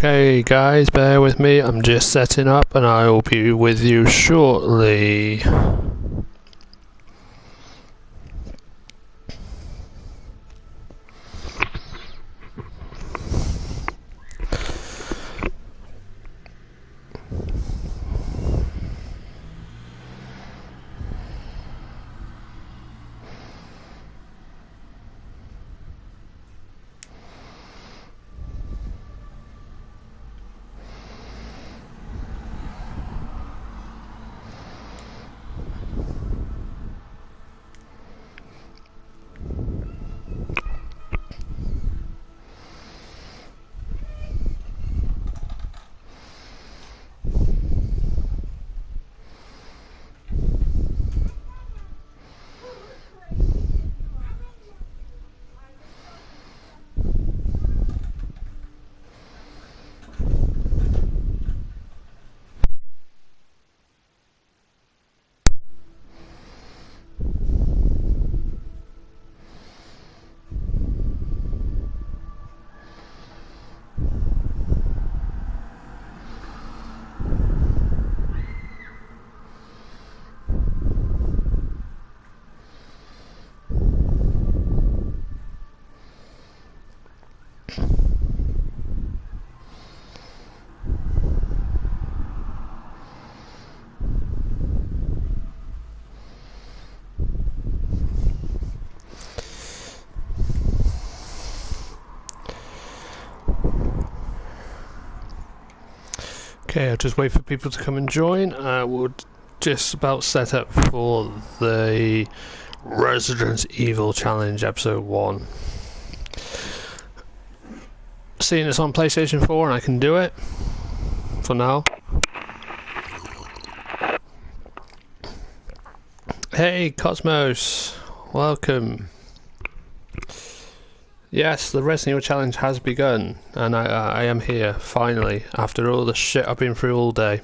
Okay guys, bear with me, I'm just setting up and I will be with you shortly. Okay, I'll just wait for people to come and join. We'll just about set up for the Resident Evil Challenge Episode 1. Seeing it's on PlayStation 4 and I can do it for now. Hey Cosmos, welcome. Yes, the Resident Evil Challenge has begun, and I am here, finally, after all the shit I've been through all day.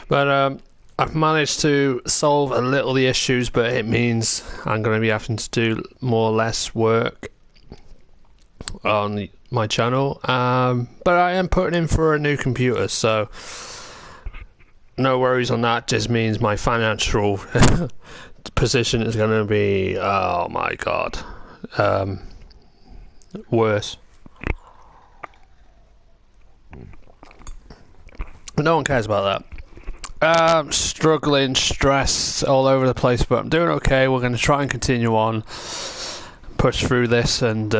But I've managed to solve a little the issues, but it means I'm going to be having to do more or less work on my channel. But I am putting in for a new computer, so no worries on that. Just means my financial position is going to be, oh my god, worse. But no one cares about that. Struggling, stressed all over the place, but I'm doing okay. We're going to try and continue on, push through this, and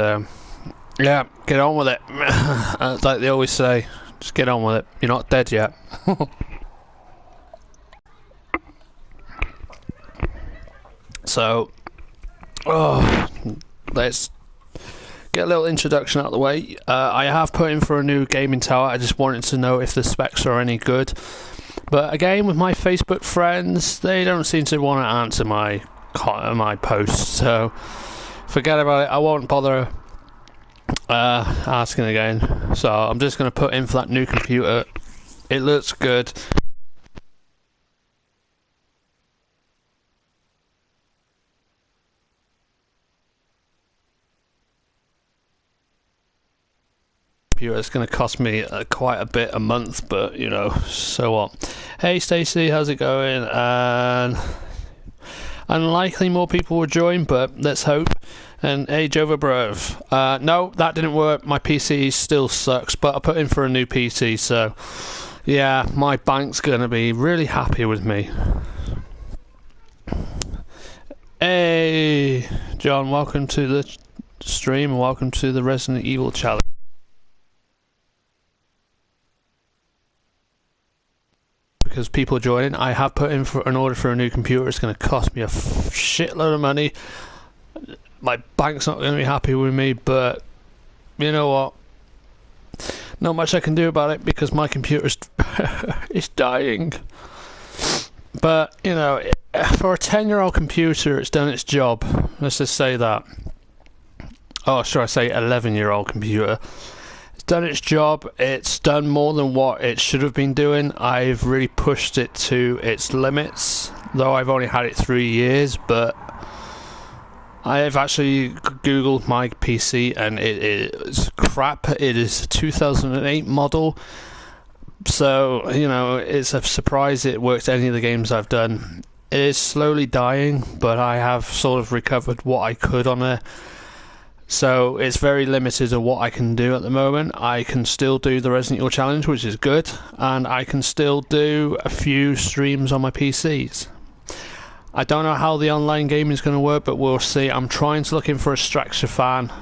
yeah, get on with it. Like they always say, just get on with it. You're not dead yet. So, let's get a little introduction out of the way. I have put in for a new gaming tower. I just wanted to know if the specs are any good. But again, with my Facebook friends, they don't seem to want to answer my posts. So forget about it. I won't bother asking again. So I'm just going to put in for that new computer. It looks good. It's going to cost me quite a bit a month, but you know, so what. Hey Stacey, how's it going? And unlikely more people will join, but let's hope. And hey Jova Brev, no, that didn't work. My PC still sucks, but I put in for a new PC, so yeah, my bank's going to be really happy with me. Hey John, welcome to the stream and welcome to the Resident Evil Challenge. Because people are joining, I have put in for an order for a new computer. It's going to cost me a shitload of money. My bank's not going to be happy with me, but you know what? Not much I can do about it because my computer's is dying. But you know, for a 10-year-old computer, it's done its job. Let's just say that. Oh, should I say 11-year-old computer? Done its job. It's done more than what it should have been doing. I've really pushed it to its limits, though I've only had it 3 years, but I have actually googled my PC and it is crap. It is a 2008 model, so you know it's a surprise it works any of the games I've done. It is slowly dying, but I have sort of recovered what I could on it. So it's very limited to what I can do at the moment. I can still do the Resident Evil challenge, which is good, and I can still do a few streams on my PCs. I don't know how the online game is going to work, but we'll see. I'm trying to look in for a Straxure fan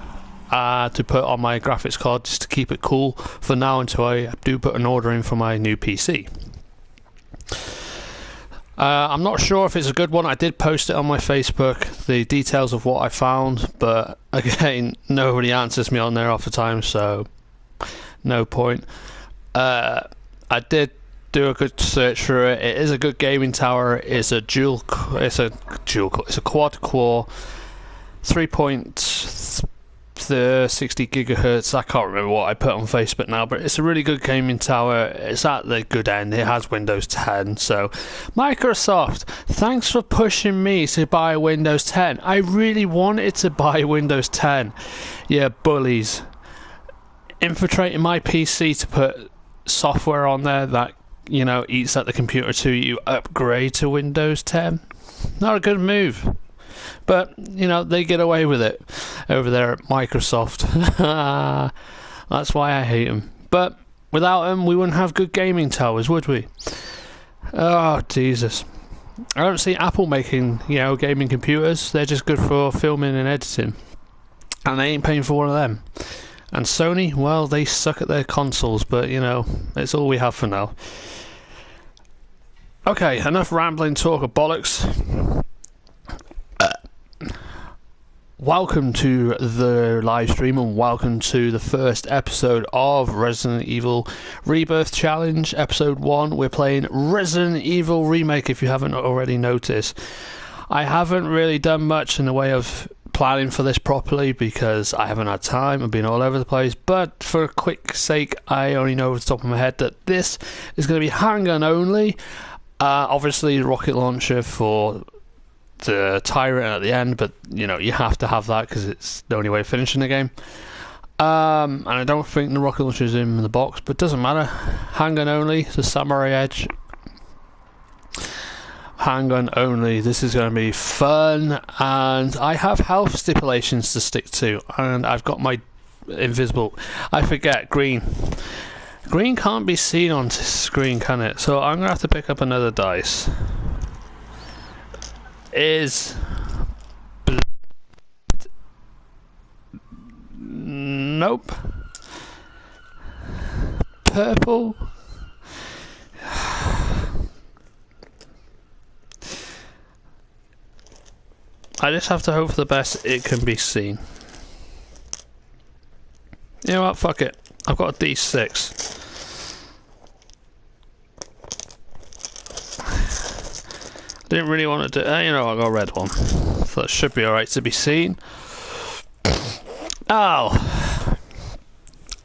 to put on my graphics card just to keep it cool for now until I do put an order in for my new PC. I'm not sure if it's a good one. I did post it on my Facebook, the details of what I found, but again, nobody answers me on there half the time, so no point. I did do a good search for it. It is a good gaming tower. It's a quad core, 3.60 gigahertz. I can't remember what I put on Facebook now, but it's a really good gaming tower. It's at the good end. It has Windows 10. So, Microsoft, thanks for pushing me to buy Windows 10. I really wanted to buy Windows 10. Yeah, bullies. Infiltrating my PC to put software on there that, you know, eats at the computer to you upgrade to Windows 10. Not a good move. But, you know, they get away with it over there at Microsoft. That's why I hate them. But without them, we wouldn't have good gaming towers, would we? Oh, Jesus. I don't see Apple making, you know, gaming computers. They're just good for filming and editing. And they ain't paying for one of them. And Sony, well, they suck at their consoles, but, you know, it's all we have for now. Okay, enough rambling talk of bollocks. Welcome to the live stream and welcome to the first episode of Resident Evil Rebirth Challenge, episode 1. We're playing Resident Evil Remake, if you haven't already noticed. I haven't really done much in the way of planning for this properly because I haven't had time. I've been all over the place, but for a quick sake, I only know off the top of my head that this is going to be handgun only. Obviously, rocket launcher for the tyrant at the end, but you know you have to have that because it's the only way of finishing the game. And I don't think the rocket launcher is in the box, but doesn't matter. Handgun only, the Samurai Edge. Handgun only. This is going to be fun, and I have health stipulations to stick to, and I've got my invisible. I forget green. Green can't be seen on screen, can it? So I'm gonna have to pick up another dice. Nope. Purple. I just have to hope for the best it can be seen. You know what? Fuck it. I've got a D6. Didn't really want to do. You know, I got a red one, so that should be alright to be seen. Oh,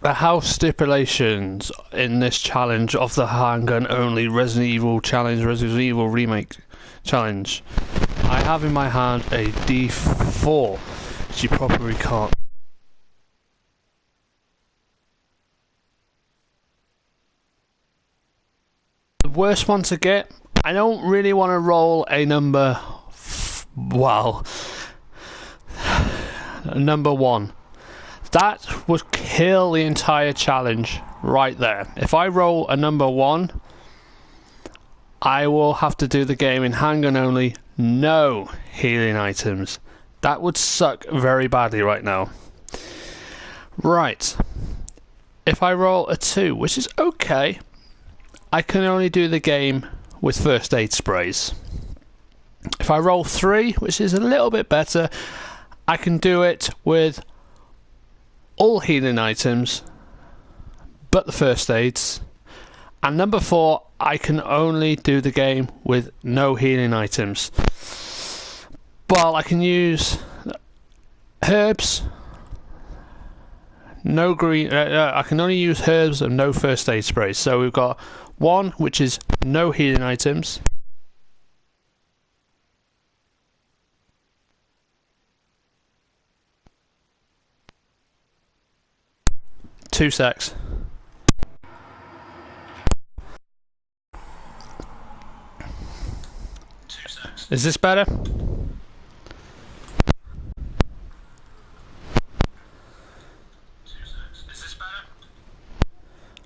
the house stipulations in this challenge of the handgun only Resident Evil challenge, Resident Evil Remake challenge. I have in my hand a D4, which you probably can't. The worst one to get. I don't really want to roll a number. Well, number 1. That would kill the entire challenge right there. If I roll a number 1, I will have to do the game in handgun only, no healing items. That would suck very badly right now. Right. If I roll a 2, which is okay, I can only do the game with first aid sprays. If I roll 3, which is a little bit better, I can do it with all healing items but the first aids. And number 4, I can only do the game with no healing items. Well, I can use herbs, no green. I can only use herbs and no first aid sprays. So we've got 1, which is no healing items. 2 secs. Is this better?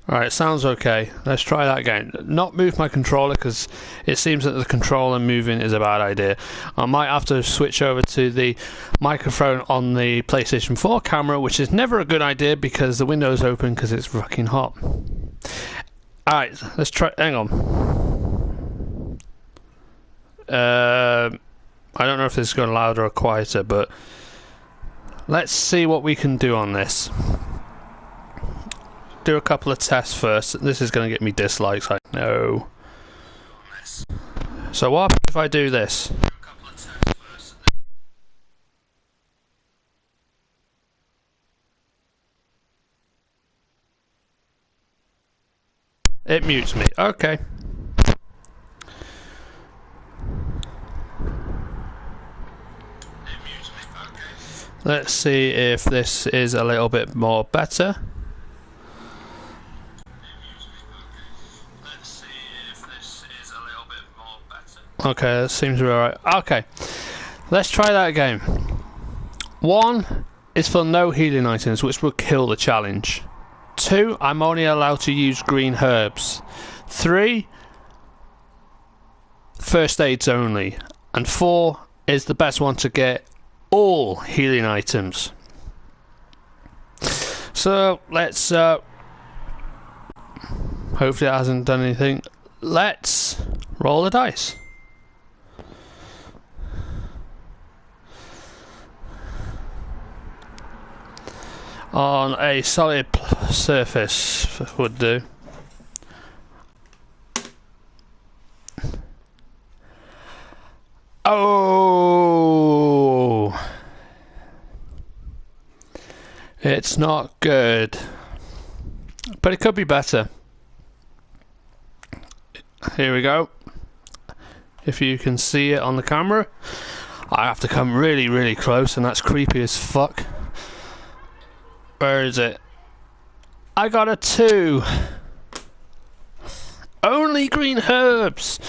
Alright, sounds okay. Let's try that again. Not move my controller because it seems that the controller moving is a bad idea. I might have to switch over to the microphone on the PlayStation 4 camera, which is never a good idea because the window's open because it's fucking hot. Alright, let's try. Hang on. I don't know if this is going louder or quieter, but let's see what we can do on this. Do a couple of tests first. This is going to get me dislikes, I know. So what if I do this? It mutes me. Okay. Let's see if this is a little bit more better. Okay, that seems to be alright. Okay, let's try that again. 1 is for no healing items, which will kill the challenge. 2, I'm only allowed to use green herbs. 3, first aids only. And 4 is the best one to get all healing items. So let's hopefully it hasn't done anything. Let's roll the dice. On a solid surface would do. Oh, it's not good, but it could be better. Here we go. If you can see it on the camera, I have to come really, really close, and that's creepy as fuck. Where is it? I got a 2. Only green herbs.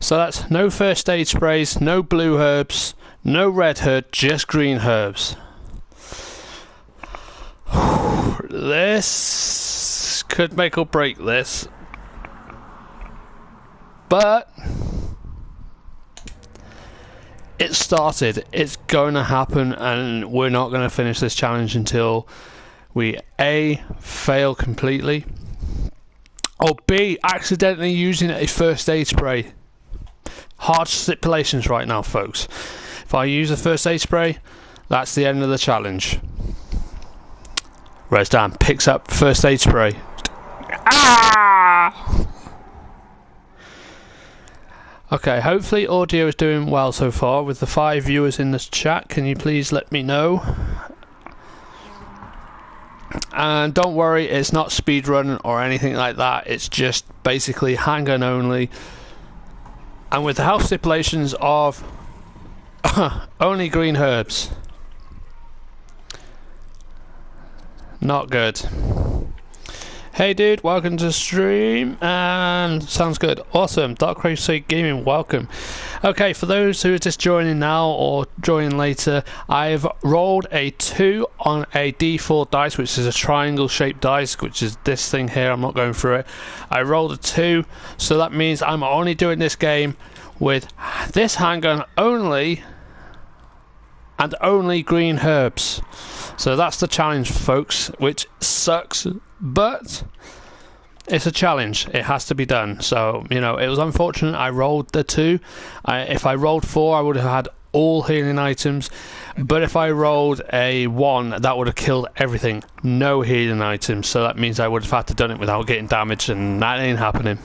So that's no first aid sprays, no blue herbs, no red herb, just green herbs. This could make or break this. But it started, it's going to happen, and we're not going to finish this challenge until we A, fail completely, or B, accidentally using a first aid spray. Hard stipulations right now, folks. If I use a first aid spray, that's the end of the challenge. Resdan picks up first aid spray. Ah! Okay, hopefully audio is doing well so far with the 5 viewers in this chat. Can you please let me know? And don't worry, it's not speedrun or anything like that. It's just basically handgun only. And with the health stipulations of only green herbs. Not good. Hey dude, welcome to the stream, and sounds good, awesome. Dark Crusade Gaming, welcome. Okay, for those who are just joining now or joining later, I've rolled a 2 on a D4 dice, which is a triangle shaped dice, which is this thing here. I'm not going through it. I rolled a 2, so that means I'm only doing this game with this handgun only, and only green herbs. So that's the challenge, folks, which sucks, but it's a challenge. It has to be done. So, you know, it was unfortunate I rolled the 2. If I rolled 4, I would have had all healing items, but if I rolled a 1, that would have killed everything. No healing items, so that means I would have had to done it without getting damaged, and that ain't happening.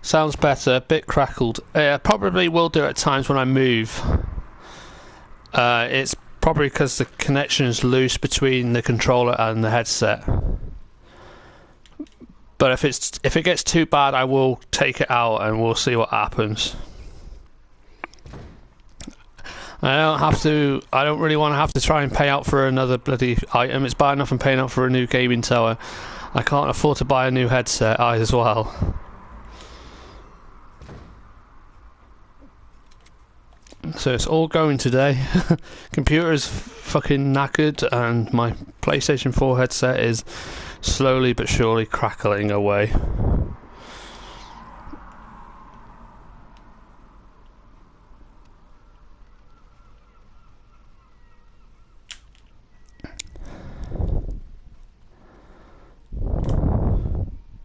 Sounds better, a bit crackled. Probably will do at times when I move. It's probably because the connection is loose between the controller and the headset. But if it gets too bad, I will take it out and we'll see what happens. I don't really want to have to try and pay out for another bloody item. It's bad enough I'm paying out for a new gaming tower. I can't afford to buy a new headset as well. So it's all going today. Computer's fucking knackered, and my PlayStation 4 headset is slowly but surely crackling away.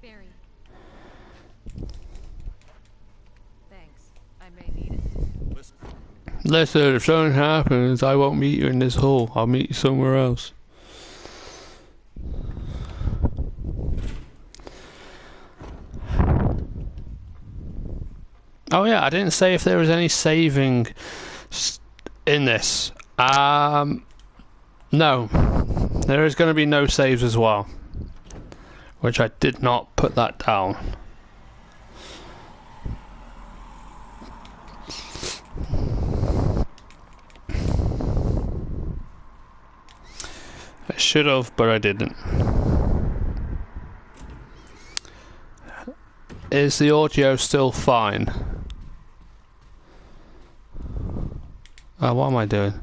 Barry. Thanks. I may need it. Listen, if something happens, I won't meet you in this hall. I'll meet you somewhere else. Oh yeah, I didn't say if there was any saving in this. No. There is going to be no saves as well. Which I did not put that down. I should have, but I didn't. Is the audio still fine? What am I doing?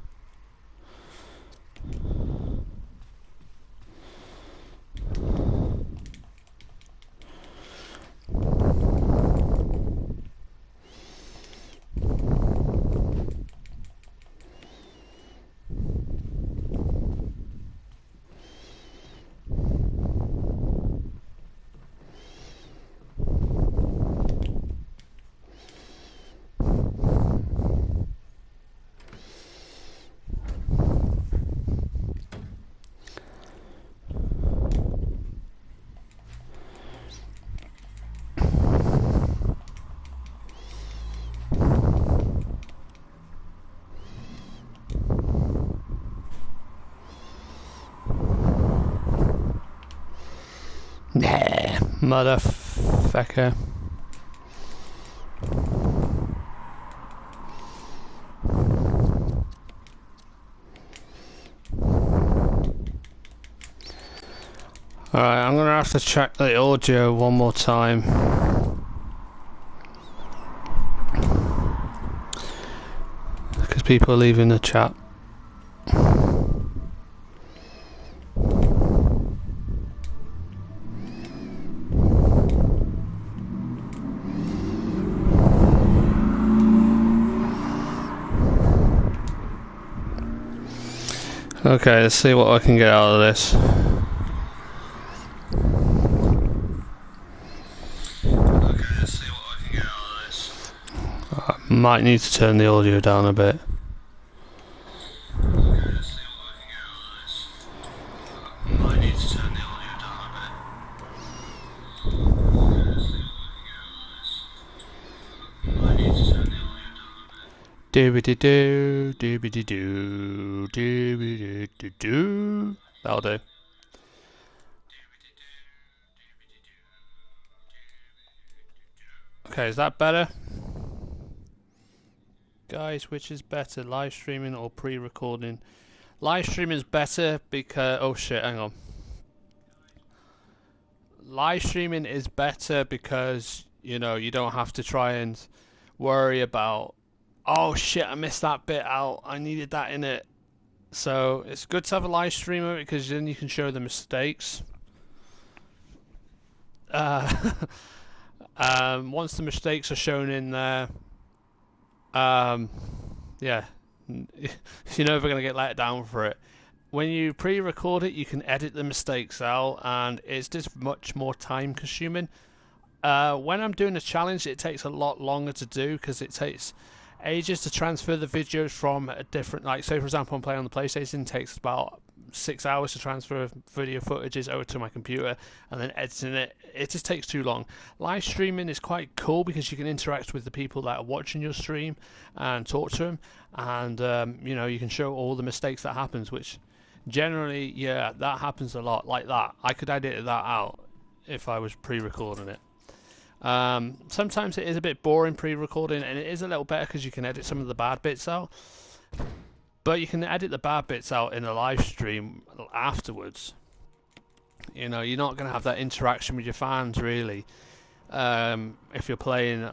Nah, motherfucker. Alright, I'm gonna have to check the audio one more time. Because people are leaving the chat. Okay, let's see what I can get out of this. I might need to turn the audio down a bit. Doobity-doo, doobity-doo, doobity-doo-doo. That'll do. Okay, is that better? Guys, which is better, live streaming or pre-recording? Live streaming is better because... Oh shit, hang on. Live streaming is better because, you know, you don't have to try and worry about, oh shit, I missed that bit out, I needed that in it. So it's good to have a live streamer because then you can show the mistakes. Once the mistakes are shown in there, yeah, you're never going to get let down for it. When you pre-record it, you can edit the mistakes out, and it's just much more time consuming. When I'm doing a challenge, it takes a lot longer to do because it takes ages to transfer the videos from a different, like, say for example I'm playing on the PlayStation, it takes about 6 hours to transfer video footages over to my computer, and then editing it just takes too long. Live streaming is quite cool because you can interact with the people that are watching your stream and talk to them, and you know, you can show all the mistakes that happens, which generally, yeah, that happens a lot. Like that, I could edit that out if I was pre-recording it. Sometimes it is a bit boring pre-recording, and it is a little better because you can edit some of the bad bits out. But you can edit the bad bits out in a live stream afterwards. You know, you're not going to have that interaction with your fans really. If you're playing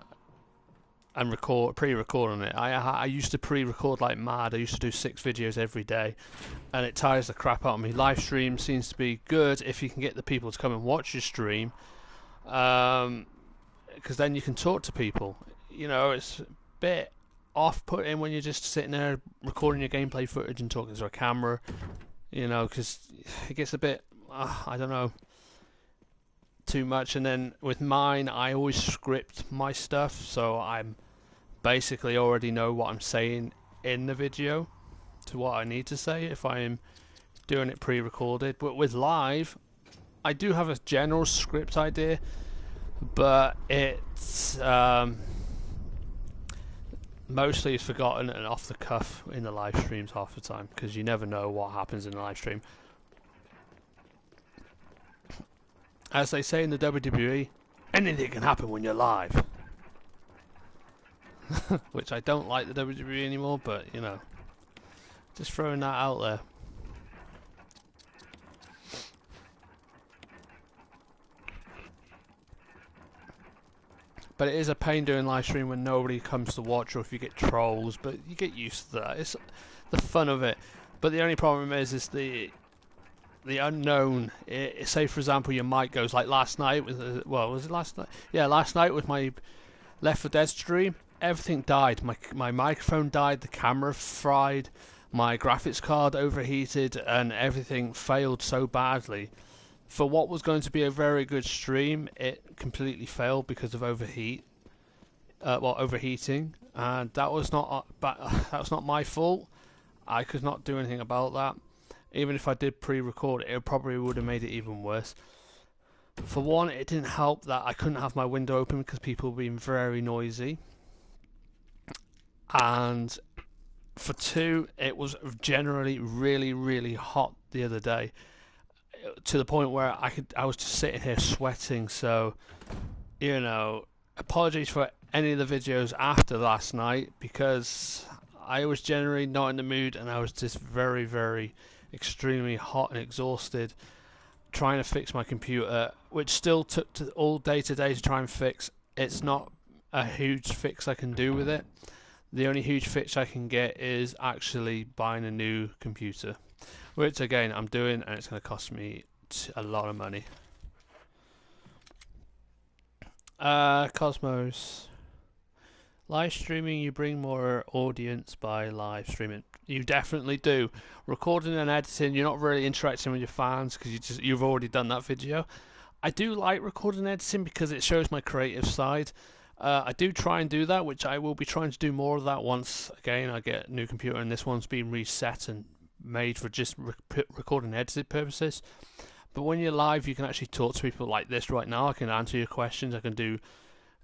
and pre-recording it. I used to pre-record like mad. I used to do 6 videos every day, and it tires the crap out of me. Live stream seems to be good if you can get the people to come and watch your stream, because then you can talk to people. You know, it's a bit off-putting when you're just sitting there recording your gameplay footage and talking to a camera. You know, because it gets a bit, I don't know, too much. And then with mine, I always script my stuff, so I'm basically already know what I'm saying in the video to what I need to say if I'm doing it pre-recorded. But with live, I do have a general script idea, but it's mostly is forgotten and off the cuff in the live streams half the time, because you never know what happens in the live stream. As they say in the WWE, anything can happen when you're live. Which I don't like the WWE anymore, but you know, just throwing that out there. But it is a pain doing live stream when nobody comes to watch, or if you get trolls, but you get used to that. It's the fun of it. But the only problem is the unknown. Say for example your mic goes, like last night with was it last night? Yeah, last night with my Left 4 Dead stream, everything died. My microphone died, the camera fried, my graphics card overheated, and everything failed so badly. For what was going to be a very good stream, it completely failed because of overheating, and that was not my fault. I could not do anything about that. Even if I did pre-record it, probably would have made it even worse. For one, it didn't help that I couldn't have my window open because people were being very noisy. And for two, it was generally really, really hot the other day, to the point where I was just sitting here sweating. So, you know, apologies for any of the videos after last night, because I was generally not in the mood, and I was just very, very extremely hot and exhausted trying to fix my computer, which still took all day today to try and fix. It's not a huge fix I can do with it. The only huge fix I can get is actually buying a new computer, which again I'm doing, and it's going to cost me a lot of money. Cosmos, live streaming, you bring more audience by live streaming. You definitely do. Recording and editing, you're not really interacting with your fans because you've already done that video. I do like recording and editing because it shows my creative side. I do try and do that, which I will be trying to do more of that once again I get a new computer and this one's been reset and made for just recording and editing purposes. But when you're live, you can actually talk to people like this right now. I can answer your questions. I can do,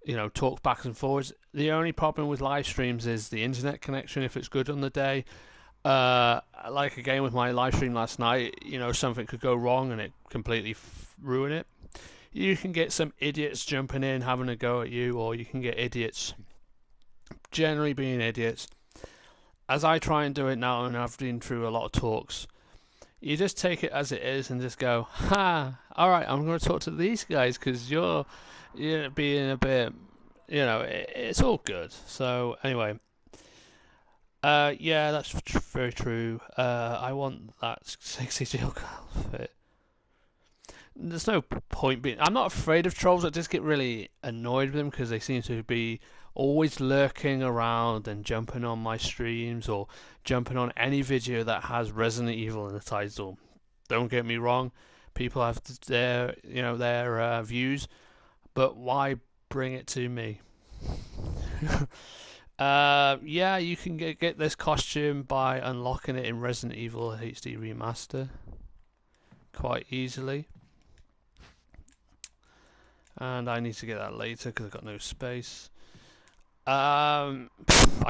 you know, talk back and forwards. The only problem with live streams is the internet connection, if it's good on the day. Like again with my live stream last night, you know, something could go wrong and it completely ruin it. You can get some idiots jumping in, having a go at you, or you can get idiots generally being idiots. As I try and do it now, and I've been through a lot of talks, you just take it as it is and just go, ha, alright, I'm going to talk to these guys because you're being a bit, you know, it's all good. So anyway, yeah, that's very true. I want that sexy Jill outfit. There's no point being. I'm not afraid of trolls. I just get really annoyed with them because they seem to be always lurking around and jumping on my streams or jumping on any video that has Resident Evil in the title. Don't get me wrong, people have their views, but why bring it to me? Yeah, you can get this costume by unlocking it in Resident Evil HD Remaster quite easily. And I need to get that later because I've got no space. I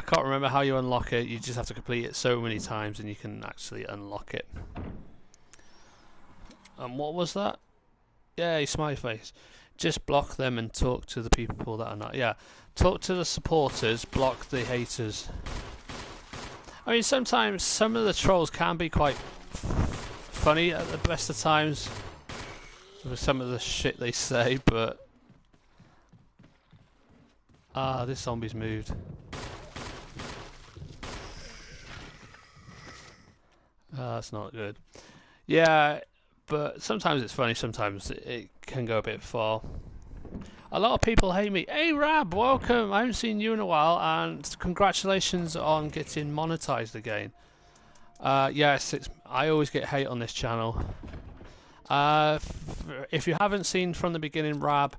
can't remember how you unlock it. You just have to complete it so many times and you can actually unlock it. And what was that? Yay, smiley face. Just block them and talk to the people that are not. Yeah, talk to the supporters, block the haters. I mean, sometimes some of the trolls can be quite funny at the best of times with some of the shit they say, but this zombie's moved. That's not good. Yeah, but sometimes it's funny, sometimes it can go a bit far. A lot of people hate me. Hey Rab, welcome! I haven't seen you in a while, and congratulations on getting monetized again. Yes, I always get hate on this channel. If you haven't seen from the beginning, Rab,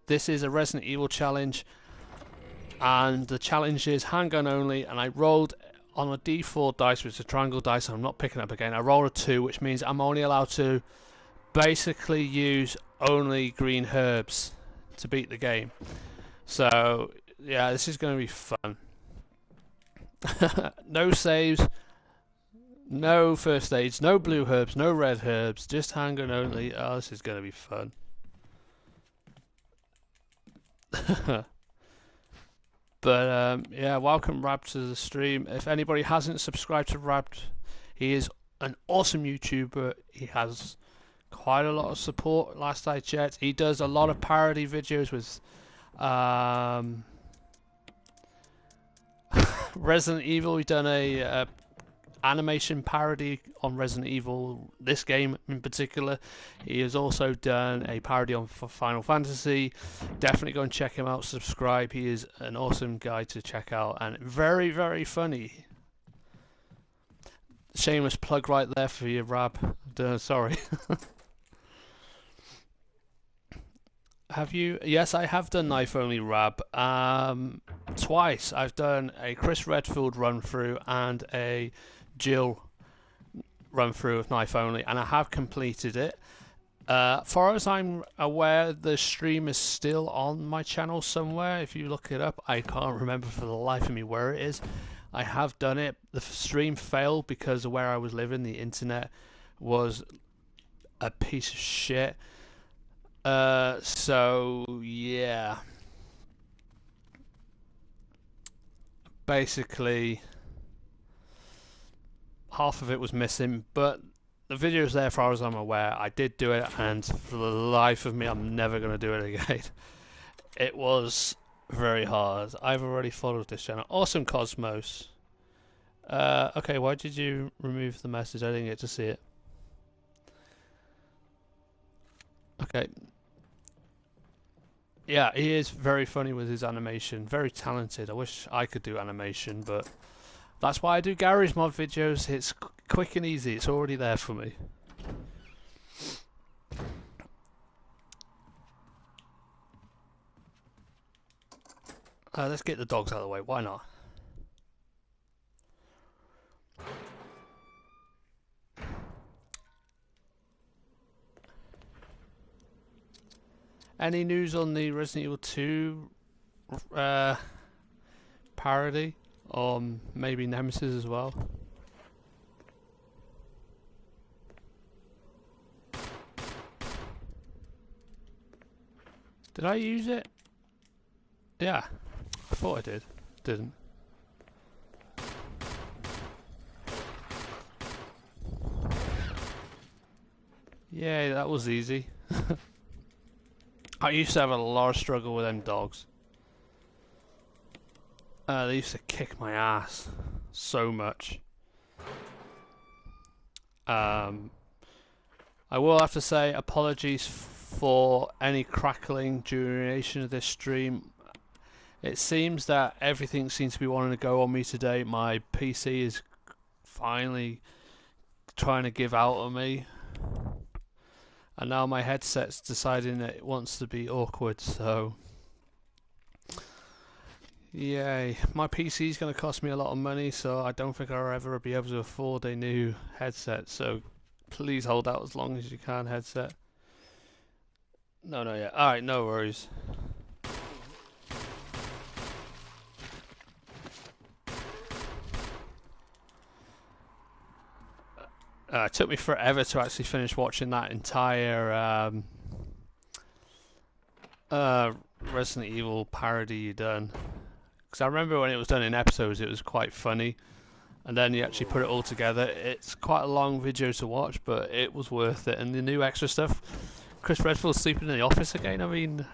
this is a Resident Evil challenge, and the challenge is handgun only, and I rolled on a D4 dice, which is a triangle dice, and I'm not picking up again. I rolled a 2, which means I'm only allowed to basically use only green herbs to beat the game. So, yeah, this is going to be fun. No saves, no first aids, no blue herbs, no red herbs, just handgun only. Oh, this is going to be fun. But yeah, welcome Rab to the stream. If anybody hasn't subscribed to Rab, he is an awesome YouTuber. He has quite a lot of support last I checked. He does a lot of parody videos with Resident Evil. He's done a animation parody on Resident Evil, this game in particular. He has also done a parody on Final Fantasy. Definitely go and check him out, subscribe. He is an awesome guy to check out and very, very funny. Shameless plug right there for you, Rab. Sorry. Have you? Yes, I have done knife only, Rab. Twice. I've done a Chris Redfield run through and a Jill run through of knife only, and I have completed it. Far as I'm aware, the stream is still on my channel somewhere. If you look it up, I can't remember for the life of me where it is. I have done it. The stream failed because of where I was living. The internet was a piece of shit. So yeah, basically half of it was missing, but the video's there. As far as I'm aware, I did do it, and for the life of me, I'm never going to do it again. It was very hard. I've already followed this channel. Awesome Cosmos. Okay, why did you remove the message? I didn't get to see it. Okay. Yeah, he is very funny with his animation. Very talented. I wish I could do animation, but that's why I do Garry's Mod videos. It's quick and easy. It's already there for me. Let's get the dogs out of the way. Why not? Any news on the Resident Evil 2 parody? Or maybe Nemesis as well? Did I use it? Yeah. I thought I did. Didn't. Yeah, that was easy. I used to have a lot of struggle with them dogs. They used to kick my ass so much. I will have to say apologies for any crackling duration of this stream. It seems that everything seems to be wanting to go on me today. My PC is finally trying to give out on me. And now my headset's deciding that it wants to be awkward, so yay. My PC's going to cost me a lot of money, so I don't think I'll ever be able to afford a new headset, so please hold out as long as you can, headset. No, yeah. Alright, no worries. It took me forever to actually finish watching that entire Resident Evil parody you done. Because I remember when it was done in episodes, it was quite funny. And then you actually put it all together. It's quite a long video to watch, but it was worth it. And the new extra stuff, Chris Redfield sleeping in the office again, I mean,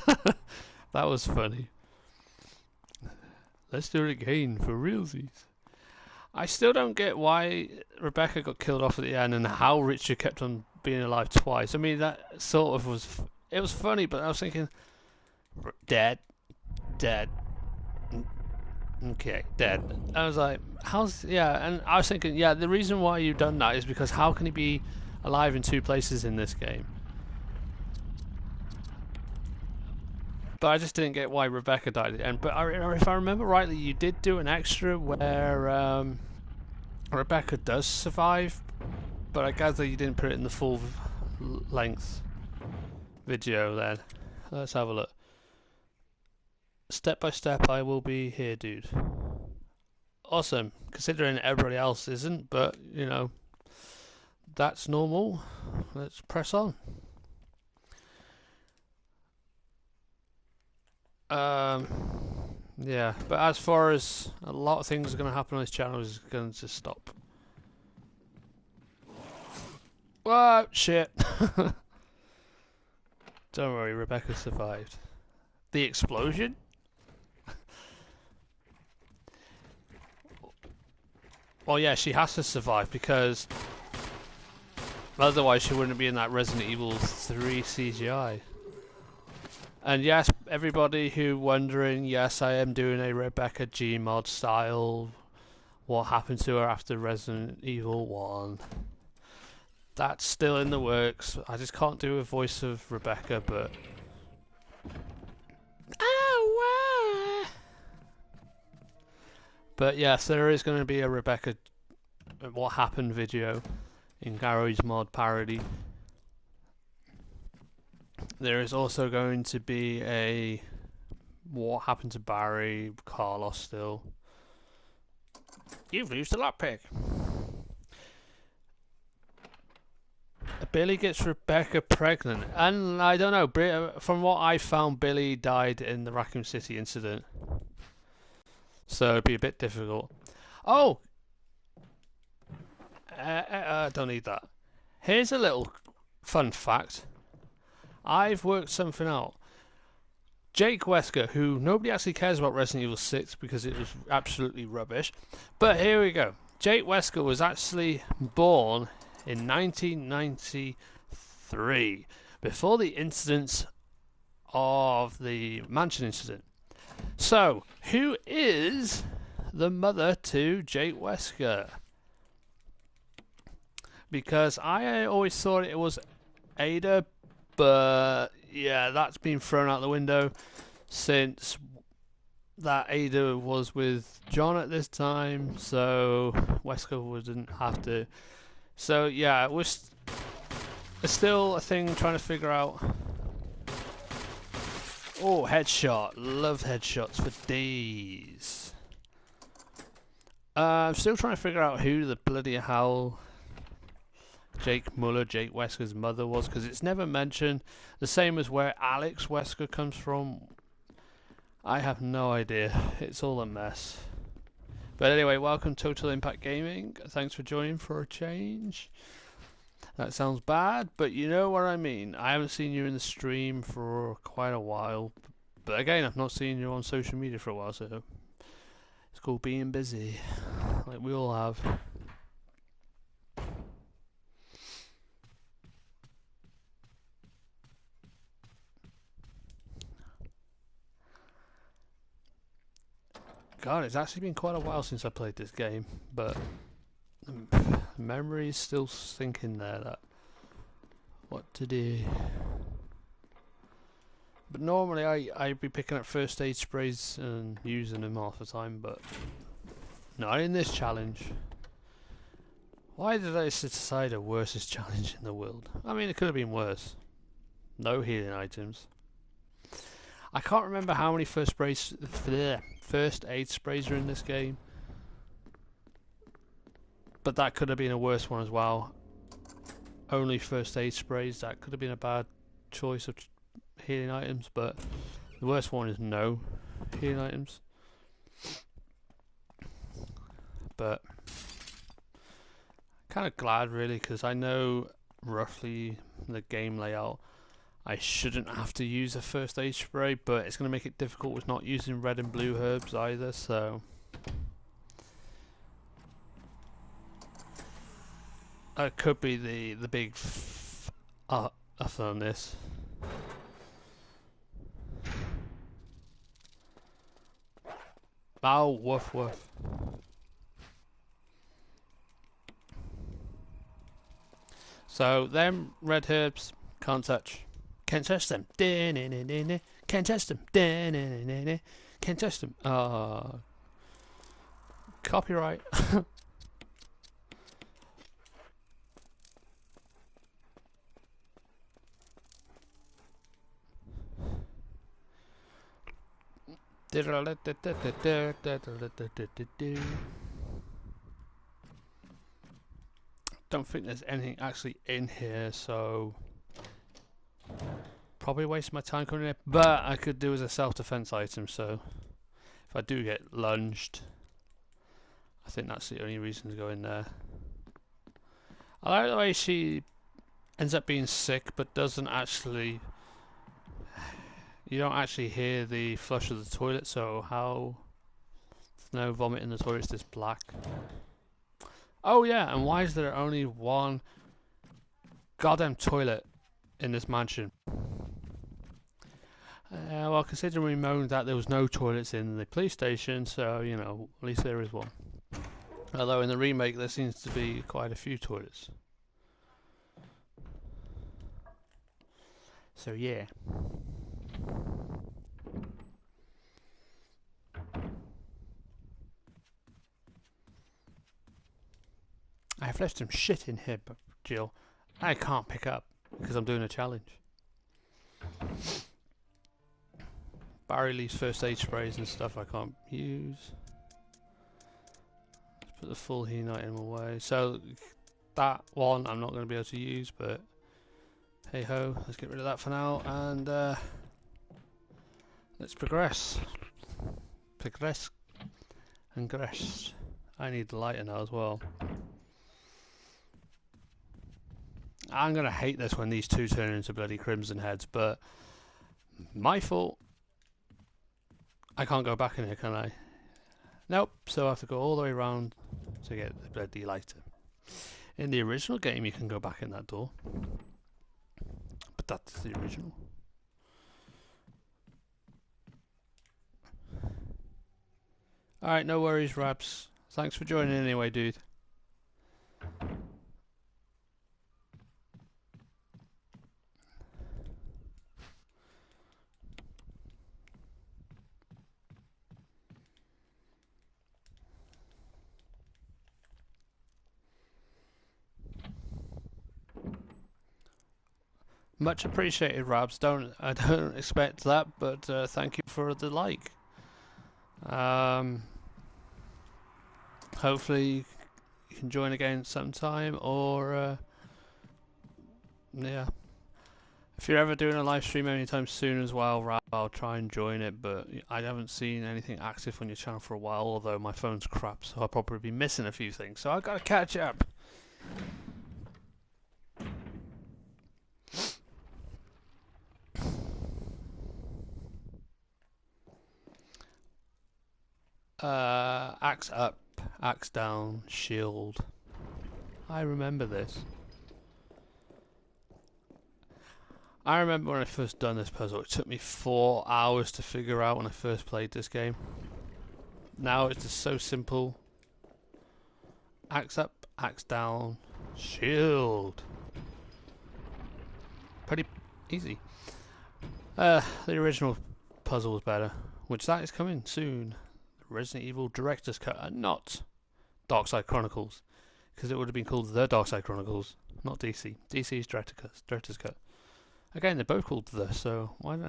that was funny. Let's do it again for realsies. I still don't get why Rebecca got killed off at the end and how Richard kept on being alive twice. I mean, that sort of was... It was funny, but I was thinking... Dead. Okay, dead. I was like, how's... Yeah, and I was thinking, yeah, the reason why you've done that is because how can he be alive in two places in this game? But I just didn't get why Rebecca died at the end. But if I remember rightly, you did do an extra where Rebecca does survive. But I gather you didn't put it in the full length video then. Let's have a look. Step by step, I will be here, dude. Awesome, considering everybody else isn't, but, you know, that's normal. Let's press on. Yeah, but as far as a lot of things are going to happen on this channel is going to stop. Whoa, shit. Don't worry, Rebecca survived. The explosion? Well, yeah, she has to survive because otherwise she wouldn't be in that Resident Evil 3 CGI. And yes, everybody who wondering, yes, I am doing a Rebecca Gmod style. What happened to her after Resident Evil 1? That's still in the works. I just can't do a voice of Rebecca, but... Oh, wow! But yes, there is going to be a Rebecca What Happened video in Garry's Mod parody. There is also going to be a What Happened to Barry, Carlos still. You've used a lockpick. Billy gets Rebecca pregnant, and I don't know, from what I found, Billy died in the Raccoon City incident. So it'd be a bit difficult. Oh! Don't need that. Here's a little fun fact. I've worked something out. Jake Wesker, who nobody actually cares about Resident Evil 6 because it was absolutely rubbish. But here we go. Jake Wesker was actually born in 1993, before the incidents of the mansion incident. So, who is the mother to Jake Wesker? Because I always thought it was Ada, but yeah, that's been thrown out the window since that Ada was with John at this time, so Wesker wouldn't have to. So yeah, it's still a thing trying to figure out. Oh, headshot. Love headshots for days. I'm still trying to figure out who the bloody hell Jake Muller, Jake Wesker's mother was, because it's never mentioned. The same as where Alex Wesker comes from. I have no idea. It's all a mess. But anyway, welcome Total Impact Gaming. Thanks for joining for a change. That sounds bad, but you know what I mean. I haven't seen you in the stream for quite a while. But again, I've not seen you on social media for a while, so it's called being busy. Like we all have. God, it's actually been quite a while since I played this game, but memory's still sinking there, that what to do. But normally I'd be picking up first aid sprays and using them half the time, but not in this challenge. Why did I decide a worstest challenge in the world? I mean, it could have been worse. No healing items. I can't remember how many first aid sprays are in this game, but that could have been a worse one as well. Only first aid sprays, that could have been a bad choice of healing items, but the worst one is no healing items. But kind of glad really, because I know roughly the game layout. I shouldn't have to use a first aid spray, but it's going to make it difficult with not using red and blue herbs either, so that could be the big up on this. Oh, woof woof. So them red herbs, can't touch. Can't touch them. Can't touch them. Can't touch them. Copyright. Don't think there's anything actually in here, so probably waste my time coming here. But I could do as a self-defense item, so if I do get lunged, I think that's the only reason to go in there. I like the way she ends up being sick, but doesn't actually. You don't actually hear the flush of the toilet, so how? There's no vomit in the toilet, it's just black. Oh yeah, and why is there only one goddamn toilet in this mansion? Well, considering we moaned that there was no toilets in the police station, so, you know, at least there is one. Although in the remake there seems to be quite a few toilets. So yeah. I've left some shit in here, but Jill, I can't pick up because I'm doing a challenge. Barry leaves first aid sprays and stuff I can't use. Let's put the full healing item away. So that one I'm not going to be able to use, but hey ho, let's get rid of that for now and let's progress. Progress and gress. I need the lighter now as well. I'm going to hate this when these two turn into bloody crimson heads, but my fault. I can't go back in here, can I? Nope, so I have to go all the way around to get the bloody lighter. In the original game you can go back in that door, but that's the original. Alright, no worries, Rabs. Thanks for joining anyway, dude. Much appreciated, Rabs. I don't expect that, but thank you for the like. Hopefully you can join again sometime, or yeah. If you're ever doing a live stream anytime soon as well, Rab, I'll try and join it, but I haven't seen anything active on your channel for a while, although my phone's crap, so I'll probably be missing a few things, so I've got to catch up. Axe up, axe down, shield. I remember this. I remember when I first done this puzzle, it took me 4 hours to figure out when I first played this game. Now it's just so simple. Axe up, axe down, shield. Pretty easy. The original puzzle was better, which that is coming soon. Resident Evil Director's Cut, and not Darkside Chronicles, because it would have been called The Darkside Chronicles, not DC. DC's Director's Cut. Again, they're both called The, so why do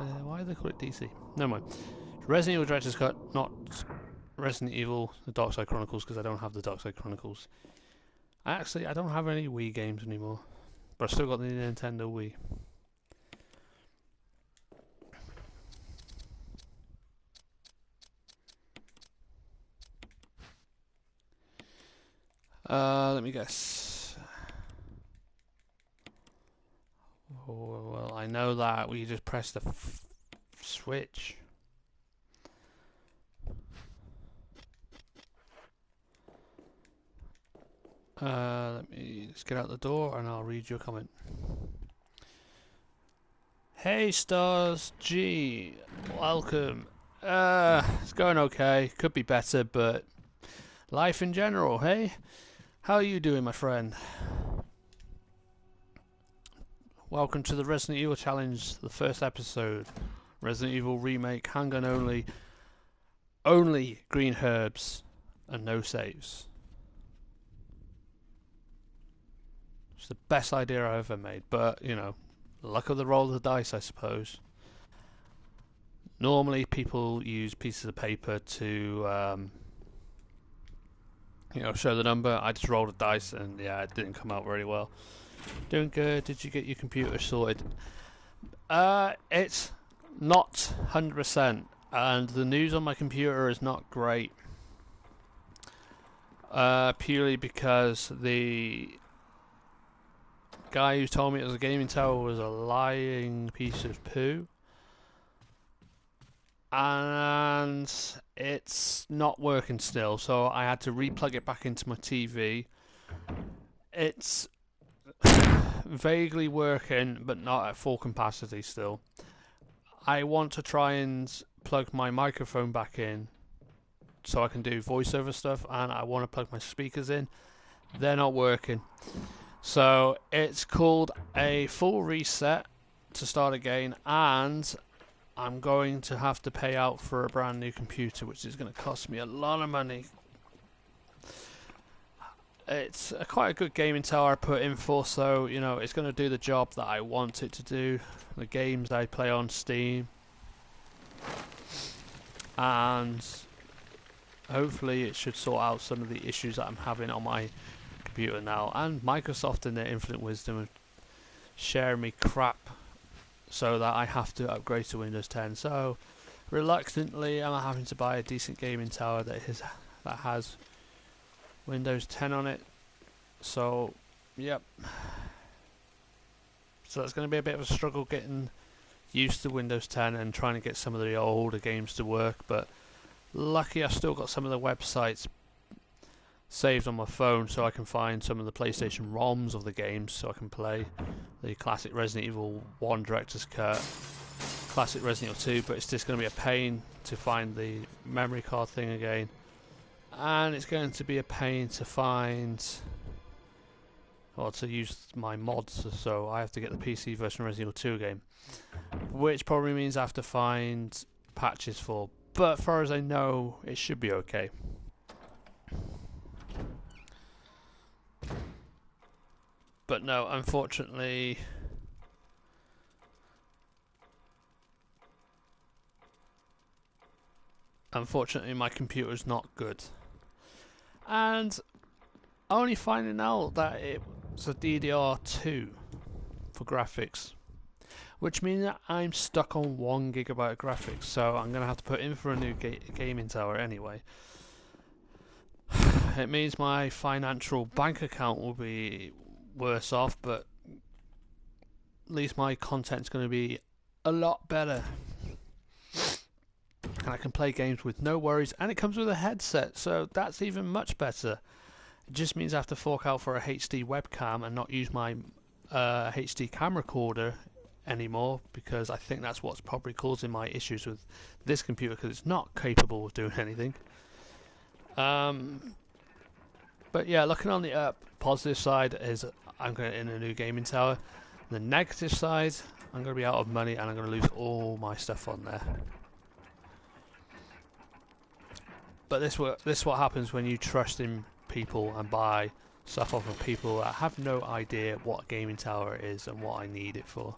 they call it DC? Never mind. Resident Evil Director's Cut, not Resident Evil The Darkside Chronicles, because I don't have the Darkside Chronicles. I don't have any Wii games anymore, but I've still got the Nintendo Wii. Let me guess. Oh, well, I know that we just press the switch. Let me just get out the door and I'll read your comment. Hey Stars G, welcome. It's going okay. Could be better, but life in general, hey? How are you doing, my friend? Welcome to the Resident Evil Challenge, the first episode. Resident Evil Remake, handgun only. Only green herbs and no saves. It's the best idea I ever made, but, you know, luck of the roll of the dice, I suppose. Normally people use pieces of paper to, show the number. I just rolled a dice and, yeah, it didn't come out very well. Doing good. Did you get your computer sorted? It's not 100%, and the news on my computer is not great. Purely because the guy who told me it was a gaming tower was a lying piece of poo. And it's not working still, so I had to re-plug it back into my TV. It's vaguely working, but not at full capacity still. I want to try and plug my microphone back in so I can do voiceover stuff, and I want to plug my speakers in. They're not working. So it's called a full reset to start again, and I'm going to have to pay out for a brand new computer, which is going to cost me a lot of money. It's quite a good gaming tower I put in for, so you know it's going to do the job that I want it to do. The games I play on Steam, and hopefully it should sort out some of the issues that I'm having on my computer now. And Microsoft, in their infinite wisdom, are sharing me crap so that I have to upgrade to Windows 10. So reluctantly, I'm having to buy a decent gaming tower that has Windows 10 on it. So, yep. So that's going to be a bit of a struggle getting used to Windows 10 and trying to get some of the older games to work. But lucky I've still got some of the websites saved on my phone, so I can find some of the PlayStation ROMs of the games, so I can play the classic Resident Evil 1 Director's Cut, classic Resident Evil 2, but it's just going to be a pain to find the memory card thing again, and it's going to be a pain to find, or to use my mods, so I have to get the PC version of Resident Evil 2 again, which probably means I have to find patches for, but as far as I know, it should be okay. But no, unfortunately, my computer's not good. And only finding out that it's a DDR2 for graphics, which means that I'm stuck on 1 gigabyte of graphics, so I'm going to have to put in for a new gaming tower anyway. It means my financial bank account will be worse off, but at least my content's going to be a lot better, and I can play games with no worries, and it comes with a headset, so that's even much better. It just means I have to fork out for a HD webcam and not use my HD camera recorder anymore, because I think that's what's probably causing my issues with this computer, because it's not capable of doing anything. But yeah, looking on the positive side is I'm going to in a new gaming tower. The negative side, I'm going to be out of money and I'm going to lose all my stuff on there. But this is what happens when you trust in people and buy stuff off of people that have no idea what a gaming tower is and what I need it for.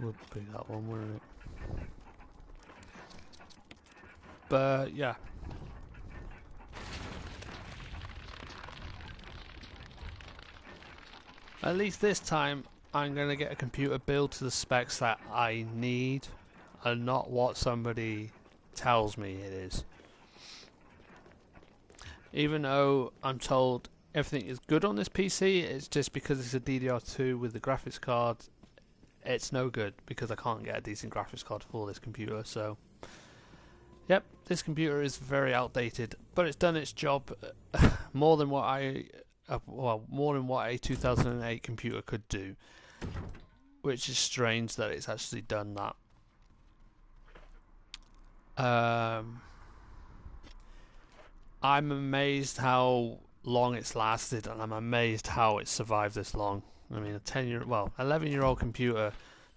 Would be that one, wouldn't it? But yeah. At least this time, I'm going to get a computer built to the specs that I need, and not what somebody tells me it is. Even though I'm told everything is good on this PC, it's just because it's a DDR2 with the graphics card, it's no good because I can't get a decent graphics card for this computer. So, yep, this computer is very outdated, but it's done its job more than what more than what a 2008 computer could do, which is strange that it's actually done that. I'm amazed how long it's lasted, and I'm amazed how it's survived this long. I mean, 11-year-old computer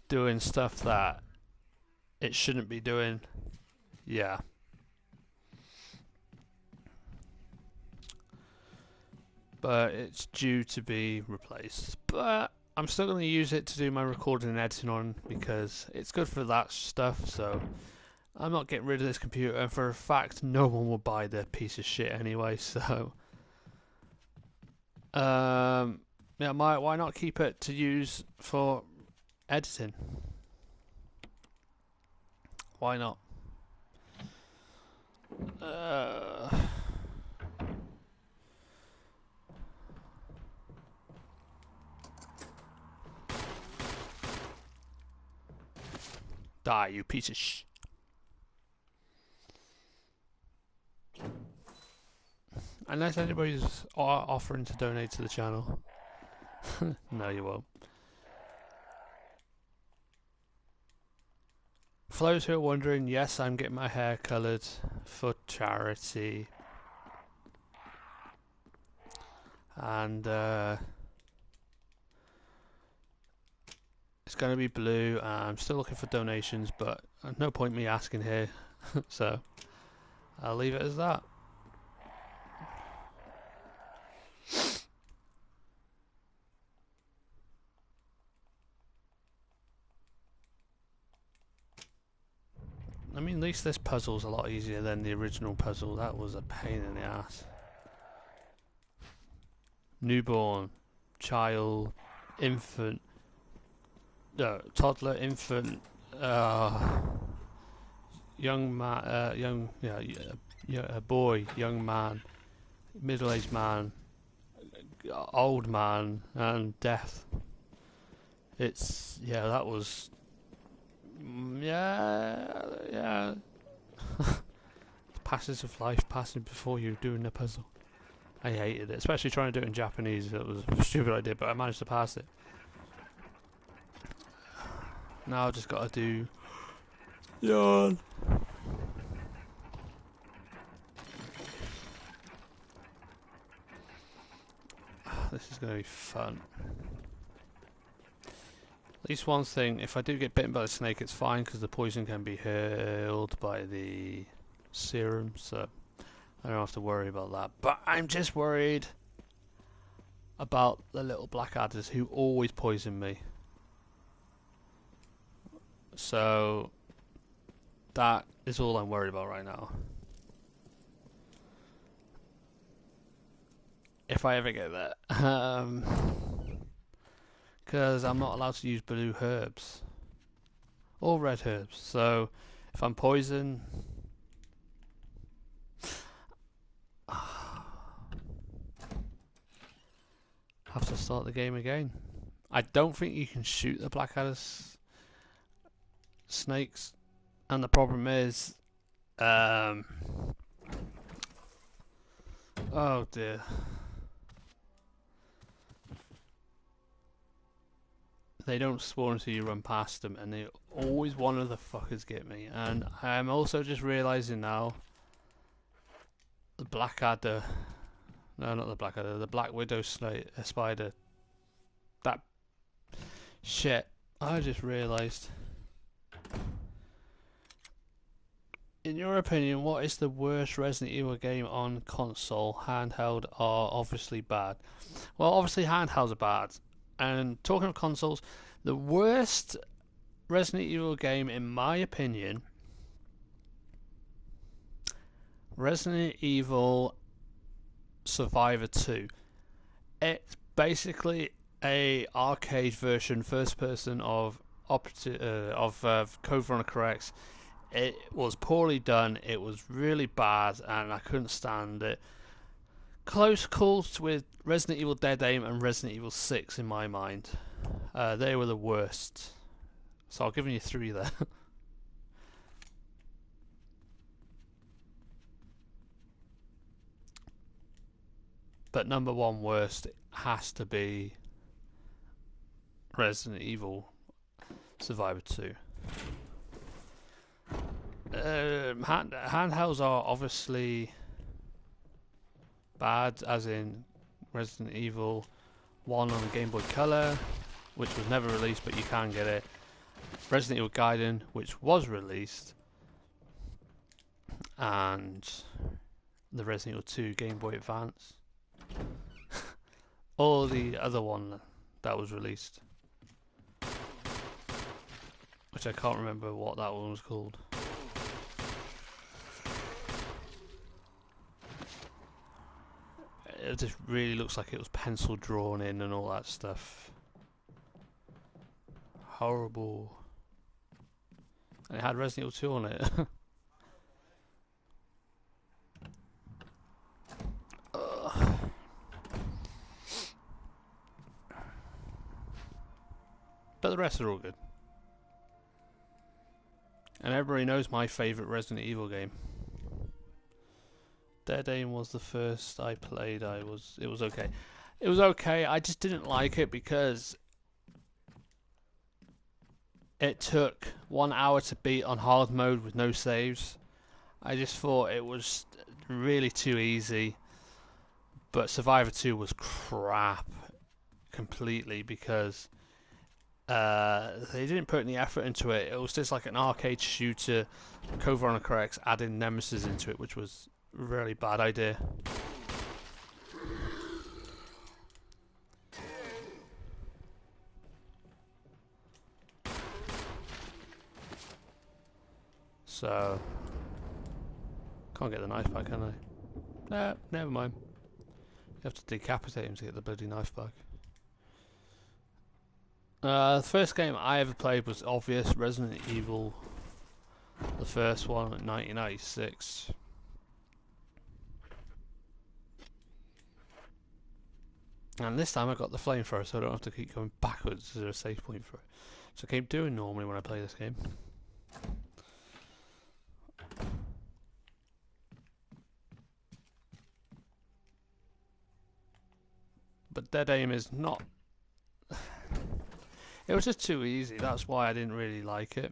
doing stuff that it shouldn't be doing. Yeah. But it's due to be replaced. But I'm still going to use it to do my recording and editing on because it's good for that stuff, so I'm not getting rid of this computer, and for a fact, no one will buy the piece of shit anyway. So, yeah, why not keep it to use for editing? Why not? Die, you piece of shit. Unless anybody's offering to donate to the channel. No, you won't. For those who are wondering, yes, I'm getting my hair coloured for charity. And it's going to be blue. I'm still looking for donations, but there's no point me asking here. So I'll leave it as that. I mean, at least this puzzle's a lot easier than the original puzzle. That was a pain in the ass. Newborn, child, infant, toddler, infant, young man, a boy, young man, middle-aged man, old man, and death. That was, yeah. Passes of life passing before you doing the puzzle. I hated it, especially trying to do it in Japanese. It was a stupid idea, but I managed to pass it. Now I've just got to do... Yawn! This is going to be fun. At least one thing, if I do get bitten by the snake, it's fine, because the poison can be healed by the serum, so I don't have to worry about that. But I'm just worried about the little black adders who always poison me. So that is all I'm worried about right now. If I ever get that. Because I'm not allowed to use blue herbs. Or red herbs. So if I'm poisoned... have to start the game again. I don't think you can shoot the Blackadder snakes, and the problem is, oh dear, they don't spawn until you run past them, and they always one of the fuckers get me. And I'm also just realising now, the Blackadder. No, not the Blackadder. The Black Widow spider. That shit. I just realised. In your opinion, what is the worst Resident Evil game on console? Handheld are obviously bad. Well, obviously handhelds are bad. And talking of consoles, the worst Resident Evil game, in my opinion, Resident Evil Survivor 2. It's basically a arcade version, first person of Code Veronica X. It was poorly done. It was really bad, and I couldn't stand it. Close calls with Resident Evil Dead Aim and Resident Evil 6 in my mind. They were the worst. So I'll give you 3 there. But number 1 worst has to be Resident Evil Survivor 2. Handhelds are obviously bad, as in Resident Evil 1 on the Game Boy Color, which was never released, but you can get it. Resident Evil Gaiden, which was released, and the Resident Evil 2 Game Boy Advance, or the other one that was released, which I can't remember what that one was called. It just really looks like it was pencil drawn in and all that stuff. Horrible. And it had Resident Evil 2 on it. But the rest are all good. And everybody knows my favourite Resident Evil game. Dead Aim was the first I played. It was okay. It was okay. I just didn't like it because it took 1 hour to beat on hard mode with no saves. I just thought it was really too easy. But Survivor 2 was crap completely because they didn't put any effort into it. It was just like an arcade shooter. Code Veronica X adding Nemesis into it, which was a really bad idea. So can't get the knife back, can I? Nah, never mind. You have to decapitate him to get the bloody knife back. The first game I ever played was obvious, Resident Evil. The first one in 1996. And this time I got the flamethrower, so I don't have to keep going backwards. Is there a save point for it? So I keep doing normally when I play this game. But Dead Aim is not... It was just too easy, that's why I didn't really like it.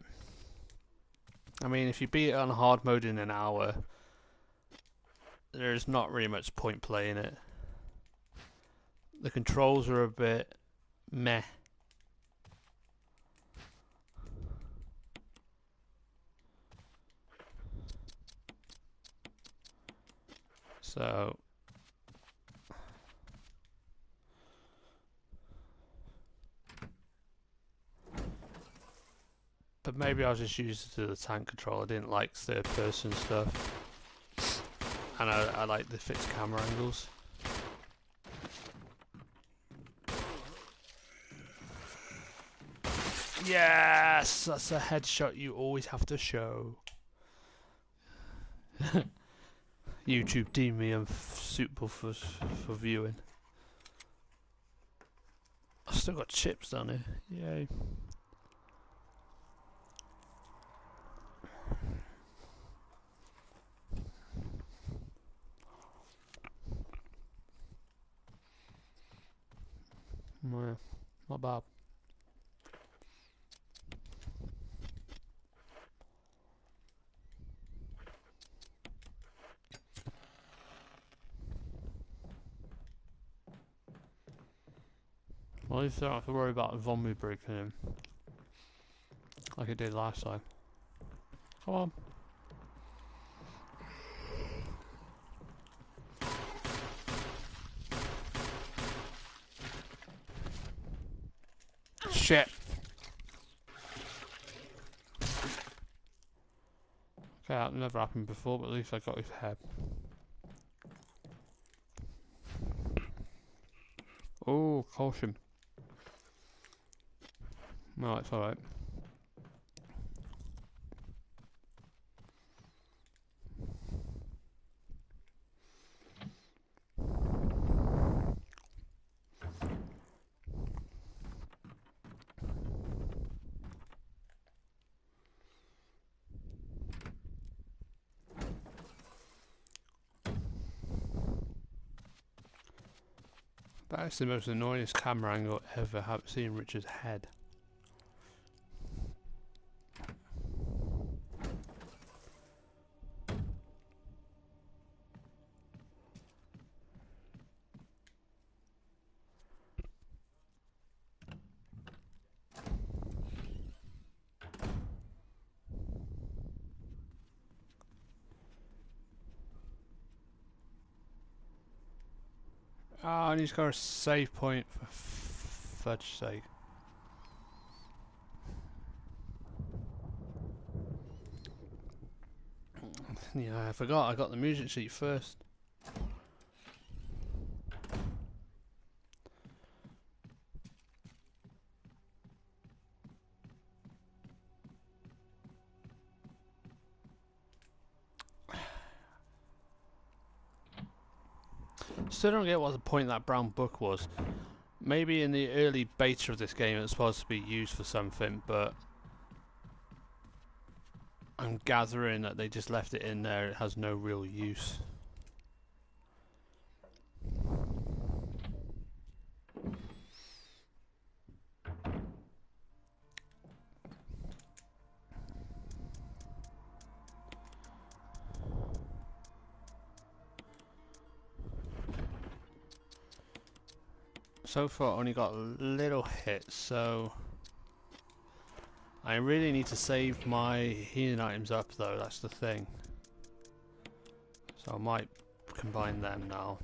I mean, if you beat it on hard mode in an hour, there's not really much point playing it. The controls are a bit meh. So... But maybe I was just used to the tank control. I didn't like third person stuff. And I like the fixed camera angles. Yes! That's a headshot you always have to show. YouTube deemed me unsuitable for viewing. I've still got chips down here. Yay. Yeah, not bad. Well, at least I don't have to worry about a zombie breaking in. Like it did last time. Come on. Shit. Okay, that never happened before, but at least I got his head. Oh, caution. No, it's alright. That's the most annoyingest camera angle ever have seen Richard's head. Oh, and he's got a save point for fudge's sake. Yeah, I forgot I got the music sheet first. Still don't get what the point of that brown book was. Maybe in the early beta of this game it was supposed to be used for something, but I'm gathering that they just left it in there. It has no real use. So far only got little hits, so I really need to save my healing items up though, that's the thing. So I might combine them now.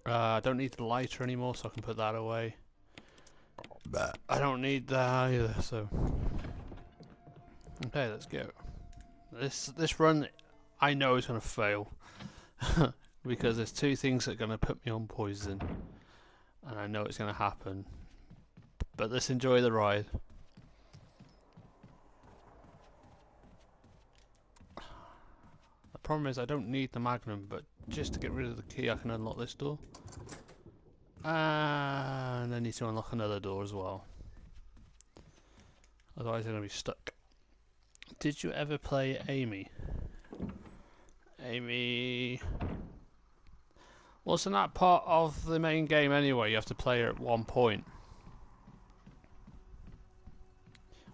I don't need the lighter anymore, so I can put that away. But I don't need that either, so... Okay, let's go. This run, I know is going to fail. Because there's two things that are going to put me on poison. And I know it's going to happen. But let's enjoy the ride. The problem is I don't need the magnum, but just to get rid of the key I can unlock this door. And I need to unlock another door as well. Otherwise I'm going to be stuck. Did you ever play Amy? Amy... Wasn't that part of the main game anyway? You have to play her at one point.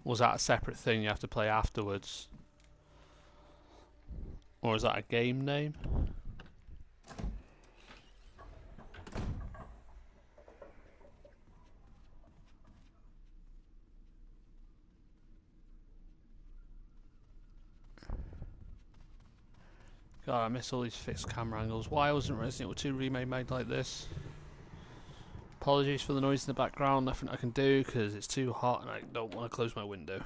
Was that a separate thing you have to play afterwards? Or is that a game name? God, I miss all these fixed camera angles. Why wasn't Resident Evil 2 Remake made like this? Apologies for the noise in the background, nothing I can do because it's too hot and I don't want to close my window.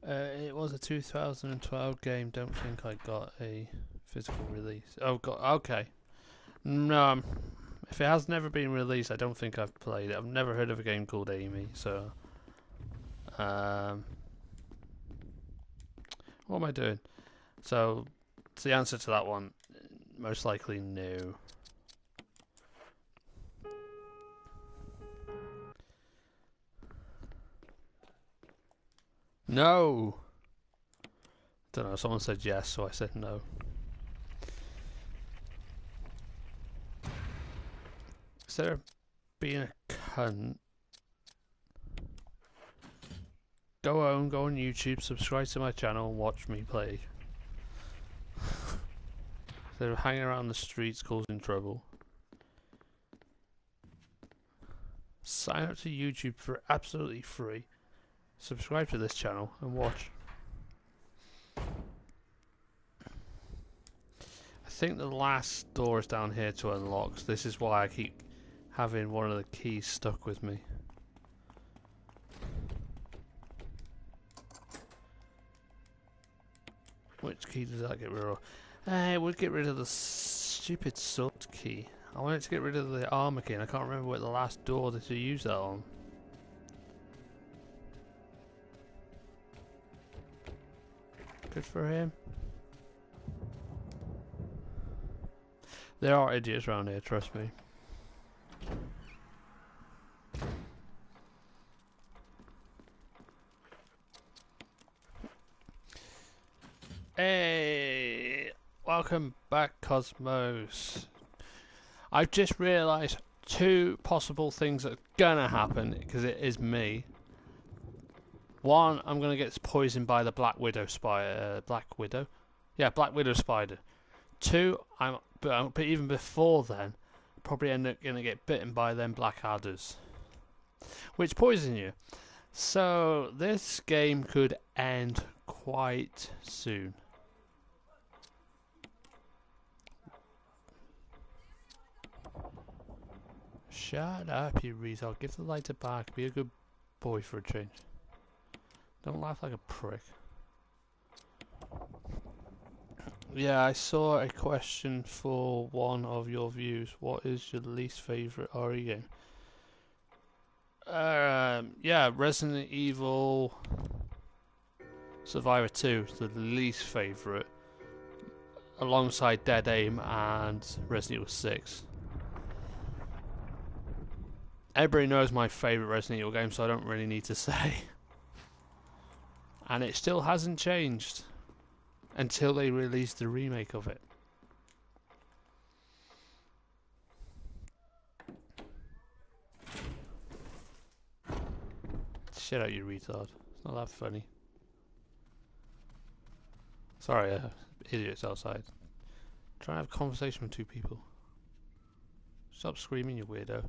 It was a 2012 game. Don't think I got a physical release. Oh, God. Okay. No, if it has never been released, I don't think I've played it. I've never heard of a game called Amy. So, what am I doing? So, the answer to that one, most likely no. No! Don't know, someone said yes, so I said no. Instead of being a cunt, go home, go on YouTube, subscribe to my channel and watch me play. They're hanging around the streets causing trouble. Sign up to YouTube for absolutely free. Subscribe to this channel and watch. I think the last door is down here to unlock. So this is why I keep having one of the keys stuck with me. Which key does that get rid of? It would get rid of the stupid sword key. I wanted to get rid of the armor key and I can't remember what the last door that you used that on. Good for him. There are idiots around here, trust me. Hey! Welcome back, Cosmos. I've just realised two possible things that are gonna happen, because it is me. One, I'm gonna get poisoned by the Black Widow spider. Black Widow? Yeah, Black Widow spider. Two, but even before then, probably end up gonna get bitten by them black adders, which poison you. So this game could end quite soon. Shut up, you retard. Give the lighter back. Be a good boy for a change. Don't laugh like a prick. Yeah, I saw a question for one of your views. What is your least favourite RE game? Yeah, Resident Evil Survivor 2 is the least favourite, alongside Dead Aim and Resident Evil 6. Everybody knows my favourite Resident Evil game, so I don't really need to say. And it still hasn't changed until they release the remake of it. Shut out, you retard. It's not that funny. Sorry, idiots outside. Try to have a conversation with two people. Stop screaming, you weirdo.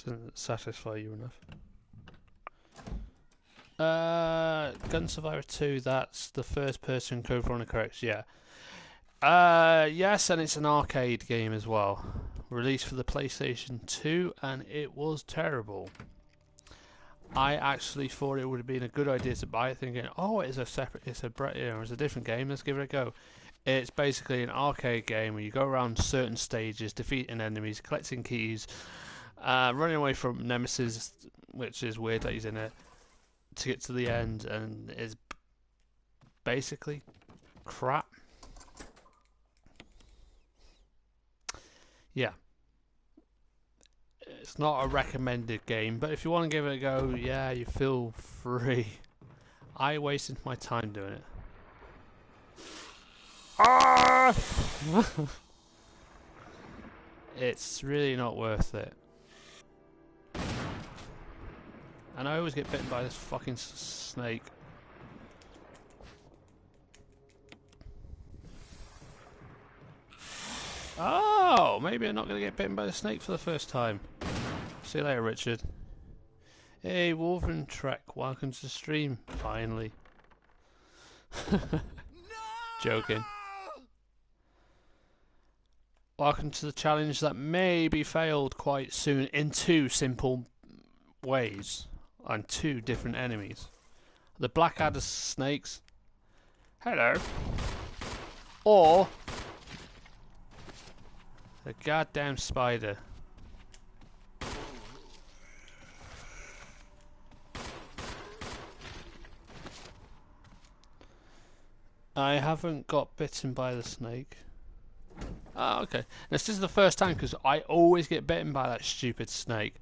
Doesn't satisfy you enough. Gun Survivor 2, that's the first person Code Veronica, correct? Yeah. Yes, and it's an arcade game as well. Released for the PlayStation 2, and it was terrible. I actually thought it would have been a good idea to buy it, thinking, oh, it's a different game. Let's give it a go. It's basically an arcade game where you go around certain stages, defeating enemies, collecting keys, running away from Nemesis, which is weird that he's in it, to get to the end, and is basically crap. Yeah. It's not a recommended game, but if you want to give it a go, yeah, you feel free. I wasted my time doing it. Ah! It's really not worth it. And I always get bitten by this fucking snake. Oh, maybe I'm not going to get bitten by the snake for the first time. See you later, Richard. Hey, Wolverine Trek, welcome to the stream, finally. Joking. Welcome to the challenge that may be failed quite soon in two simple ways. On two different enemies. The Blackadder snakes. Hello. Or the goddamn spider. I haven't got bitten by the snake. Oh, okay. This is the first time because I always get bitten by that stupid snake.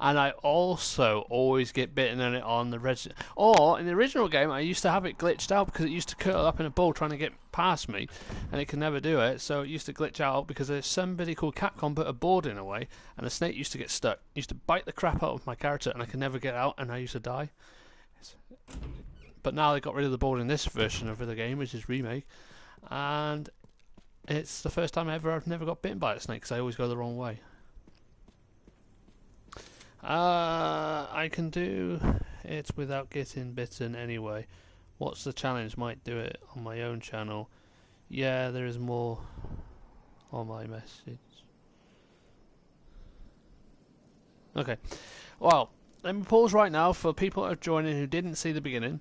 And I also always get bitten on it on the in the original game, I used to have it glitched out because it used to curl up in a ball trying to get past me, and it could never do it. So it used to glitch out because there's somebody called Capcom put a board in a way, and the snake used to get stuck. It used to bite the crap out of my character, and I could never get out, and I used to die. But now they got rid of the board in this version of the game, which is remake, and it's the first time ever I've never got bitten by a snake because I always go the wrong way. I can do it without getting bitten anyway. What's the challenge? Might do it on my own channel. Yeah, there is more on my message. Okay. Well, let me pause right now for people who are joining who didn't see the beginning.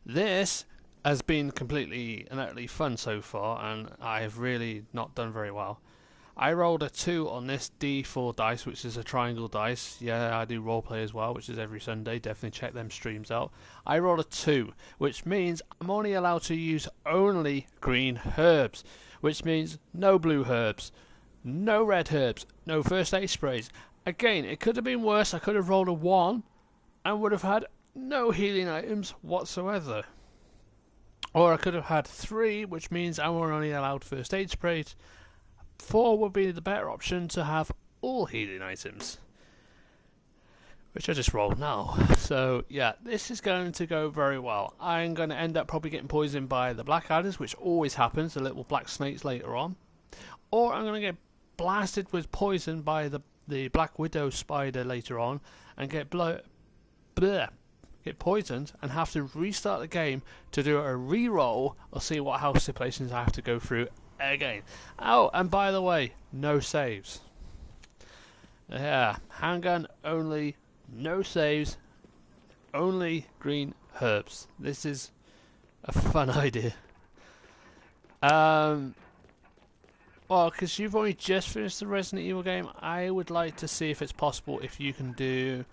This has been completely and utterly fun so far, and I have really not done very well. I rolled a 2 on this D4 dice, which is a triangle dice. Yeah, I do roleplay as well, which is every Sunday. Definitely check them streams out. I rolled a 2, which means I'm only allowed to use only green herbs, which means no blue herbs, no red herbs, no first aid sprays. Again, it could have been worse. I could have rolled a 1 and would have had no healing items whatsoever. Or I could have had 3, which means I were only allowed first aid sprays. 4 would be the better option to have all healing items, which I just rolled now. So yeah, this is going to go very well. I'm going to end up probably getting poisoned by the black adders, which always happens, the little black snakes later on. Or I'm going to get blasted with poison by the black widow spider later on and get poisoned and have to restart the game to do a re-roll or see what house stipulations I have to go through again. Oh, and by the way, no saves. Yeah, handgun only, no saves, only green herbs. This is a fun idea. Well, because you've only just finished the Resident Evil game, I would like to see if it's possible if you can do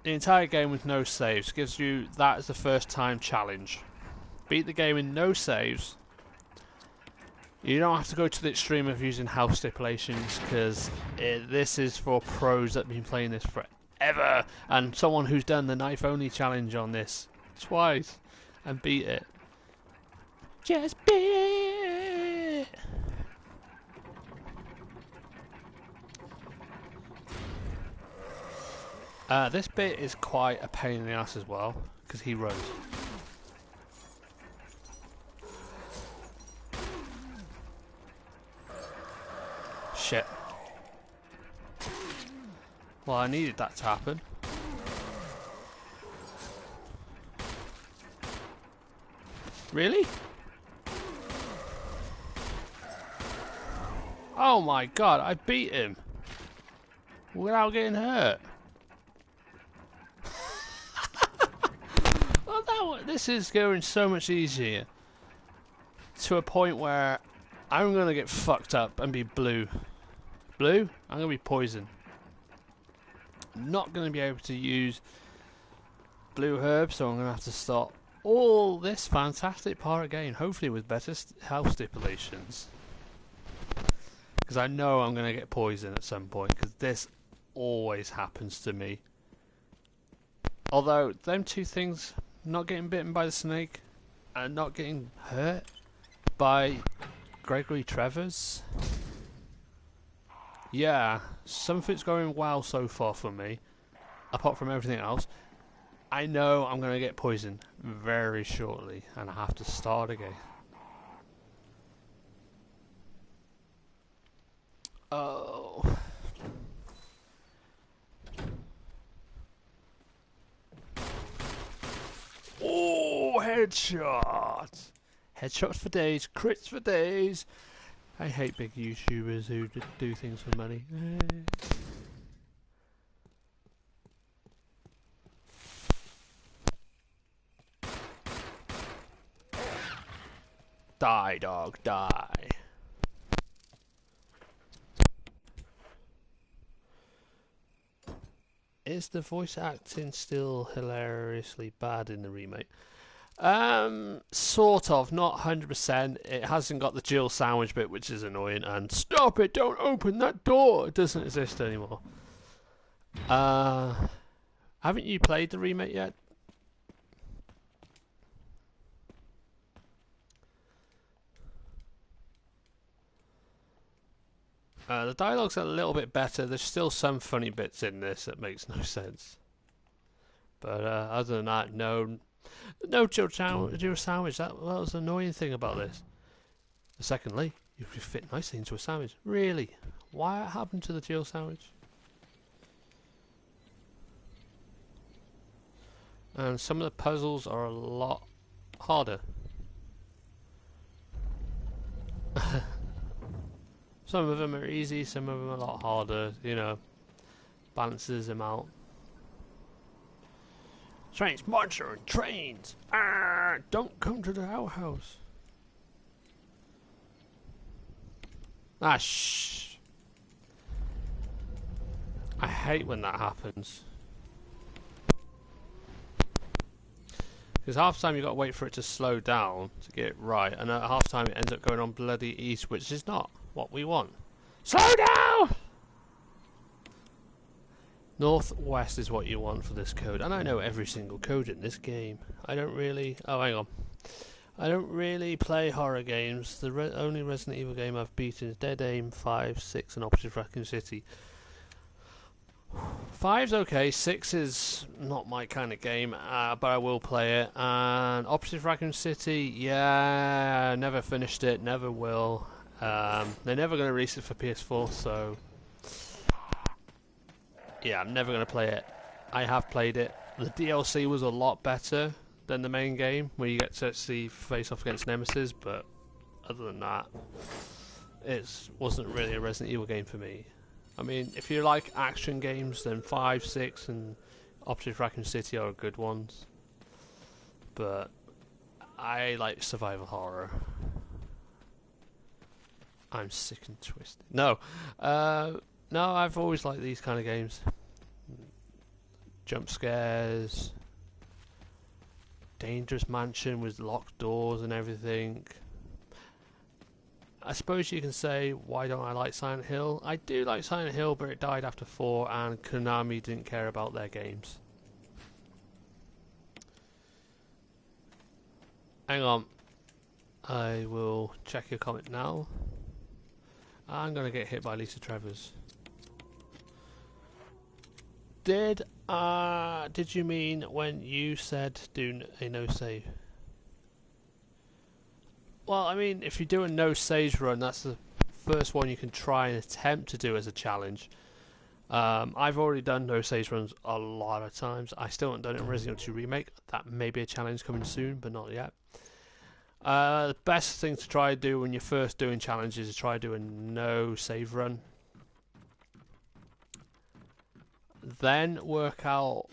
the entire game with no saves. Gives you that as the first time challenge. Beat the game in no saves. You don't have to go to the extreme of using house stipulations, because this is for pros that have been playing this forever, and someone who's done the knife only challenge on this twice and beat it. Just beat it. This bit is quite a pain in the ass as well, because he rose. Shit. Well, I needed that to happen. Really? Oh my god, I beat him without getting hurt. Well, this is going so much easier to a point where I'm gonna get fucked up and be blue. Blue? I'm gonna be poison. Not gonna be able to use blue herbs, so I'm gonna have to start all this fantastic part again, hopefully with better health stipulations. Because I know I'm gonna get poison at some point, because this always happens to me. Although, them two things, not getting bitten by the snake and not getting hurt by Gregory Travers. Yeah, something's going well so far for me, apart from everything else. I know I'm going to get poisoned very shortly and I have to start again. Oh. Oh, headshot! Headshots for days, crits for days. I hate big YouTubers who do things for money. Die, dog, die. Is the voice acting still hilariously bad in the remake? Sort of, not 100%. It hasn't got the Jill sandwich bit, which is annoying, and stop it, don't open that door! It doesn't exist anymore. Haven't you played the remake yet? The dialogue's a little bit better. There's still some funny bits in this that makes no sense. But other than that, no. No chill sandwich. That was the annoying thing about this. Secondly, you could fit nicely into a sandwich. Really? What happened to the chill sandwich? And some of the puzzles are a lot harder. Some of them are easy, some of them are a lot harder, you know. Balances them out. Strange monster and trains! Ah, don't come to the outhouse. Ah, shh. I hate when that happens. Because half the time you've got to wait for it to slow down to get it right, and at half the time it ends up going on bloody east, which is not what we want. Slow down! Northwest is what you want for this code, and I know every single code in this game. I don't really... Oh, hang on. I don't really play horror games. The only Resident Evil game I've beaten is Dead Aim, 5, 6 and Opposite Raccoon City. 5's okay, 6 is not my kind of game, but I will play it. And Opposite Raccoon City, yeah, never finished it, never will. They're never going to release it for PS4, so... Yeah, I'm never going to play it. I have played it. The DLC was a lot better than the main game, where you get to actually face off against Nemesis, but other than that, it wasn't really a Resident Evil game for me. I mean, if you like action games, then 5, 6 and Opposite Raccoon City are good ones. But I like survival horror. I'm sick and twisted. No, I've always liked these kind of games. Jump scares, dangerous mansion with locked doors and everything. I suppose you can say, why don't I like Silent Hill? I do like Silent Hill, but it died after 4 and Konami didn't care about their games. Hang on. I will check your comment now. I'm going to get hit by Lisa Travers. Did you mean when you said do a no save? Well, I mean, if you do a no save run, that's the first one you can try and attempt to do as a challenge. I've already done no save runs a lot of times. I still haven't done it in Resident Evil 2 Remake. That may be a challenge coming soon, but not yet. The best thing to try to do when you're first doing challenges is try to do a no save run. Then work out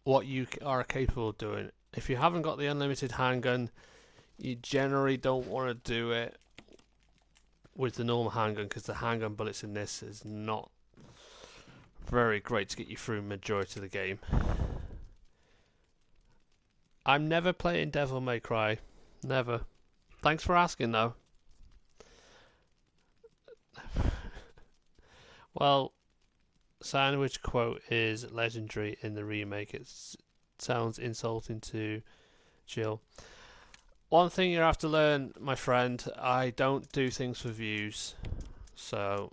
what you are capable of doing. If you haven't got the unlimited handgun, you generally don't want to do it with the normal handgun, because the handgun bullets in this is not very great to get you through the majority of the game. I'm never playing Devil May Cry. Never. Thanks for asking, though. Well, sandwich quote is legendary in the remake. It sounds insulting to Jill. One thing you have to learn, my friend, I don't do things for views. So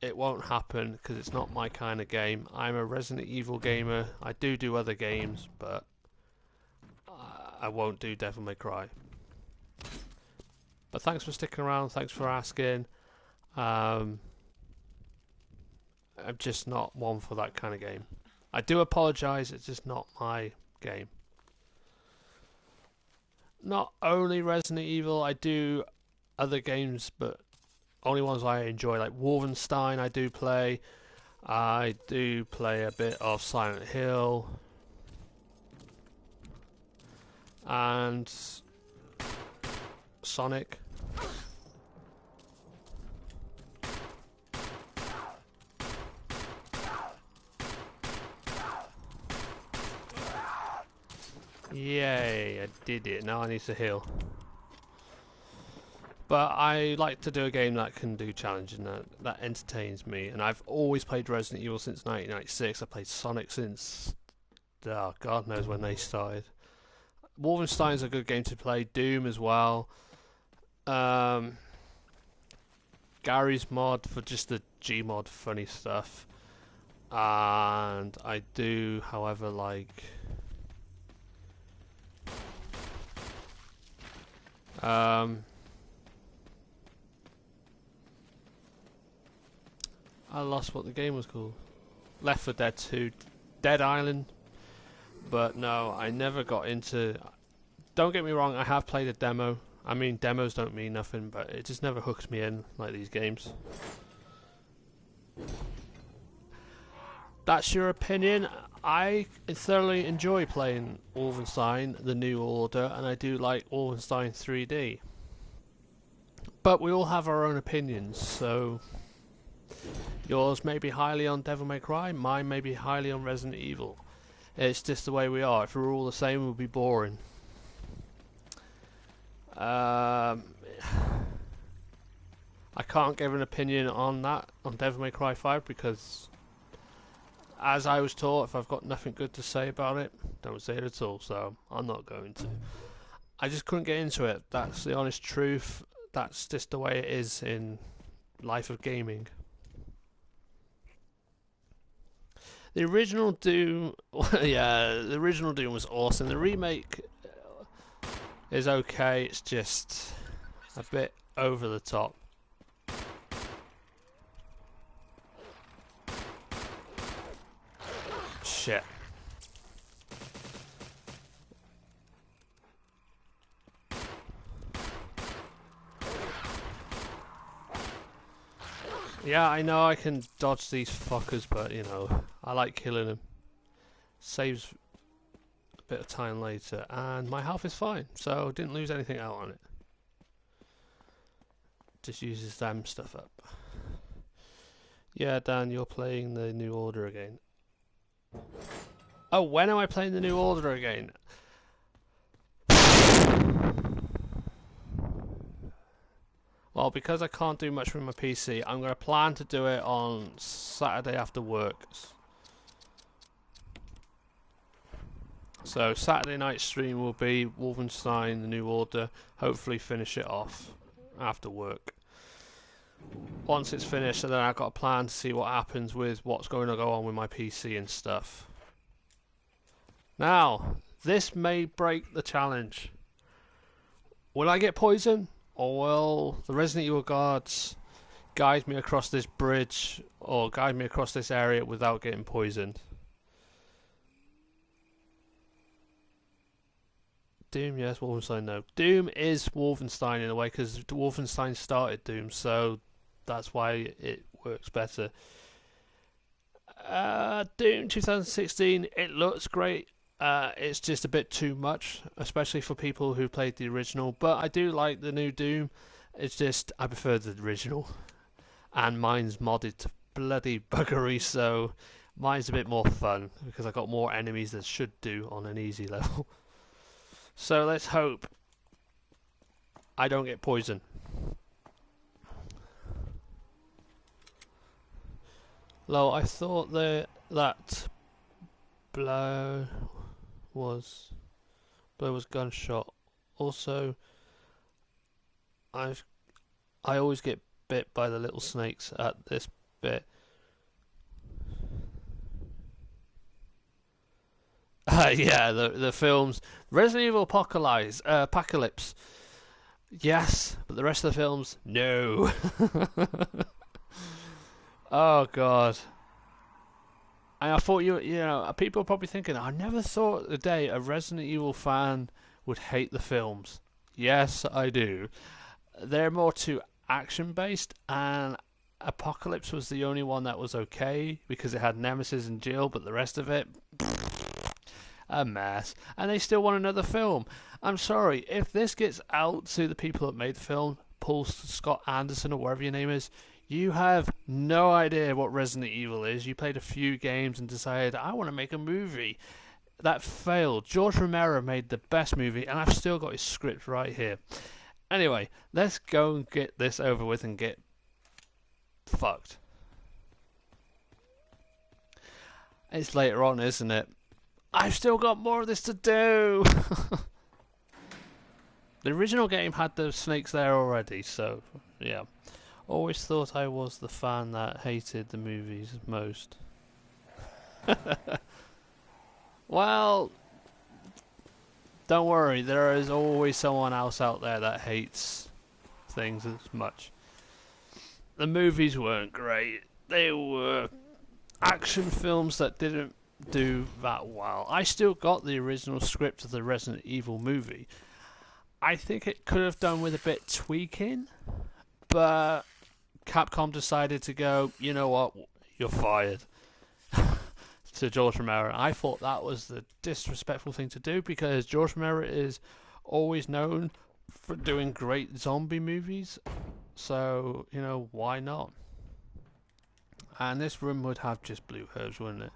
it won't happen because it's not my kind of game. I'm a Resident Evil gamer. I do other games, but I won't do Devil May Cry. But thanks for sticking around. Thanks for asking. I'm just not one for that kind of game. I do apologise. It's just not my game. Not only Resident Evil, I do other games, but only ones I enjoy, like Wolfenstein I do play. I do play a bit of Silent Hill. And Sonic. Yay, I did it. Now I need to heal. But I like to do a game that can do challenges and that entertains me. And I've always played Resident Evil since 1996. I played Sonic since... oh, God knows when they started. Wolfenstein's a good game to play. Doom as well. Gary's mod for just the Gmod funny stuff. And I do, however, like... I lost what the game was called. Left 4 Dead 2, Dead Island. But no, I never got into... Don't get me wrong, I have played a demo. I mean, demos don't mean nothing, but it just never hooked me in like these games. That's your opinion. I thoroughly enjoy playing Wolfenstein, The New Order, and I do like Wolfenstein 3D. But we all have our own opinions, so... Yours may be highly on Devil May Cry, mine may be highly on Resident Evil. It's just the way we are. If we were all the same, it would be boring. I can't give an opinion on that, on Devil May Cry 5, because as I was taught, if I've got nothing good to say about it, don't say it at all, so I'm not going to. I just couldn't get into it. That's the honest truth. That's just the way it is in life of gaming. The original Doom, yeah, the original Doom was awesome. The remake is okay, it's just a bit over the top. Shit. Yeah, I know I can dodge these fuckers, but you know, I like killing them. Saves a bit of time later, and my health is fine, so didn't lose anything out on it. Just uses them stuff up. Yeah, Dan, you're playing the New Order again. Oh, when am I playing the New Order again? Well, because I can't do much with my PC, I'm going to plan to do it on Saturday after work. So Saturday night stream will be Wolfenstein The New Order. Hopefully finish it off after work. Once it's finished, then I've got a plan to see what happens with what's going to go on with my PC and stuff. Now, this may break the challenge. Will I get poisoned? Or will the Resident Evil guards guide me across this bridge or guide me across this area without getting poisoned? Doom, yes. Wolfenstein, no. Doom is Wolfenstein in a way because Wolfenstein started Doom, so that's why it works better. Doom 2016, it looks great. It's just a bit too much, especially for people who played the original. But I do like the new Doom. It's just I prefer the original, and mine's modded to bloody buggery, so mine's a bit more fun because I got more enemies than should do on an easy level. So let's hope I don't get poisoned. Lo, I thought that blow was gunshot. Also, I always get bit by the little snakes at this bit. Yeah, the films Resident Evil Apocalypse. Yes, but the rest of the films, no. Oh god. And I thought you know, people are probably thinking, I never thought the day a Resident Evil fan would hate the films. Yes, I do. They're more too action based, and Apocalypse was the only one that was okay because it had Nemesis and Jill, but the rest of it, a mess. And they still want another film. I'm sorry, if this gets out to the people that made the film, Paul Scott Anderson or whatever your name is, you have no idea what Resident Evil is. You played a few games and decided, I want to make a movie. That failed. George Romero made the best movie, and I've still got his script right here. Anyway, let's go and get this over with and get fucked. It's later on, isn't it? I've still got more of this to do. The original game had the snakes there already, so yeah. Always thought I was the fan that hated the movies most. Well, don't worry, there is always someone else out there that hates things as much. The movies weren't great. They were action films that didn't do that well. I still got the original script of the Resident Evil movie. I think it could have done with a bit tweaking, but Capcom decided to go, you know what, you're fired. To George Romero. I thought that was the disrespectful thing to do because George Romero is always known for doing great zombie movies. So, you know, why not? And this room would have just blue herbs, wouldn't it?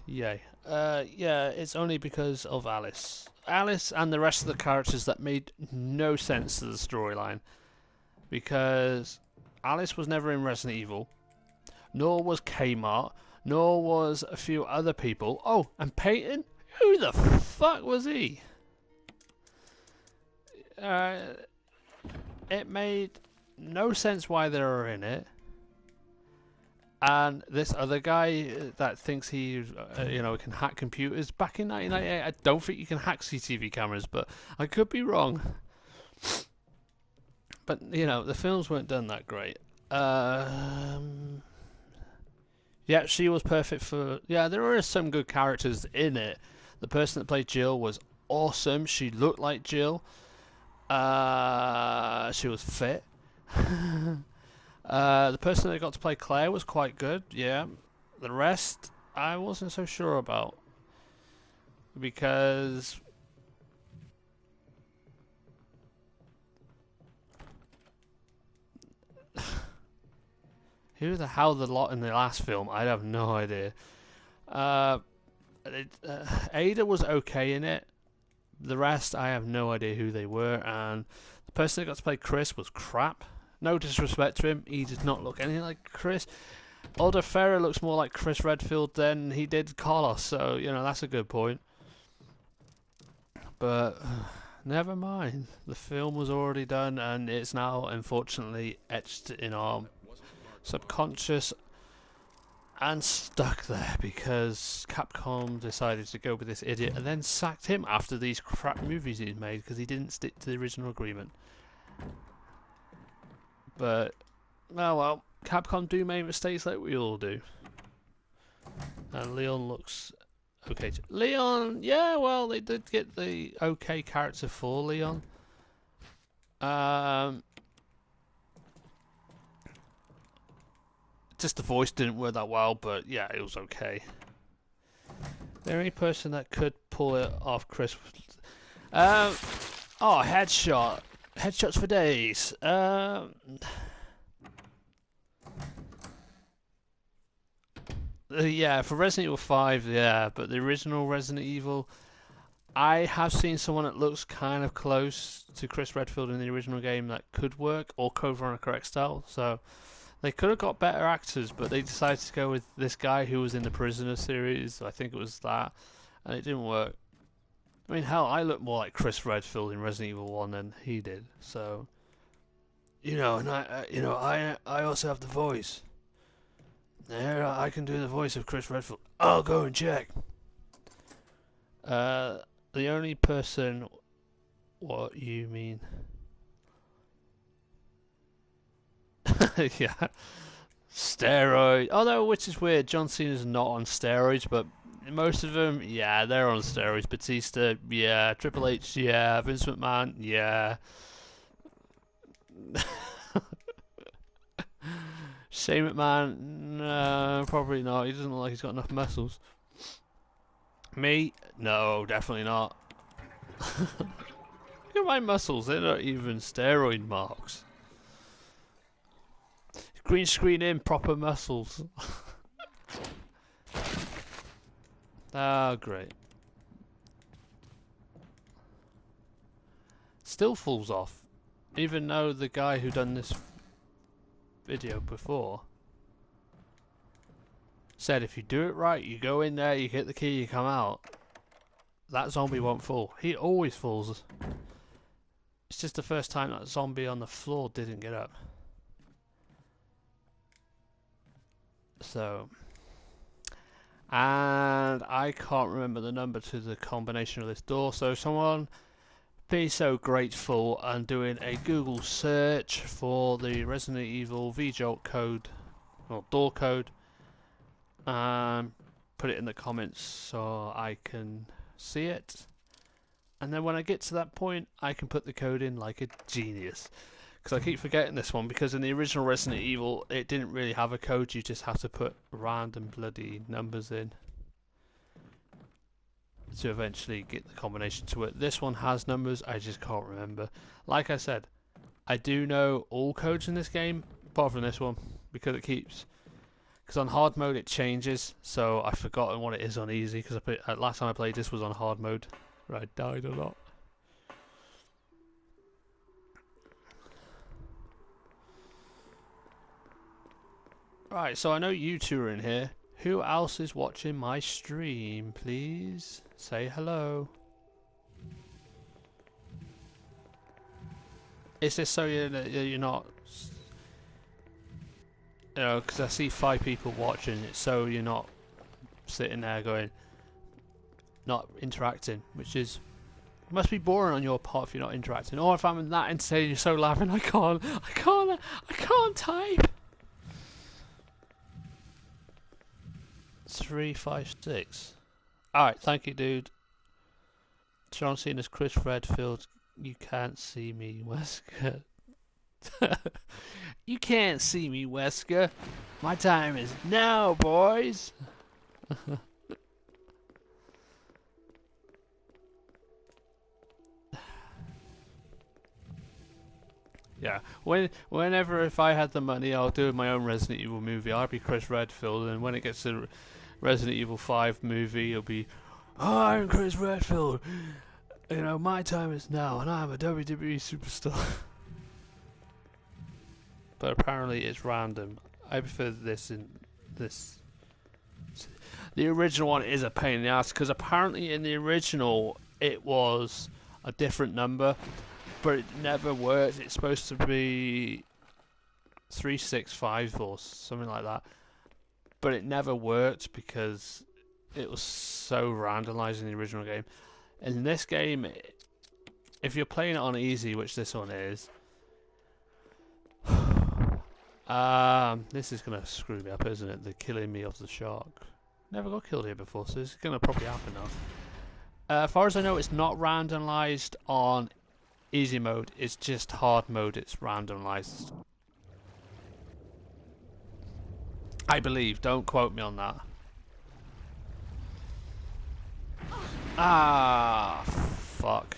Yay. Yeah, it's only because of Alice. Alice and the rest of the characters that made no sense to the storyline. Because Alice was never in Resident Evil, nor was Kmart, nor was a few other people. Oh, and Peyton? Who the fuck was he? It made no sense why they were in it. And this other guy that thinks he, can hack computers. Back in 1998, I don't think you can hack CCTV cameras, but I could be wrong. But, the films weren't done that great. Yeah, she was perfect for... Yeah, there were some good characters in it. The person that played Jill was awesome. She looked like Jill. She was fit. The person that got to play Claire was quite good, yeah. The rest, I wasn't so sure about. Because... who the hell the lot in the last film? I have no idea. Ada was okay in it. The rest, I have no idea who they were. And the person that got to play Chris was crap. No disrespect to him, he did not look anything like Chris. Aldo Ferrer looks more like Chris Redfield than he did Carlos, so, that's a good point. But, never mind. The film was already done, and it's now, unfortunately, etched in our subconscious and stuck there because Capcom decided to go with this idiot and then sacked him after these crap movies he'd made because he didn't stick to the original agreement. But, well, Capcom do make mistakes like we all do. And Leon looks okay. Leon, yeah, well, they did get the okay character for Leon. Just the voice didn't work that well, but yeah, it was okay. The only person that could pull it off, Chris. Headshot. Headshots for days. Yeah, for Resident Evil 5, yeah, but the original Resident Evil, I have seen someone that looks kind of close to Chris Redfield in the original game that could work, or Code Veronica X-Style, so they could have got better actors, but they decided to go with this guy who was in the Prisoner series, I think it was that, and it didn't work. I mean, hell, I look more like Chris Redfield in Resident Evil 1 than he did, so... and I also have the voice. There, I can do the voice of Chris Redfield. I'll go and check. The only person... What you mean? Yeah. Steroid. Oh no, which is weird. John Cena's not on steroids, but most of them, yeah, they're on steroids. Batista, yeah. Triple H, yeah. Vince McMahon, yeah. Shane McMahon, no, probably not. He doesn't look like he's got enough muscles. Me, no, definitely not. Look at my muscles, they're not even steroid marks. Green screen in, proper muscles. Ah, great. Still falls off. Even though the guy who done this video before said if you do it right, you go in there, you get the key, you come out, that zombie won't fall. He always falls. It's just the first time that zombie on the floor didn't get up. So and I can't remember the number to the combination of this door. So someone be so grateful and doing a Google search for the Resident Evil VJolt code or door code, and put it in the comments so I can see it. And then when I get to that point, I can put the code in like a genius. Because I keep forgetting this one, because in the original Resident Evil, it didn't really have a code, you just have to put random bloody numbers in to eventually get the combination to it. This one has numbers, I just can't remember. Like I said, I do know all codes in this game, apart from this one, because it keeps... Because on hard mode it changes, so I've forgotten what it is on easy, because last time I played this was on hard mode, where I died a lot. Right, so I know you two are in here. Who else is watching my stream? Please say hello. Is this so you're not... You know, because I see 5 people watching it, so you're not sitting there going... Not interacting, which is... Must be boring on your part if you're not interacting. Or if I'm that entertaining, you're so laughing, I can't type! 3, 5, 6. Alright, thank you, dude. John Cena's Chris Redfield. You can't see me, Wesker. You can't see me, Wesker. My time is now, boys. Yeah, whenever if I had the money, I'll do my own Resident Evil movie. I'll be Chris Redfield, and when it gets to Resident Evil 5 movie, it'll be, oh, I'm Chris Redfield. You know, my time is now, and I'm a WWE superstar. But apparently it's random. I prefer this in this. The original one is a pain in the ass, because apparently in the original it was a different number, but it never worked. It's supposed to be 365 or something like that, but it never worked because it was so randomized in the original game. In this game, if you're playing it on easy, which this one is, this is gonna screw me up, isn't it? The killing me of the shark. Never got killed here before, so this is gonna probably happen now. As far as I know, it's not randomized on easy mode. It's just hard mode. It's randomized. I believe. Don't quote me on that. Ah, fuck.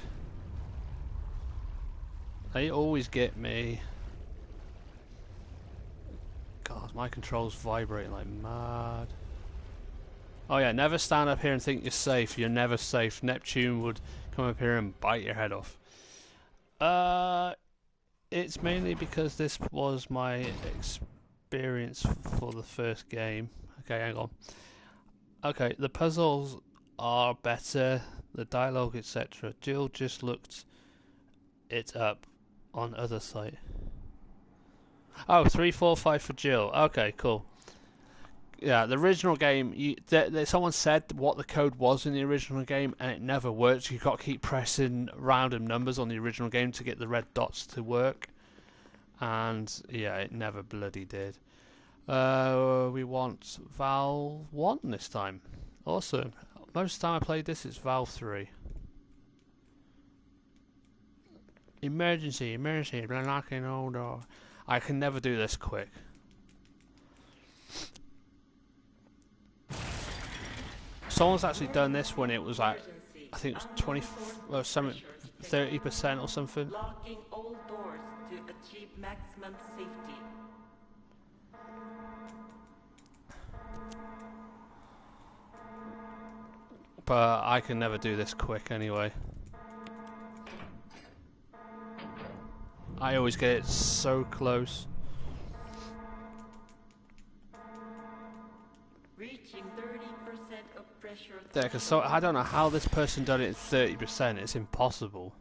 They always get me. God, my controls vibrating like mad. Oh yeah, never stand up here and think you're safe. You're never safe. Neptune would come up here and bite your head off. It's mainly because this was my experience for the first game. Okay, hang on. Okay, the puzzles are better, the dialogue, etc. Jill just looked it up on other site. Oh, 345 for Jill. Okay, cool. Yeah, the original game, someone said what the code was in the original game, and it never worked. You got to keep pressing random numbers on the original game to get the red dots to work. And yeah, it never bloody did. We want Valve 1 this time. Awesome. Most of the time I played this, it's Valve 3. Emergency, emergency, they're knocking on the door. I can never do this quick. Someone's actually done this when it was like, I think it was 20, well, something, 30% or something. Locking all doors to achieve maximum safety. But I can never do this quick anyway. I always get it so close. Reaching 30% of pressure. There, because so I don't know how this person done it at 30%. It's impossible.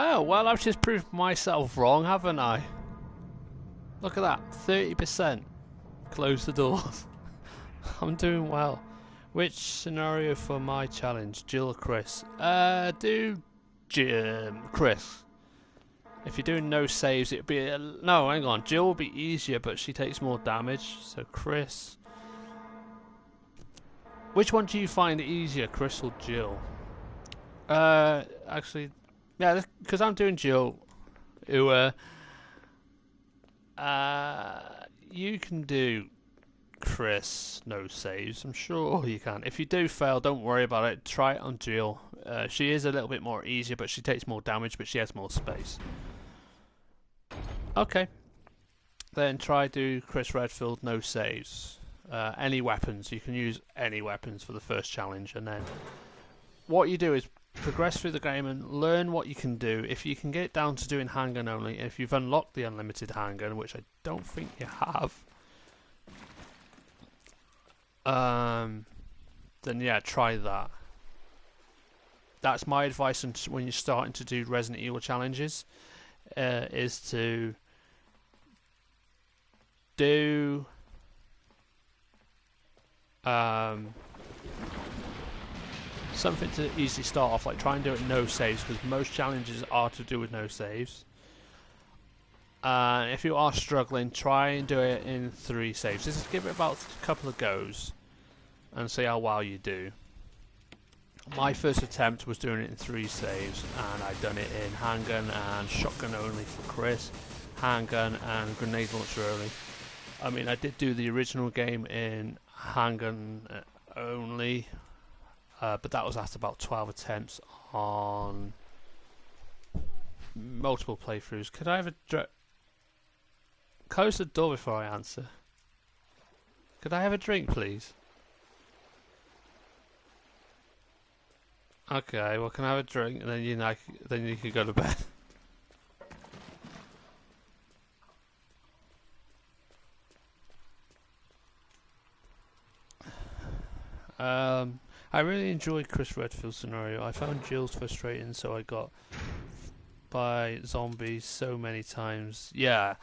Oh, well, I've just proved myself wrong, haven't I? Look at that, 30%. Close the doors. I'm doing well. Which scenario for my challenge, Jill or Chris? Do Jim, Chris. If you're doing no saves, it'd be no. Hang on, Jill will be easier, but she takes more damage. So Chris. Which one do you find easier, Chris or Jill? Actually, yeah, because I'm doing Jill. Who you can do Chris, no saves. I'm sure you can. If you do fail, don't worry about it. Try it on Jill. She is a little bit more easier, but she takes more damage, but she has more space. Okay. Then try do Chris Redfield, no saves. Any weapons. You can use any weapons for the first challenge, and then what you do is progress through the game and learn what you can do. If you can get it down to doing handgun only, if you've unlocked the unlimited handgun, which I don't think you have, then yeah, try that. That's my advice when you're starting to do Resident Evil challenges, is to do something to easily start off, like try and do it no saves, because most challenges are to do with no saves. If you are struggling, try and do it in 3 saves. Just give it about a couple of goes and see how well you do. My first attempt was doing it in 3 saves, and I'd done it in handgun and shotgun only for Chris, handgun and grenade launcher only. I mean, I did do the original game in handgun only, but that was after about 12 attempts on multiple playthroughs. Could I have a close the door before I answer? Could I have a drink, please? Okay, well, can I have a drink, and then then you can go to bed. I really enjoyed Chris Redfield's scenario. I found Jill's frustrating, so I got by zombies so many times. Yeah,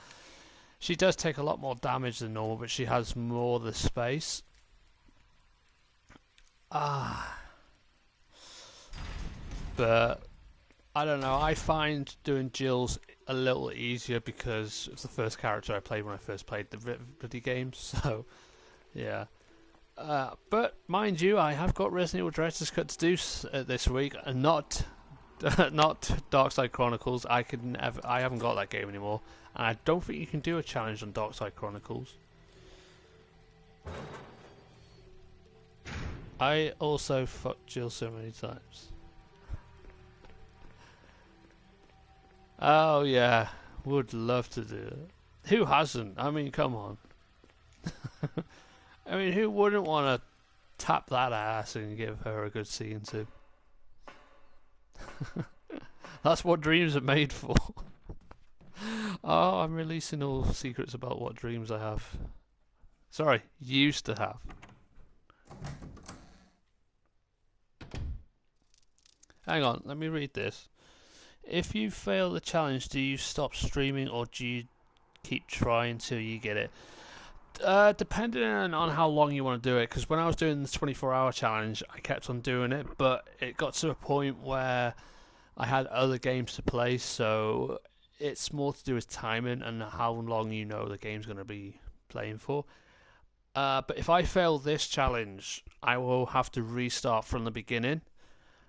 she does take a lot more damage than normal, but she has more of the space. But I don't know, I find doing Jill's a little easier because it's the first character I played when I first played the video games, so yeah. But mind you, I have got Resident Evil Director's Cut to do this week, and not not Darkside Chronicles. I haven't got that game anymore, and I don't think you can do a challenge on Darkside Chronicles. I also fucked Jill so many times. Oh yeah, would love to do it. Who hasn't? I mean, come on. I mean, who wouldn't want to tap that ass and give her a good scene too? That's what dreams are made for. Oh, I'm releasing all secrets about what dreams I have. Sorry, used to have. Hang on, let me read this. If you fail the challenge, do you stop streaming or do you keep trying till you get it? Depending on how long you want to do it, because when I was doing the 24-hour challenge, I kept on doing it, but it got to a point where I had other games to play, so it's more to do with timing and how long you know the game's going to be playing for. But if I fail this challenge, I will have to restart from the beginning,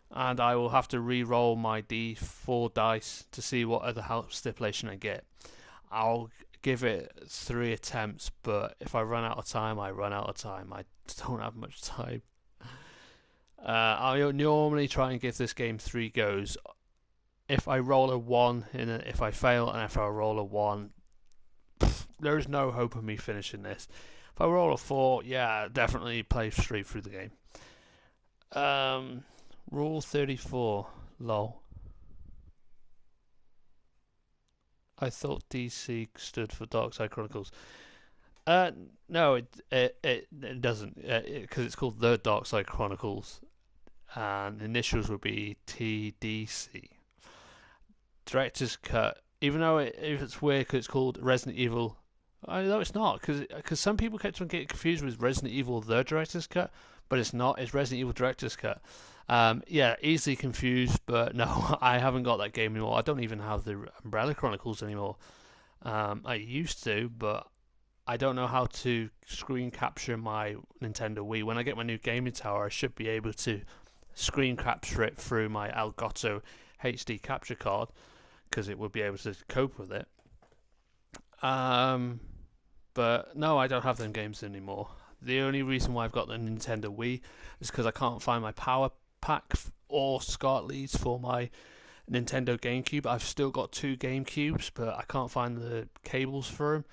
and I will have to re-roll my D4 dice to see what other health stipulation I get. I'll give it 3 attempts, but if I run out of time, I run out of time. I don't have much time. I normally try and give this game 3 goes. If I roll a 1, if I fail, and if I roll a 1, there is no hope of me finishing this. If I roll a 4, yeah, definitely play straight through the game. Rule 34, lol. I thought DC stood for Darkside Chronicles. No, it doesn't, because it's called The Darkside Chronicles, and initials would be TDC. director's cut, even though if it's weird because it's called Resident Evil. I know it's not because some people kept on getting confused with Resident Evil the director's cut, but it's not. It's Resident Evil director's cut. Yeah, easily confused, but no, I haven't got that game anymore. I don't even have the Umbrella Chronicles anymore. I used to, but I don't know how to screen capture my Nintendo Wii. When I get my new gaming tower, I should be able to screen capture it through my Elgato HD capture card because it would be able to cope with it. But no, I don't have them games anymore. The only reason why I've got the Nintendo Wii is because I can't find my power pack or SCART leads for my Nintendo GameCube. I've still got 2 GameCubes, but I can't find the cables for them.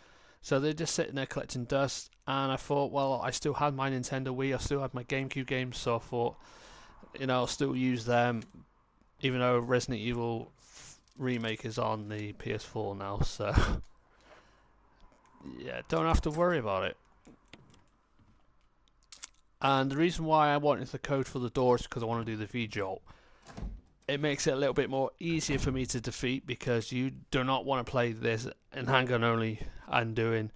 So they're just sitting there collecting dust. And I thought, well, I still had my Nintendo Wii, I still had my GameCube games, so I thought, I'll still use them, even though Resident Evil Remake is on the PS4 now, so yeah, don't have to worry about it. And the reason why I wanted the code for the door is because I want to do the V-Jolt. It makes it a little bit more easier for me to defeat because you do not want to play this in handgun only and doing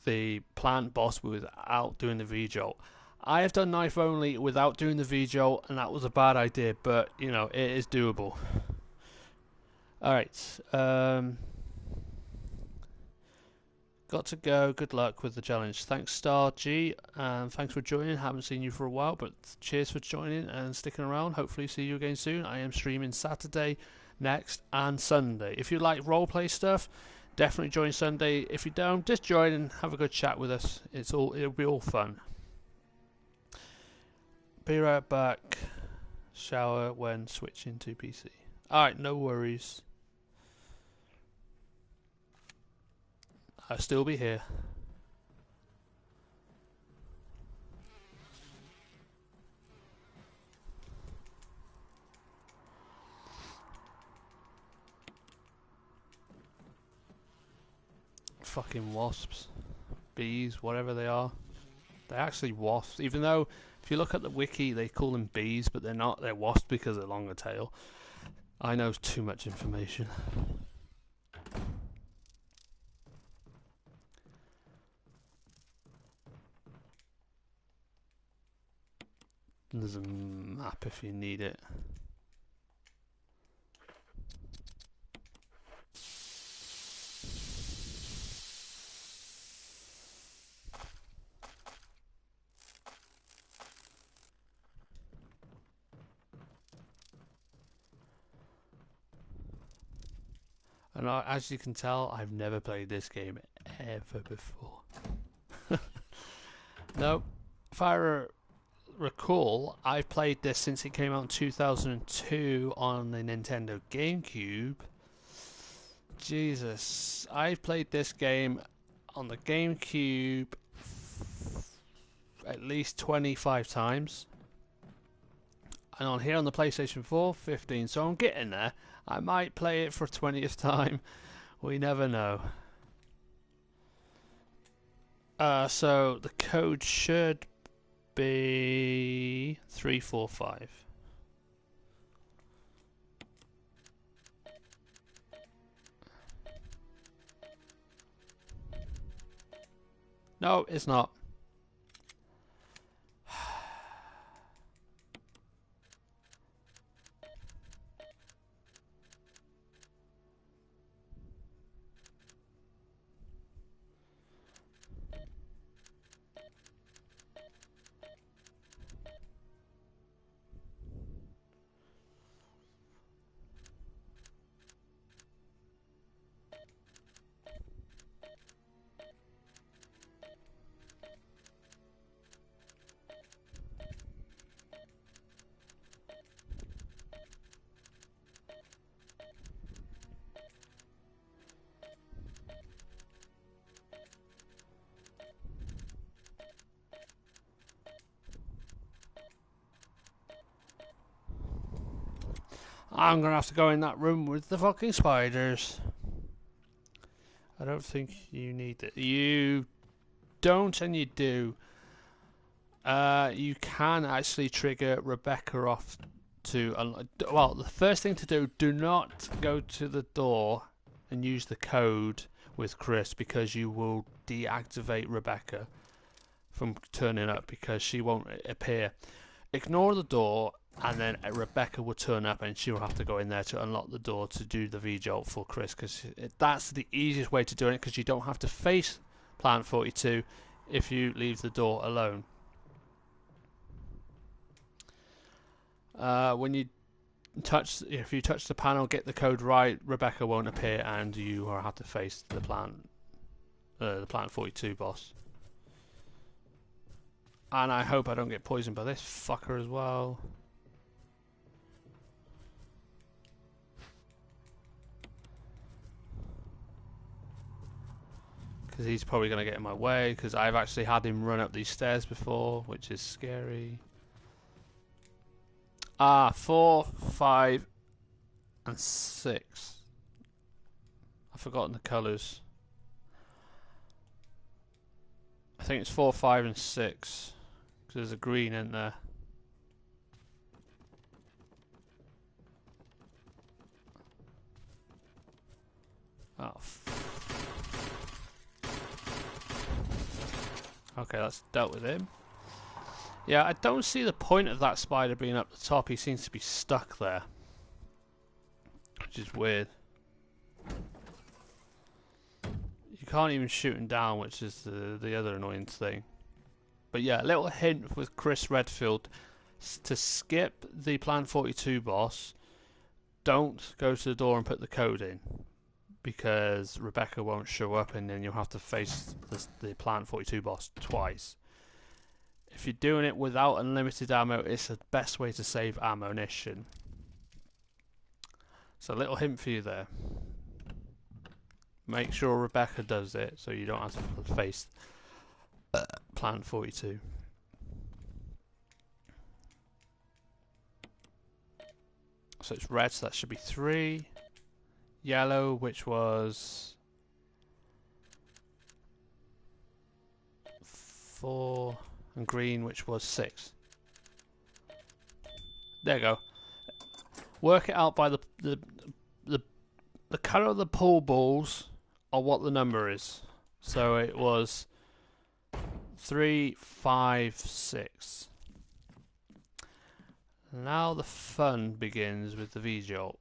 the plant boss without doing the V-Jolt. I have done knife only without doing the V-Jolt, and that was a bad idea, but it is doable. Alright, got to go. Good luck with the challenge. Thanks, Star G, and thanks for joining. Haven't seen you for a while, but cheers for joining and sticking around. Hopefully see you again soon. I am streaming Saturday, next, and Sunday. If you like roleplay stuff, definitely join Sunday. If you don't, just join and have a good chat with us. It'll be all fun. Be right back. Shower when switching to PC. Alright, no worries. I'll still be here. Fucking wasps. Bees, whatever they are. They're actually wasps. Even though, if you look at the wiki, they call them bees, but they're not. They're wasps because they're longer tail. I know too much information. There's a map if you need it. And as you can tell, I've never played this game ever before. No, if I recall, I've played this since it came out in 2002 on the Nintendo GameCube. Jesus, I've played this game on the GameCube at least 25 times. And on here on the PlayStation 4, 15. So I'm getting there. I might play it for 20th time. We never know. So the code should be 345. No, it's not. I'm gonna have to go in that room with the fucking spiders. I don't think you need it. You don't and you do. You can actually trigger Rebecca off to well, the first thing to do not go to the door and use the code with Chris, because you will deactivate Rebecca from turning up, because she won't appear. Ignore the door, and then Rebecca will turn up and she will have to go in there to unlock the door to do the V-Jolt for Chris, because that's the easiest way to do it, because you don't have to face Plant 42 if you leave the door alone. When you if you touch the panel, get the code right, Rebecca won't appear, and you will have to face the Plant 42 boss. And I hope I don't get poisoned by this fucker as well. Because he's probably going to get in my way, because I've actually had him run up these stairs before, which is scary. 4, 5, and 6. I've forgotten the colours. I think it's 4, 5, and 6. Because there's a green in there. Oh. Okay, that's dealt with him. Yeah, I don't see the point of that spider being up the top. He seems to be stuck there, which is weird. You can't even shoot him down, which is the other annoying thing. But yeah, a little hint with Chris Redfield: to skip the Plan 42 boss, don't go to the door and put the code in, because Rebecca won't show up, and then you'll have to face the Plant 42 boss twice. If you're doing it without unlimited ammo, it's the best way to save ammunition. So a little hint for you there. Make sure Rebecca does it, so you don't have to face Plant 42. So it's red, so that should be 3. Yellow, which was 4, and green, which was 6. There you go. Work it out by the colour of the pool balls, or what the number is. So it was 3, 5, 6. Now the fun begins with the V-Jolt,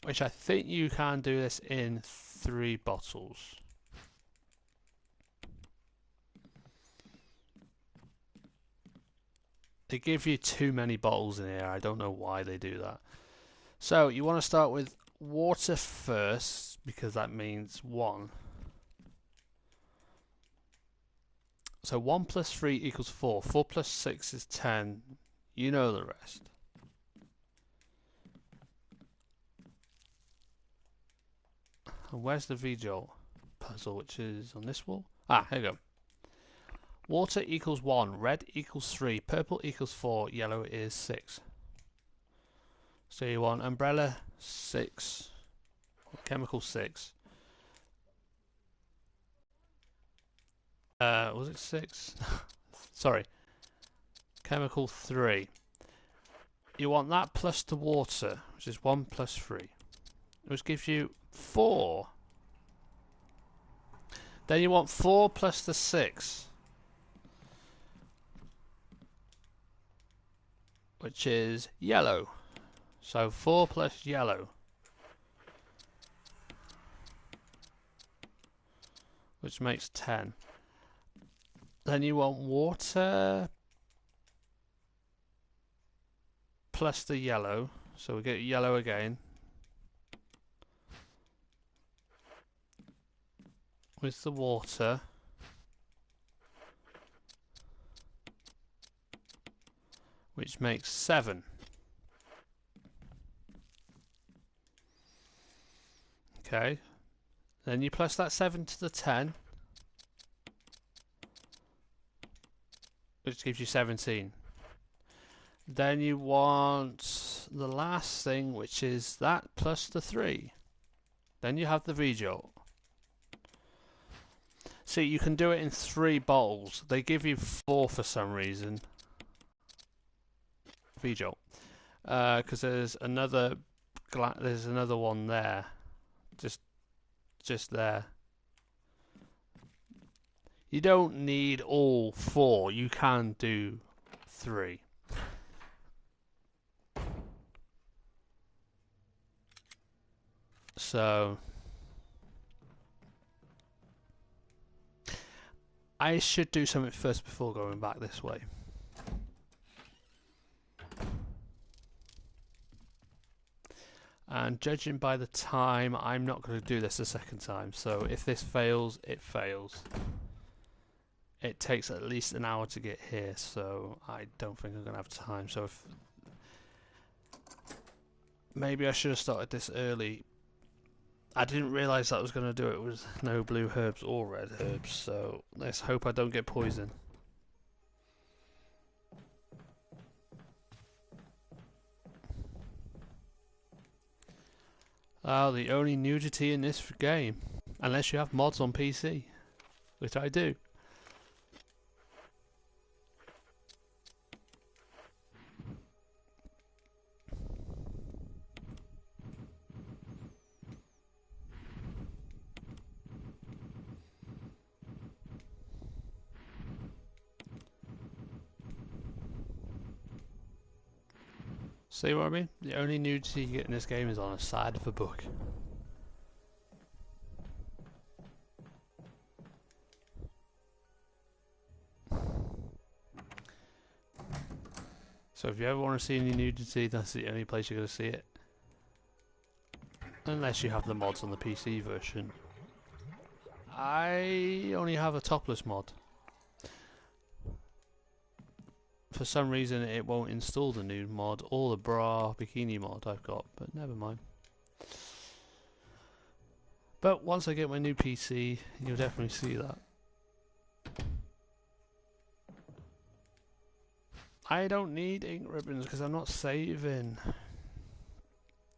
which I think you can do this in 3 bottles. They give you too many bottles in here. I don't know why they do that. So you want to start with water first, because that means 1. So 1 plus 3 equals 4. 4 plus 6 is 10. You know the rest. And where's the V-Jolt puzzle, which is on this wall? Ah, here we go. Water equals 1, red equals 3, purple equals 4, yellow is 6. So you want umbrella 6, chemical 6. Was it 6? Sorry. Chemical 3. You want that plus the water, which is 1 plus 3, which gives you 4. Then you want 4 plus the 6, which is yellow. So 4 plus yellow, which makes 10. Then you want water plus the yellow, so we get yellow again, with the water, which makes 7. Okay, then you plus that 7 to the 10, which gives you 17. Then you want the last thing, which is that plus the 3. Then you have the V-Jolt. See, you can do it in 3 bottles. They give you 4 for some reason. V-Jolt. Because there's another one there, just there. You don't need all 4. You can do 3. So I should do something first before going back this way. And judging by the time, I'm not going to do this a second time. So if this fails, it fails. It takes at least an hour to get here, so I don't think I'm going to have time. So if maybe I should have started this early. I didn't realise that I was going to do it with no blue herbs or red herbs, so let's hope I don't get poisoned. The only nudity in this game, unless you have mods on PC, which I do. See what I mean? The only nudity you get in this game is on the side of a book. So if you ever want to see any nudity, that's the only place you're going to see it. Unless you have the mods on the PC version. I only have a topless mod. For some reason it won't install the nude mod or the bra bikini mod I've got, but never mind. But once I get my new PC, you'll definitely see that. I don't need ink ribbons because I'm not saving.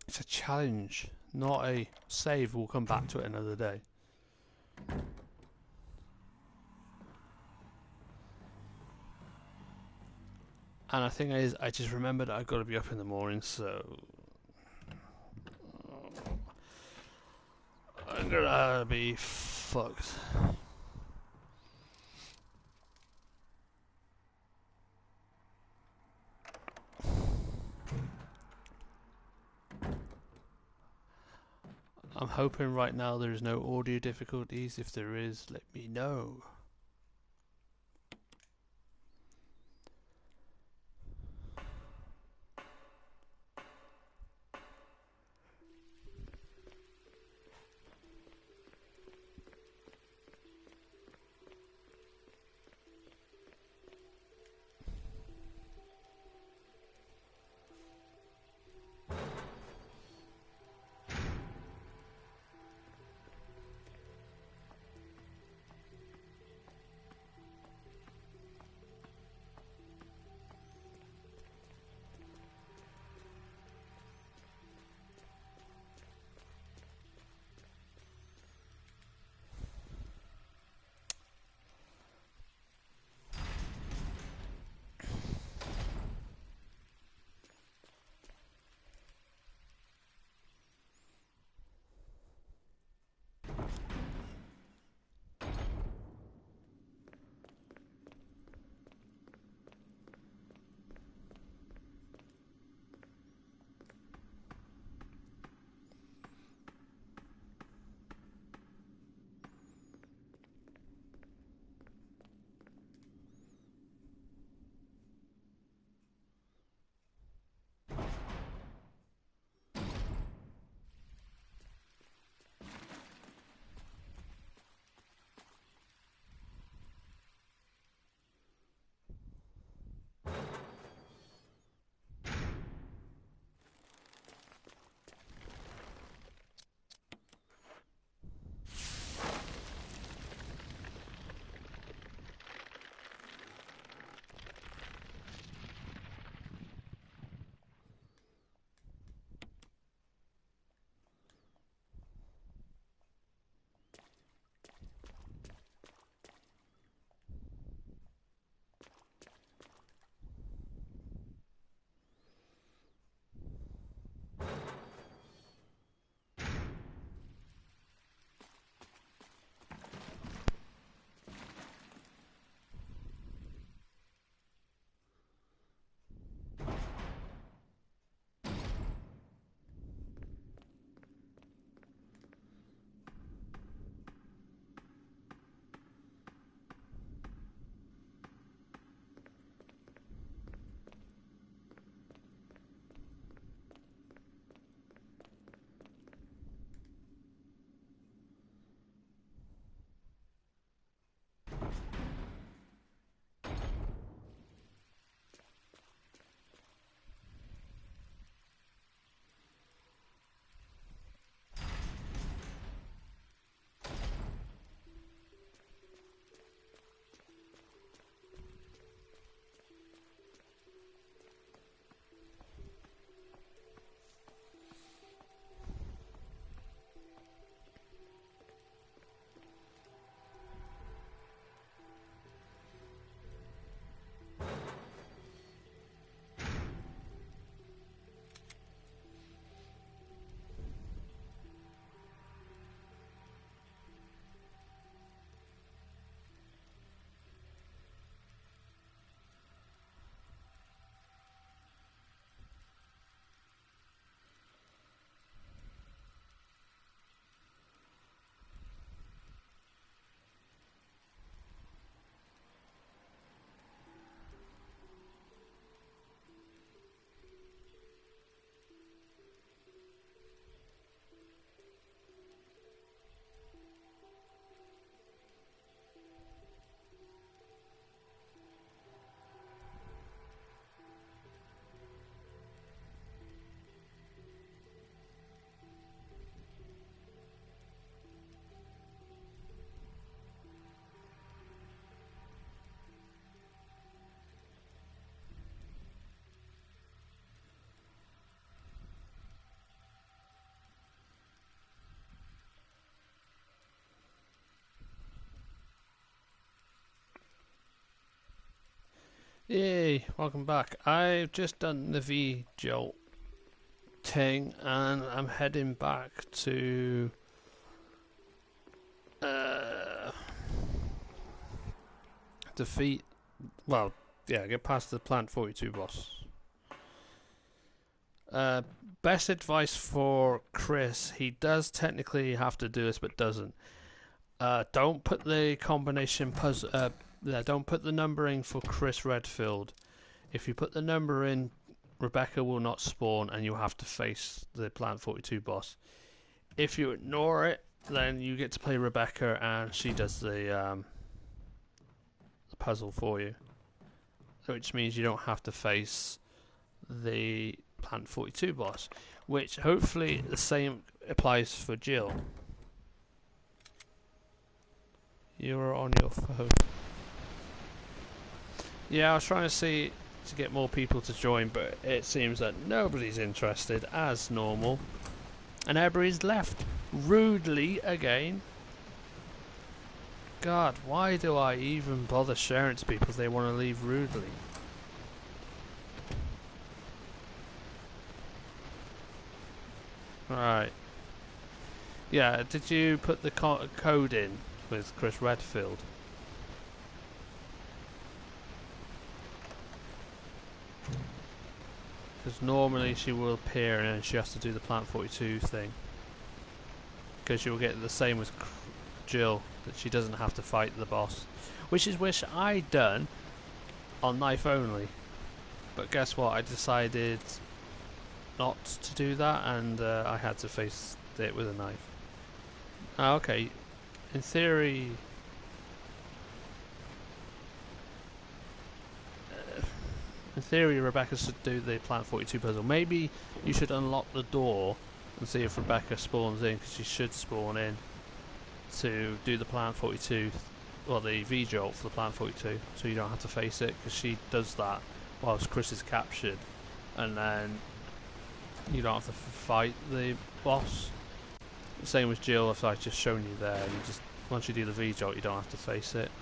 It's a challenge, not a save. We'll come back to it another day. And the thing is, I just remembered I've got to be up in the morning, so I'm gonna be fucked. I'm hoping right now there's no audio difficulties. If there is, let me know. Yay, welcome back. I've just done the V-Jolt thing and I'm heading back to defeat, well, yeah, get past the Plant 42 boss. Best advice for Chris, he does technically have to do this but doesn't. Don't put the combination puzzle, don't put the numbering for Chris Redfield. If you put the number in, Rebecca will not spawn and you'll have to face the Plant 42 boss. If you ignore it, then you get to play Rebecca and she does the puzzle for you. Which means you don't have to face the Plant 42 boss. Which hopefully the same applies for Jill. You're on your phone. Yeah, I was trying to see to get more people to join, but it seems that nobody's interested, as normal. And everybody's left rudely again. God, why do I even bother sharing it to people if they want to leave rudely? Right. Yeah, did you put the code in with Chris Redfield? Because normally she will appear and then she has to do the Plant 42 thing. Because she will get the same with Jill, that she doesn't have to fight the boss. Which is wish I'd done on knife only. But guess what, I decided not to do that and I had to face it with a knife. Okay, in theory... In theory, Rebecca should do the Plant 42 puzzle. Maybe you should unlock the door and see if Rebecca spawns in, because she should spawn in to do the Plant 42, well, the V-Jolt for the Plant 42, so you don't have to face it, because she does that whilst Chris is captured, and then you don't have to fight the boss. Same with Jill, if I've just shown you there, you just, once you do the V-Jolt, you don't have to face it.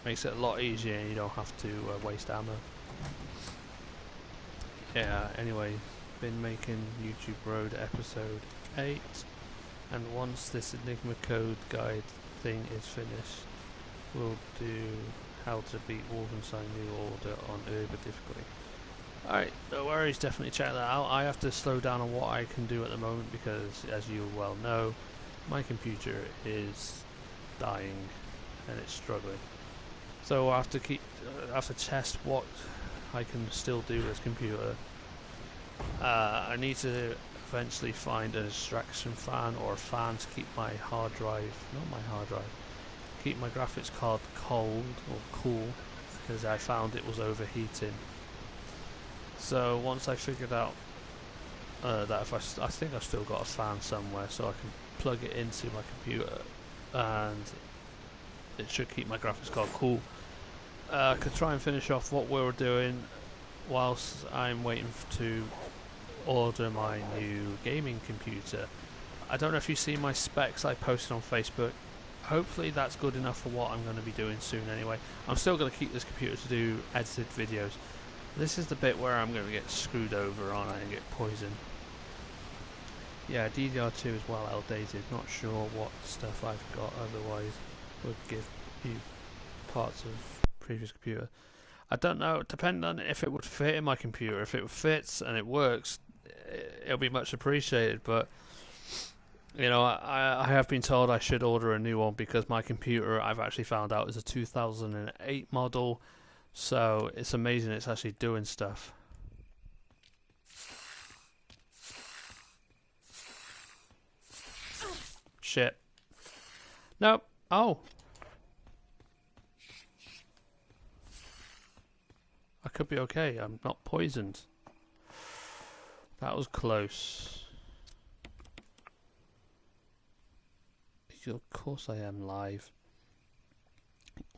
Makes it a lot easier and you don't have to waste ammo. Yeah, anyway, been making YouTube Road episode 8, and once this Enigma code guide thing is finished, we'll do how to beat Wolfenstein New Order on Uber difficulty. Alright, no worries, definitely check that out. I have to slow down on what I can do at the moment because, as you well know, my computer is dying and it's struggling. So I have to test what I can still do with this computer. I need to eventually find an extraction fan or a fan to keep my hard drive, not my hard drive, keep my graphics card cold or cool, because I found it was overheating. So once I figured out that if I think I've still got a fan somewhere, so I can plug it into my computer and it should keep my graphics card cool. I could try and finish off what we were doing whilst I'm waiting to order my new gaming computer. I don't know if you see my specs I posted on Facebook. Hopefully that's good enough for what I'm going to be doing soon anyway. I'm still going to keep this computer to do edited videos. This is the bit where I'm going to get screwed over on and get poisoned. Yeah, DDR2 is well outdated. Not sure what stuff I've got otherwise would give you parts of previous computer. I don't know, depending on if it would fit in my computer. If it fits and it works, it'll be much appreciated, but you know, I have been told I should order a new one because my computer, I've actually found out, is a 2008 model, so it's amazing it's actually doing stuff. Shit. Nope. Oh. I could be okay. I'm not poisoned. That was close. Of course I am live.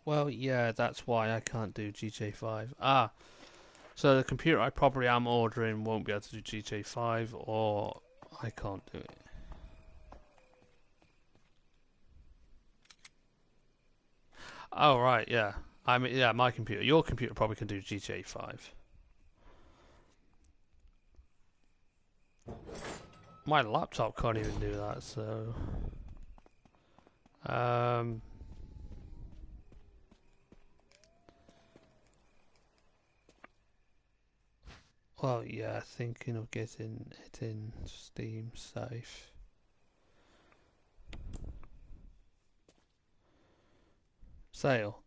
Well, yeah, that's why I can't do GTA 5. Ah, so the computer I probably am ordering won't be able to do GTA 5, or I can't do it. Oh right, yeah. I mean, yeah, my computer. Your computer probably can do GTA 5. My laptop can't even do that. So, um, well, yeah, thinking of getting it in Steam safe. Sale.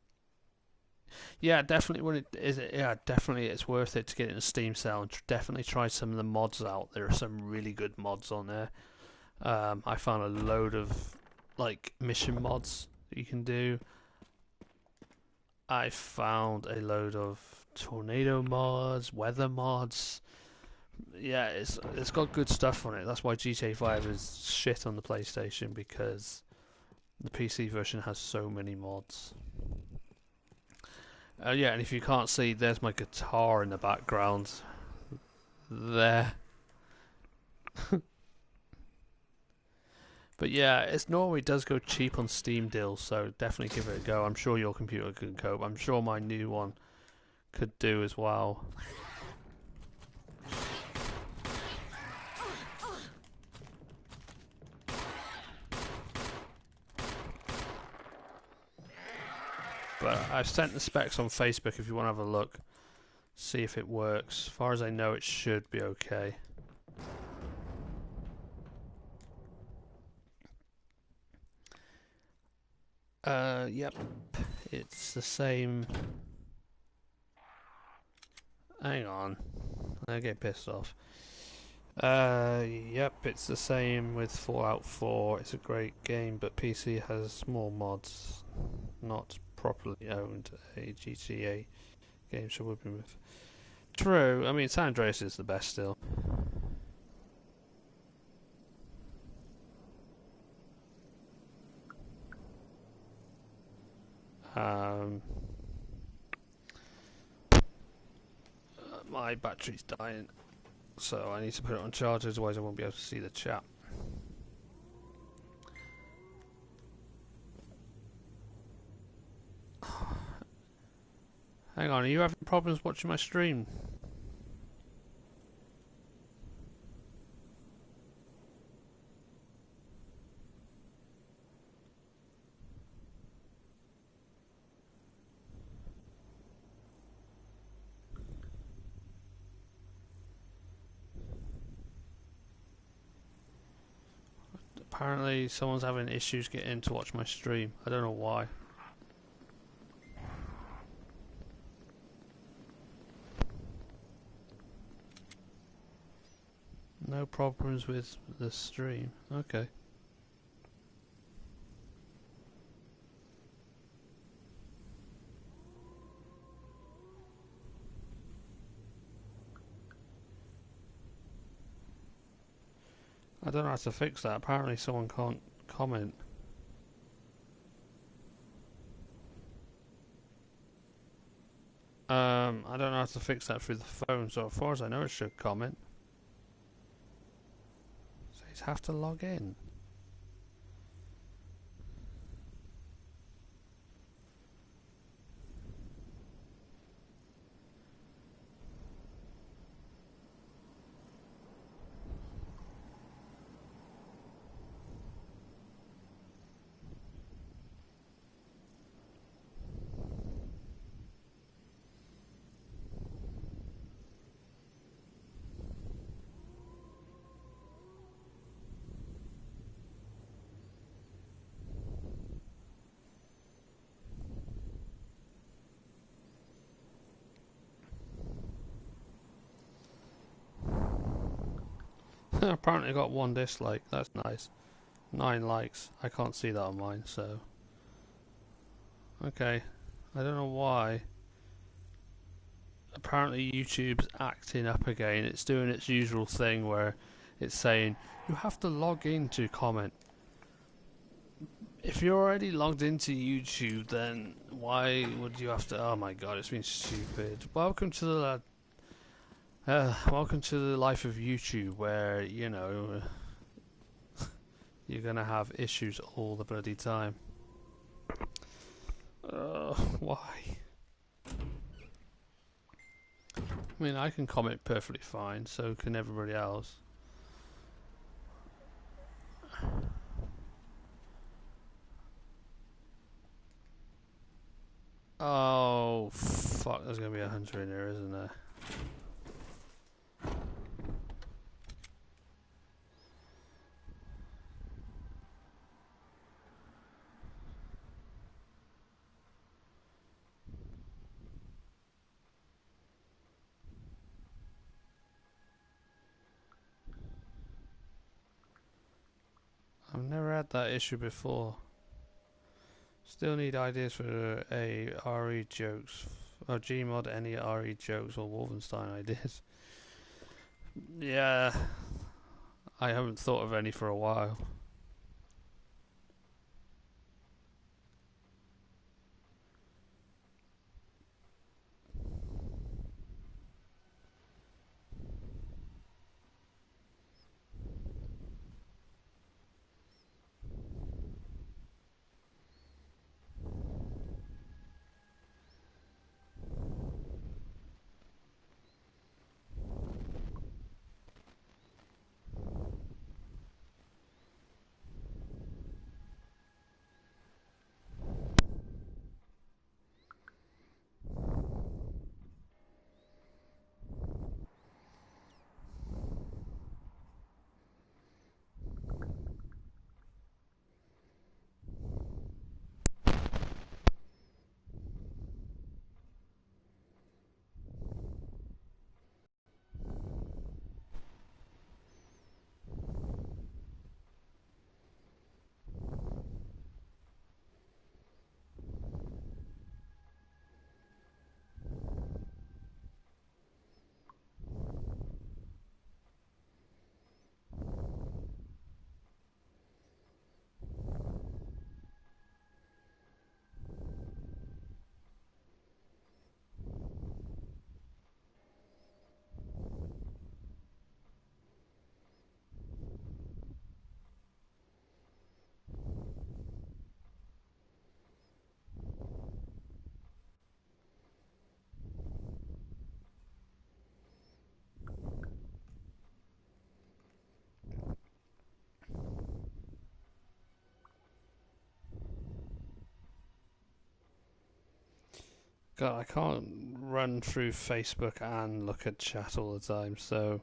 Yeah, definitely. When it is, yeah, definitely, it's worth it to get it in Steam sale and definitely try some of the mods out. There are some really good mods on there. I found a load of like mission mods that you can do. I found a load of tornado mods, weather mods. Yeah, it's got good stuff on it. That's why GTA 5 is shit on the PlayStation, because the PC version has so many mods. Yeah, and if you can't see, there's my guitar in the background. There. But yeah, it normally does go cheap on Steam deals, so definitely give it a go. I'm sure your computer can cope. I'm sure my new one could do as well. But I've sent the specs on Facebook if you want to have a look. See if it works. As far as I know, it should be okay. Yep. It's the same. Hang on. I get pissed off. Yep, it's the same with Fallout 4. It's a great game, but PC has more mods. Not properly owned a GTA game should have been with. True. I mean, San Andreas is the best still. Um, my battery's dying, so I need to put it on charge, otherwise I won't be able to see the chat. Hang on, are you having problems watching my stream? Apparently someone's having issues getting in to watch my stream. I don't know why. No problems with the stream. Okay. I don't know how to fix that. Apparently someone can't comment. I don't know how to fix that through the phone, so as far as I know it should comment. So you have to log in. Apparently got one dislike. That's nice. 9 likes. I can't see that on mine, so... Okay. I don't know why. Apparently YouTube's acting up again. It's doing its usual thing where it's saying, you have to log in to comment. If you're already logged into YouTube, then why would you have to... Oh my god, it's been stupid. Welcome to the life of YouTube, where, you know, you're gonna have issues all the bloody time. Why? I mean, I can comment perfectly fine, so can everybody else. Oh, fuck, there's gonna be a hunter in there, isn't there? I've never had that issue before. Still need ideas for a RE jokes. Or Gmod any RE jokes or Wolfenstein ideas. Yeah, I haven't thought of any for a while. God, I can't run through Facebook and look at chat all the time, so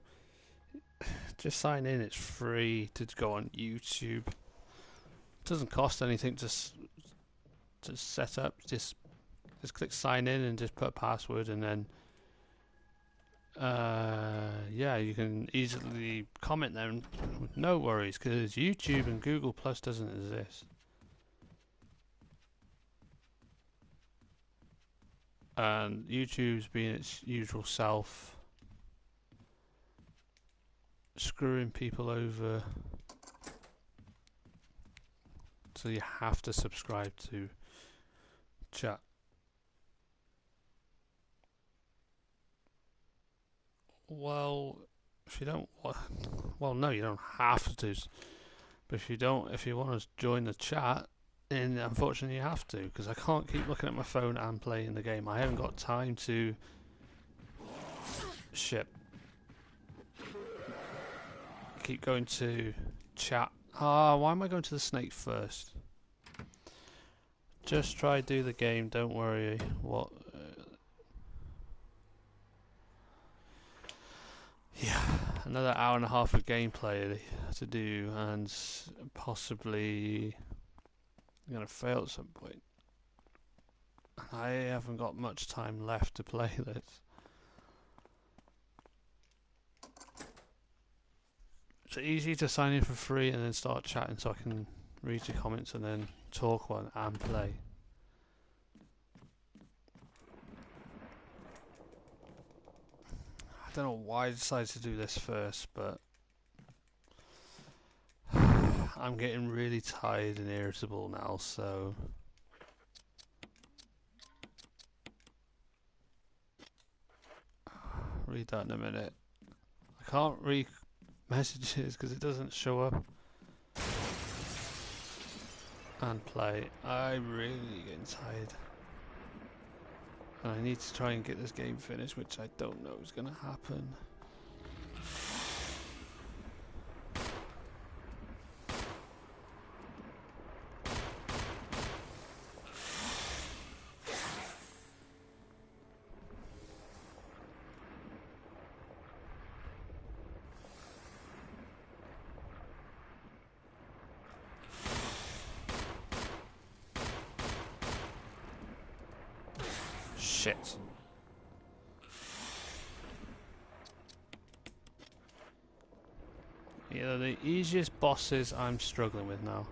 just sign in. It's free to go on YouTube. It doesn't cost anything to set up. Just click sign in and just put a password, and then yeah, you can easily comment there with no worries, because YouTube and Google Plus doesn't exist. And YouTube's being its usual self, screwing people over, so you have to subscribe to chat. Well, if you don't, well, no, you don't have to. But if you want to join the chat, then unfortunately you have to, because I can't keep looking at my phone and playing the game. I haven't got time to. Shit. Keep going to chat. Why am I going to the snake first? Just try do the game. Don't worry. What? Yeah, another hour and a half of gameplay to do, and possibly I'm gonna fail at some point. I haven't got much time left to play this. It's easy to sign in for free and then start chatting, so I can read your comments and then talk one and play. I don't know why I decided to do this first, but I'm getting really tired and irritable now, so read that in a minute. I can't read messages because it doesn't show up. And play. I'm really getting tired. And I need to try and get this game finished, which I don't know is going to happen. Shit. Yeah, the easiest bosses I'm struggling with now.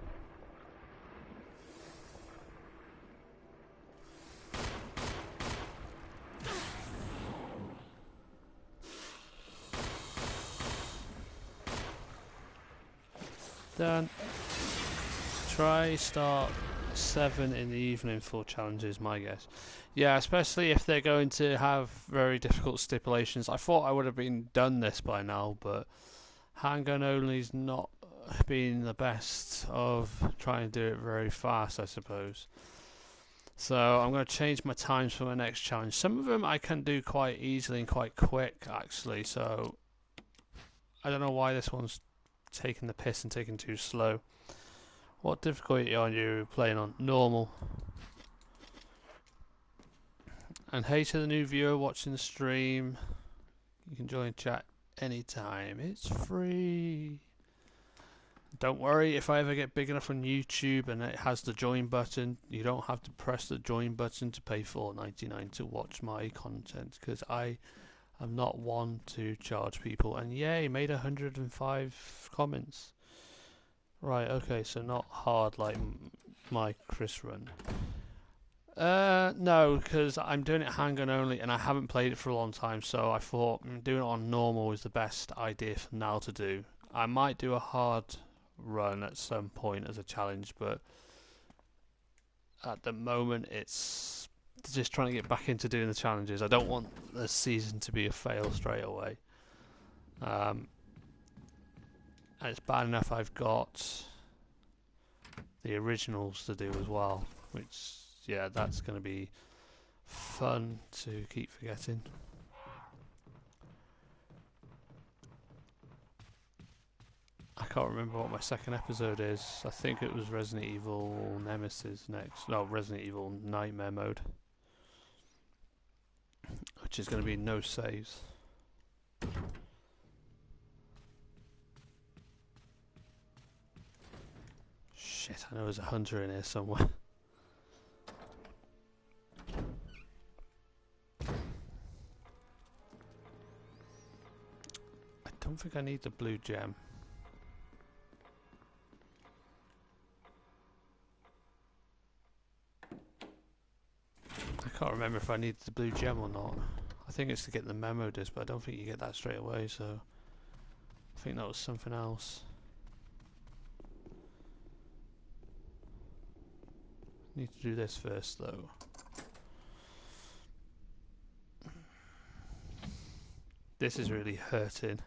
Done. Try start 7 in the evening for challenges, my guess. Yeah, especially if they're going to have very difficult stipulations. I thought I would have been done this by now, but handgun only's not been the best of trying to do it very fast, I suppose. So I'm going to change my times for my next challenge. Some of them I can do quite easily and quite quick, actually. So I don't know why this one's taking the piss and taking too slow. What difficulty are you playing on? Normal. And hey to the new viewer watching the stream. You can join chat anytime. It's free. Don't worry if I ever get big enough on YouTube and it has the join button. You don't have to press the join button to pay $4.99 to watch my content, because I am not one to charge people. And yay, made 105 comments. Right, okay, so not hard like my Chris run. No, because I'm doing it handgun only and I haven't played it for a long time, so I thought doing it on normal is the best idea for now to do. I might do a hard run at some point as a challenge, but at the moment it's just trying to get back into doing the challenges. I don't want the season to be a fail straight away. And it's bad enough I've got the originals to do as well, which, yeah, that's going to be fun to keep forgetting. I can't remember what my second episode is. I think it was Resident Evil Nemesis next. No, Resident Evil Nightmare Mode, which is going to be no saves. Shit, I know there's a hunter in here somewhere. I don't think I need the blue gem. I can't remember if I need the blue gem or not. I think it's to get the memo disc, but I don't think you get that straight away, so I think that was something else. Need to do this first though. This is really hurting.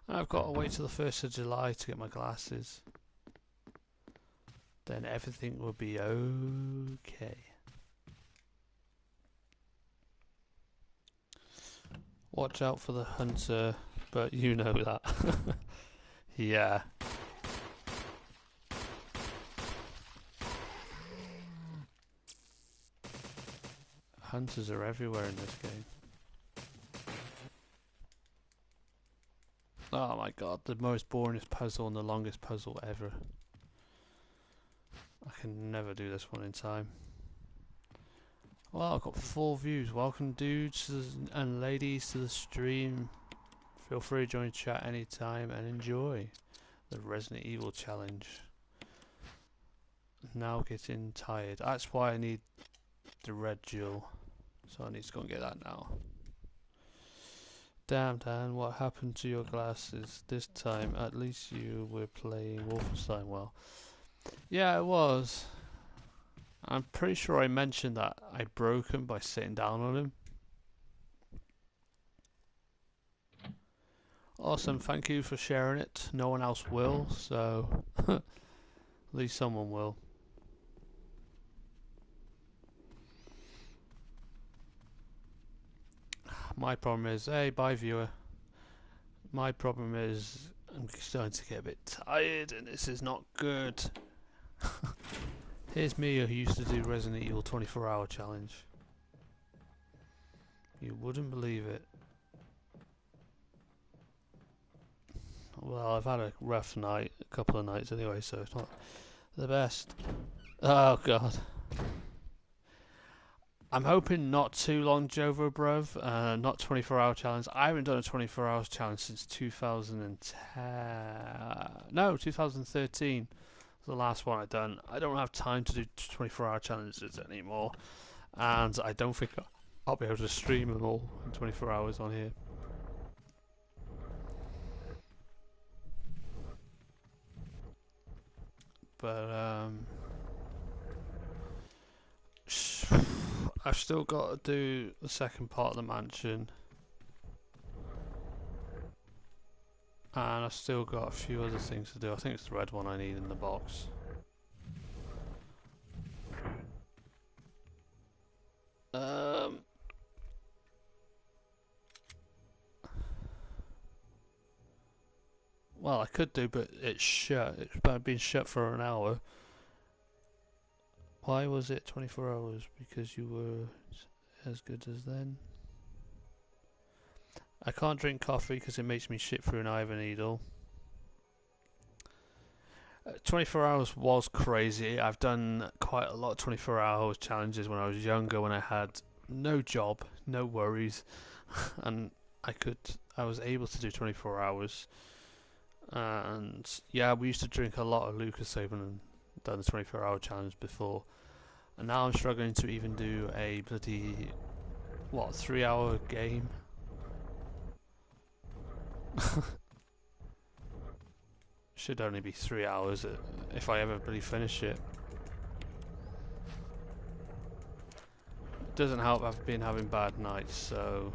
I've got to wait till the 1st of July to get my glasses. Then everything will be okay. Watch out for the hunter, but you know that. Yeah. Hunters are everywhere in this game. Oh my god, the most boringest puzzle and the longest puzzle ever. I can never do this one in time. Well, I've got 4 views. Welcome dudes and ladies to the stream. Feel free to join chat anytime and enjoy the Resident Evil challenge. Now getting tired. That's why I need the red jewel. So I need to go and get that now. Damn, Dan, what happened to your glasses this time? At least you were playing Wolfenstein well. Yeah, it was. I'm pretty sure I mentioned that I broke him by sitting down on him. Awesome, thank you for sharing it. No one else will, so at least someone will. My problem is, hey, bye viewer. My problem is, I'm starting to get a bit tired, and this is not good. Here's me who used to do Resident Evil 24-hour challenge. You wouldn't believe it. Well, I've had a rough night, a couple of nights anyway, so it's not the best. Oh god. I'm hoping not too long, Jovo bruv. Not 24-hour challenge. I haven't done a 24-hour challenge since 2010. No, 2013 was the last one I've done. I don't have time to do 24-hour challenges anymore, and I don't think I'll be able to stream them all in 24 hours on here. But I've still got to do the second part of the mansion, and I've still got a few other things to do. I think it's the red one I need in the box. Well, I could do, but it's shut. It's been shut for an hour. Why was it 24 hours? Because you were as good as then. I can't drink coffee because it makes me shit through an iron needle. 24 hours was crazy. I've done quite a lot of 24 hours challenges when I was younger, when I had no job, no worries, and I was able to do 24 hours. And yeah, we used to drink a lot of Lucozade and done the 24-hour challenge before, and now I'm struggling to even do a bloody 3-hour game. Should only be 3 hours if I ever really finish it. It doesn't help I've been having bad nights, so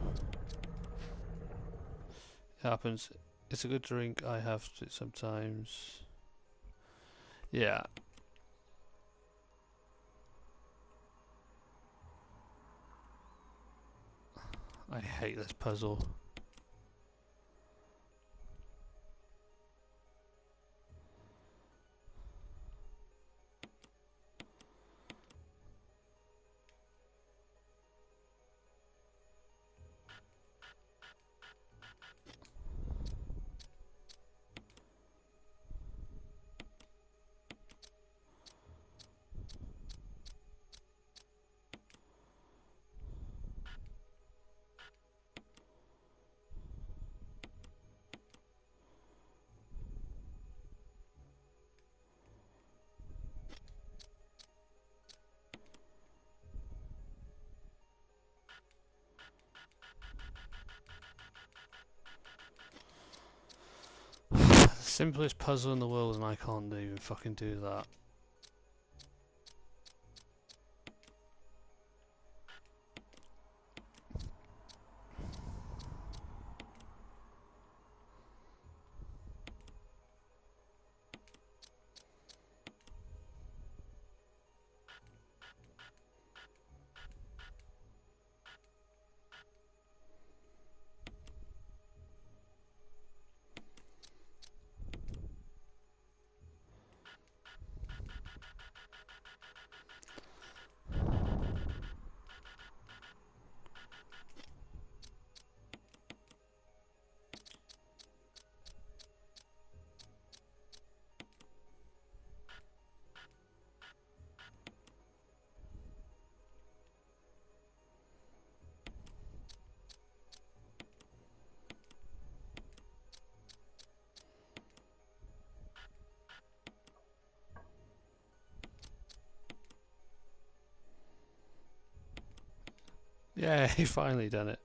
it happens. It's a good drink, I have to sometimes. Yeah. I hate this puzzle. Simplest puzzle in the world, and I can't even fucking do that. Yeah, he finally done it.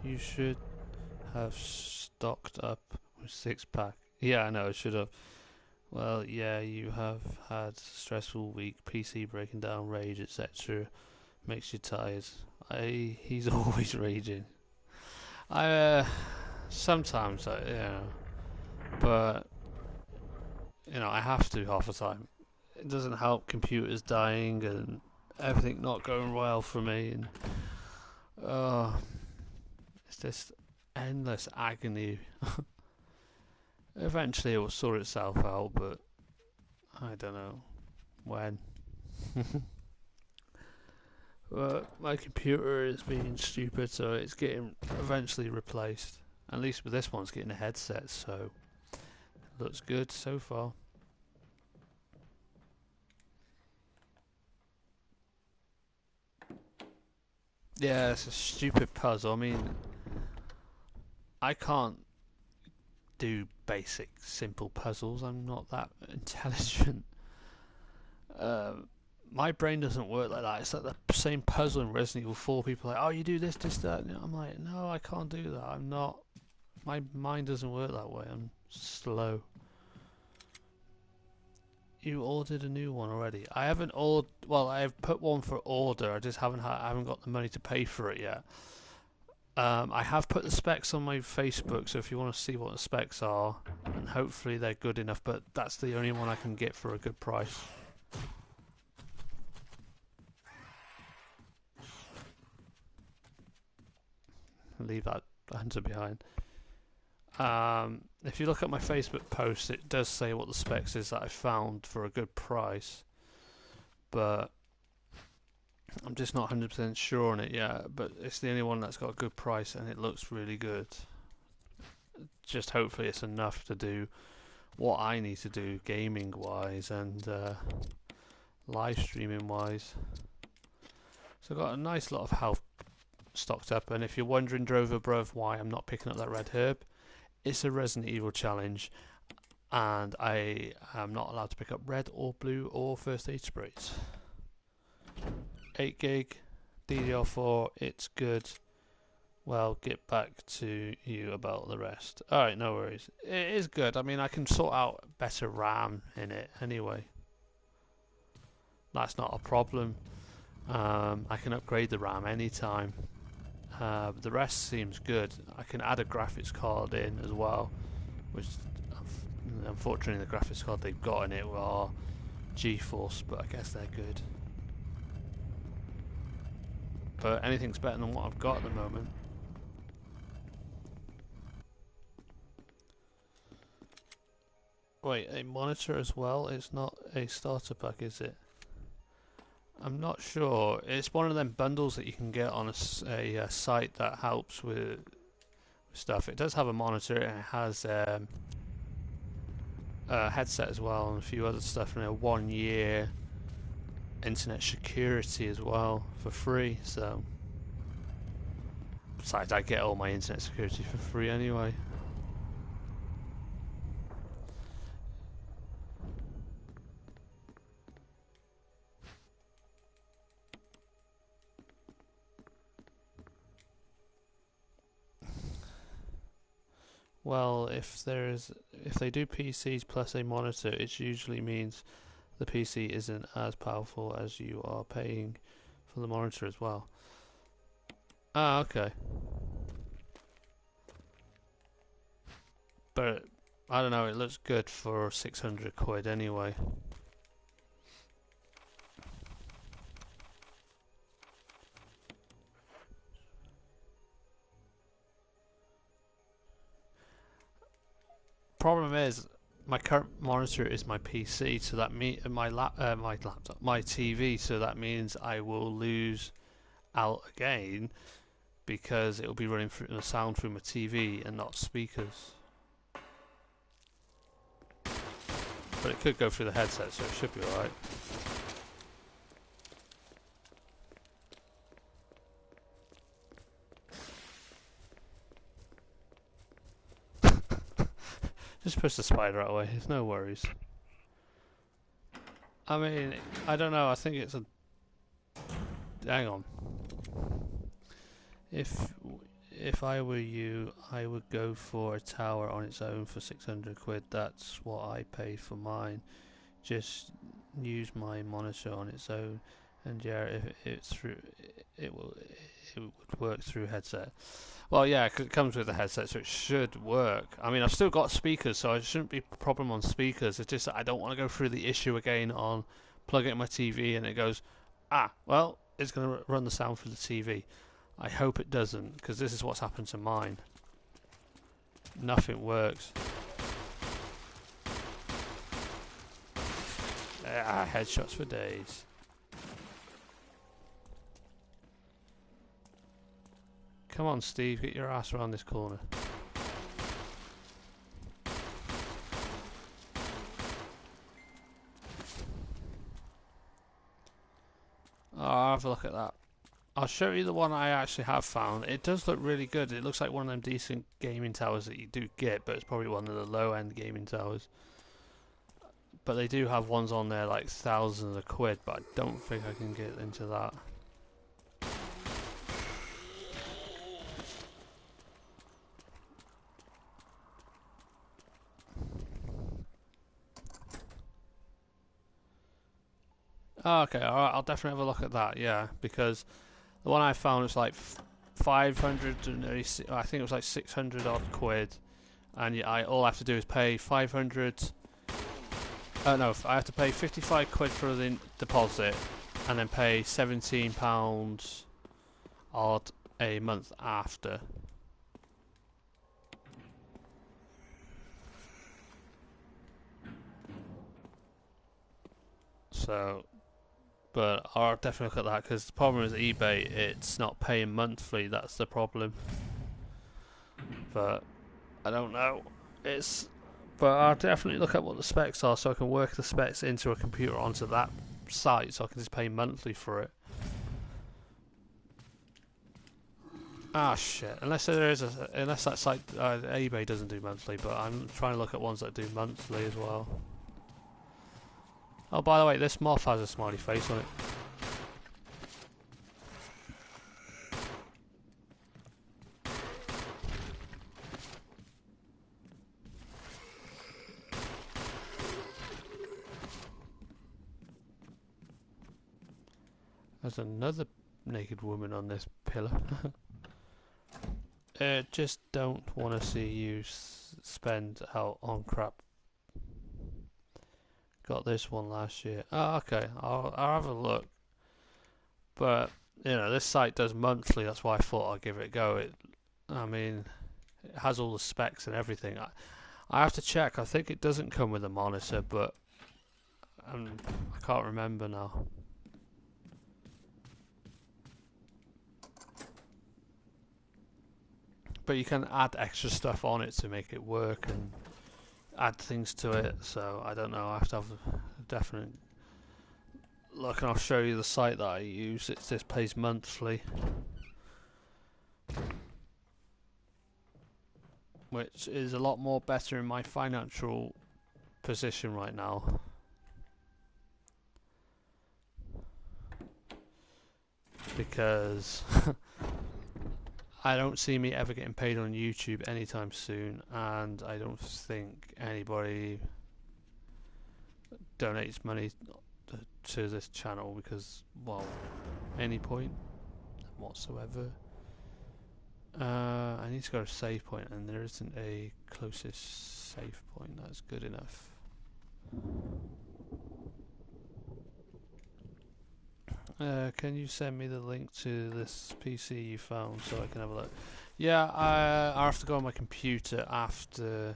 You should have stocked up with 6-pack. Yeah, I know, I should have. Well, yeah, you have had a stressful week, PC breaking down, rage, etc. Makes you tired. He's always raging. Sometimes, but you know, I have to half the time. It doesn't help computers dying and everything not going well for me, and it's just endless agony. Eventually, it will sort itself out, but I don't know when. But my computer is being stupid, so it's getting eventually replaced. At least with this one, it's getting a headset, so it looks good so far. Yeah, it's a stupid puzzle. I mean, I can't do basic, simple puzzles. I'm not that intelligent. My brain doesn't work like that. It's like the same puzzle in Resident Evil 4. People are like, oh, you do this, this, that. And I'm like, no, I can't do that. I'm not. My mind doesn't work that way. I'm slow. You ordered a new one already. I haven't ordered. Well, I have put one for order. I just I haven't got the money to pay for it yet. I have put the specs on my Facebook, so if you want to see what the specs are, and hopefully they're good enough. But that's the only one I can get for a good price. Leave that hunter behind. If you look at my Facebook post, it does say what the specs is that I found for a good price, but I'm just not 100% sure on it yet. But it's the only one that's got a good price and it looks really good. Just hopefully it's enough to do what I need to do gaming wise and live streaming wise. So I've got a nice lot of health stocked up, and if you're wondering, Drover Bruv, why I'm not picking up that red herb, it's a Resident Evil challenge, and I am not allowed to pick up red or blue or first aid sprays. 8 gig, DDR4, it's good. Well, get back to you about the rest. Alright, no worries. It is good. I mean, I can sort out better RAM in it anyway. That's not a problem. I can upgrade the RAM anytime. The rest seems good. I can add a graphics card in as well, which unfortunately the graphics card they've got in it are GeForce, but I guess they're good. But anything's better than what I've got at the moment. Wait, a monitor as well? It's not a starter pack, is it? I'm not sure. It's one of them bundles that you can get on a site that helps with stuff. It does have a monitor and it has a headset as well and a few other stuff, and a 1 year internet security as well for free. So besides, I get all my internet security for free anyway. Well, if they do PCs plus a monitor, it usually means the PC isn't as powerful as you are paying for the monitor as well. Ah, okay. But I don't know, it looks good for 600 quid anyway. Problem is, my current monitor is my PC, so that my laptop, my TV, so that means I will lose out again because it will be running through the sound through my TV and not speakers. But it could go through the headset, so it should be alright. Just push the spider out of the way, there's no worries. I mean, I don't know, I think it's a... Hang on. If I were you, I would go for a tower on its own for 600 quid. That's what I paid for mine. Just use my monitor on its own And yeah, if it's through, it would work through headset. Well, yeah, 'cause it comes with the headset, so it should work. I mean, I've still got speakers, so it shouldn't be a problem on speakers. It's just that I don't want to go through the issue again on plug it in my TV and it goes, well, it's going to run the sound through the TV. I hope it doesn't, because this is what's happened to mine. Nothing works. Headshots for days. Come on, Steve, get your ass around this corner. Oh, I'll have a look at that. I'll show you the one I actually have found. It does look really good. It looks like one of them decent gaming towers that you do get, but it's probably one of the low-end gaming towers. But they do have ones on there like thousands of quid, but I don't think I can get into that. Oh, okay, alright, I'll definitely have a look at that, yeah, because the one I found was like 500 and I think it was like 600 odd quid, and all I have to do is pay 500. No, I have to pay 55 quid for the deposit, and then pay £17 odd a month after. So, but I'll definitely look at that, because the problem is eBay, it's not paying monthly, that's the problem. But I don't know. But I'll definitely look at what the specs are, so I can work the specs into a computer onto that site, so I can just pay monthly for it. Ah, shit. Unless that site eBay doesn't do monthly, but I'm trying to look at ones that do monthly as well. Oh, by the way, this moth has a smiley face on it. There's another naked woman on this pillar. Just don't want to see you spend out on crap. Got this one last year. Oh, okay. I'll have a look. But this site does monthly. That's why I thought I'd give it a go. I mean, it has all the specs and everything. I have to check. I think it doesn't come with a monitor, but I can't remember now. But you can add extra stuff on it to make it work and add things to it. So I don't know. I have to have a definite look, and I'll show you the site that I use. This pays monthly, which is a lot more better in my financial position right now. Because I don't see me ever getting paid on YouTube anytime soon, and I don't think anybody donates money to this channel because, well, any point whatsoever. I need to go to save point, and there isn't a closest save point that's good enough. Can you send me the link to this PC you found so I can have a look? Yeah, I have to go on my computer after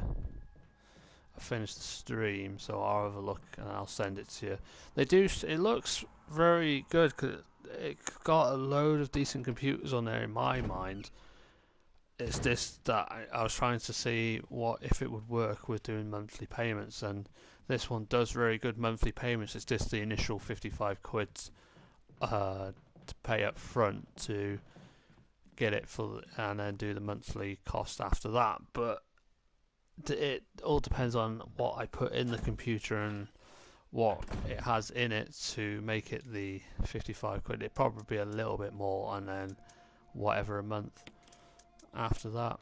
I finish the stream, so I'll have a look and I'll send it to you. It looks very good because it's got a load of decent computers on there in my mind. It's just that I was trying to see if it would work with doing monthly payments, and this one does very good monthly payments. It's just the initial 55 quid to pay up front to get it and then do the monthly cost after that. But it all depends on what I put in the computer and what it has in it to make it the 55 quid. It'd probably be a little bit more, and then whatever a month after that.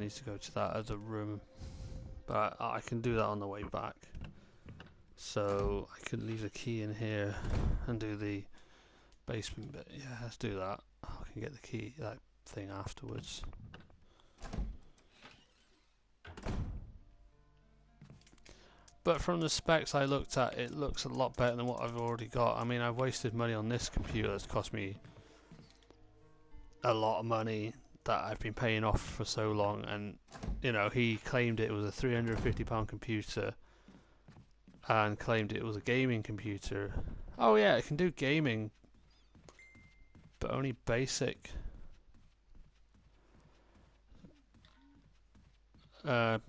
I need to go to that other room, but I can do that on the way back. So I could leave the key in here and do the basement bit. Yeah, let's do that. I can get the key, that thing afterwards. But from the specs I looked at, it looks a lot better than what I've already got. I mean, I've wasted money on this computer. It's cost me a lot of money that I've been paying off for so long. And, you know, he claimed it was a £350 computer and claimed it was a gaming computer. Oh yeah, it can do gaming, but only basic.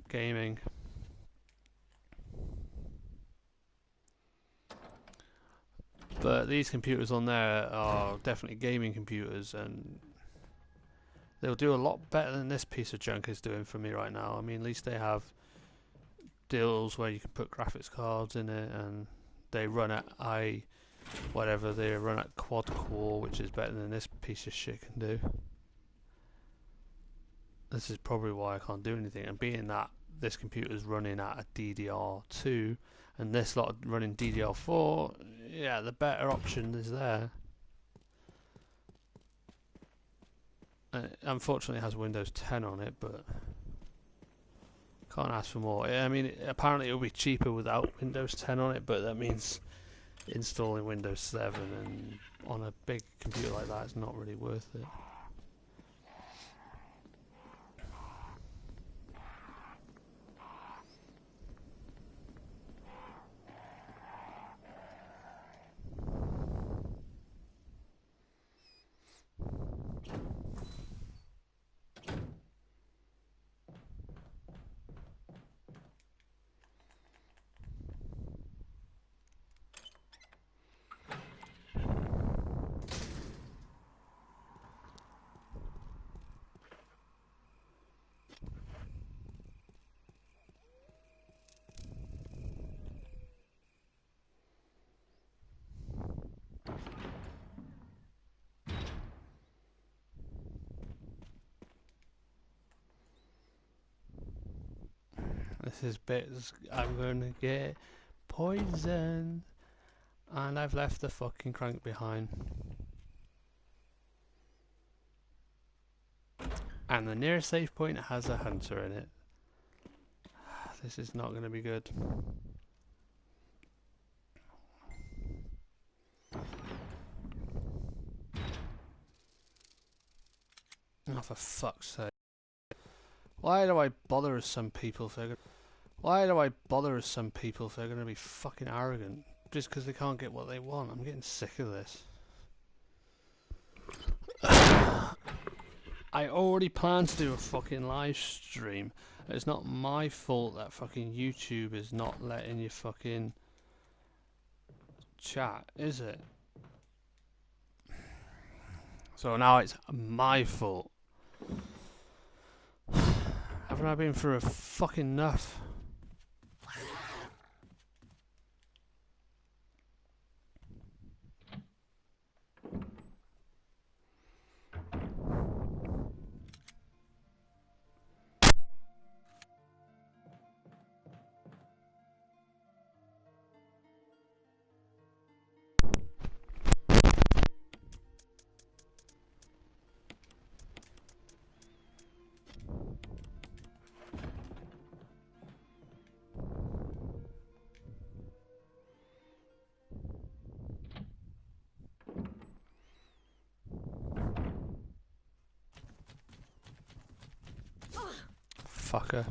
Gaming. But these computers on there are definitely gaming computers, and they'll do a lot better than this piece of junk is doing for me right now. I mean, at least they have deals where you can put graphics cards in it, and they run at they run at quad core, which is better than this piece of shit can do. This is probably why I can't do anything, and being that this computer is running at a DDR2 and this lot running DDR4, yeah, the better option is there. Unfortunately it has Windows 10 on it, but can't ask for more. I mean, apparently it'll be cheaper without Windows 10 on it, but that means installing Windows 7, and on a big computer like that, it's not really worth it. This is bits I'm gonna get poisoned, and I've left the fucking crank behind. And the nearest save point has a hunter in it. This is not gonna be good. Oh, for fuck's sake. Why do I bother with some people if they're gonna... Why do I bother with some people if they're going to be fucking arrogant just because they can't get what they want? I'm getting sick of this. I already planned to do a fucking live stream. It's not my fault that fucking YouTube is not letting you fucking chat, is it? So now it's my fault. Haven't I been through a fucking enough? Fucker.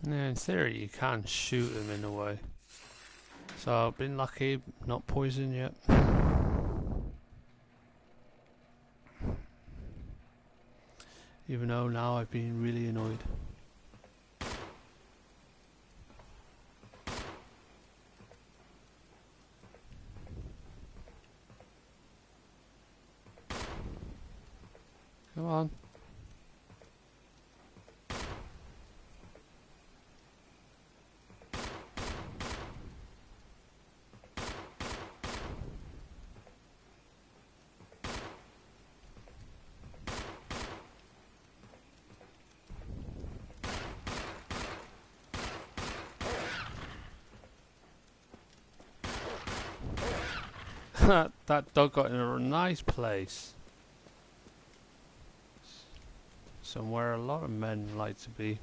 Yeah, in theory you can shoot them in a way. So I've been lucky, not poisoned yet. Even though now I've been really annoyed. Come on. That dog got in a nice place. Somewhere a lot of men like to be.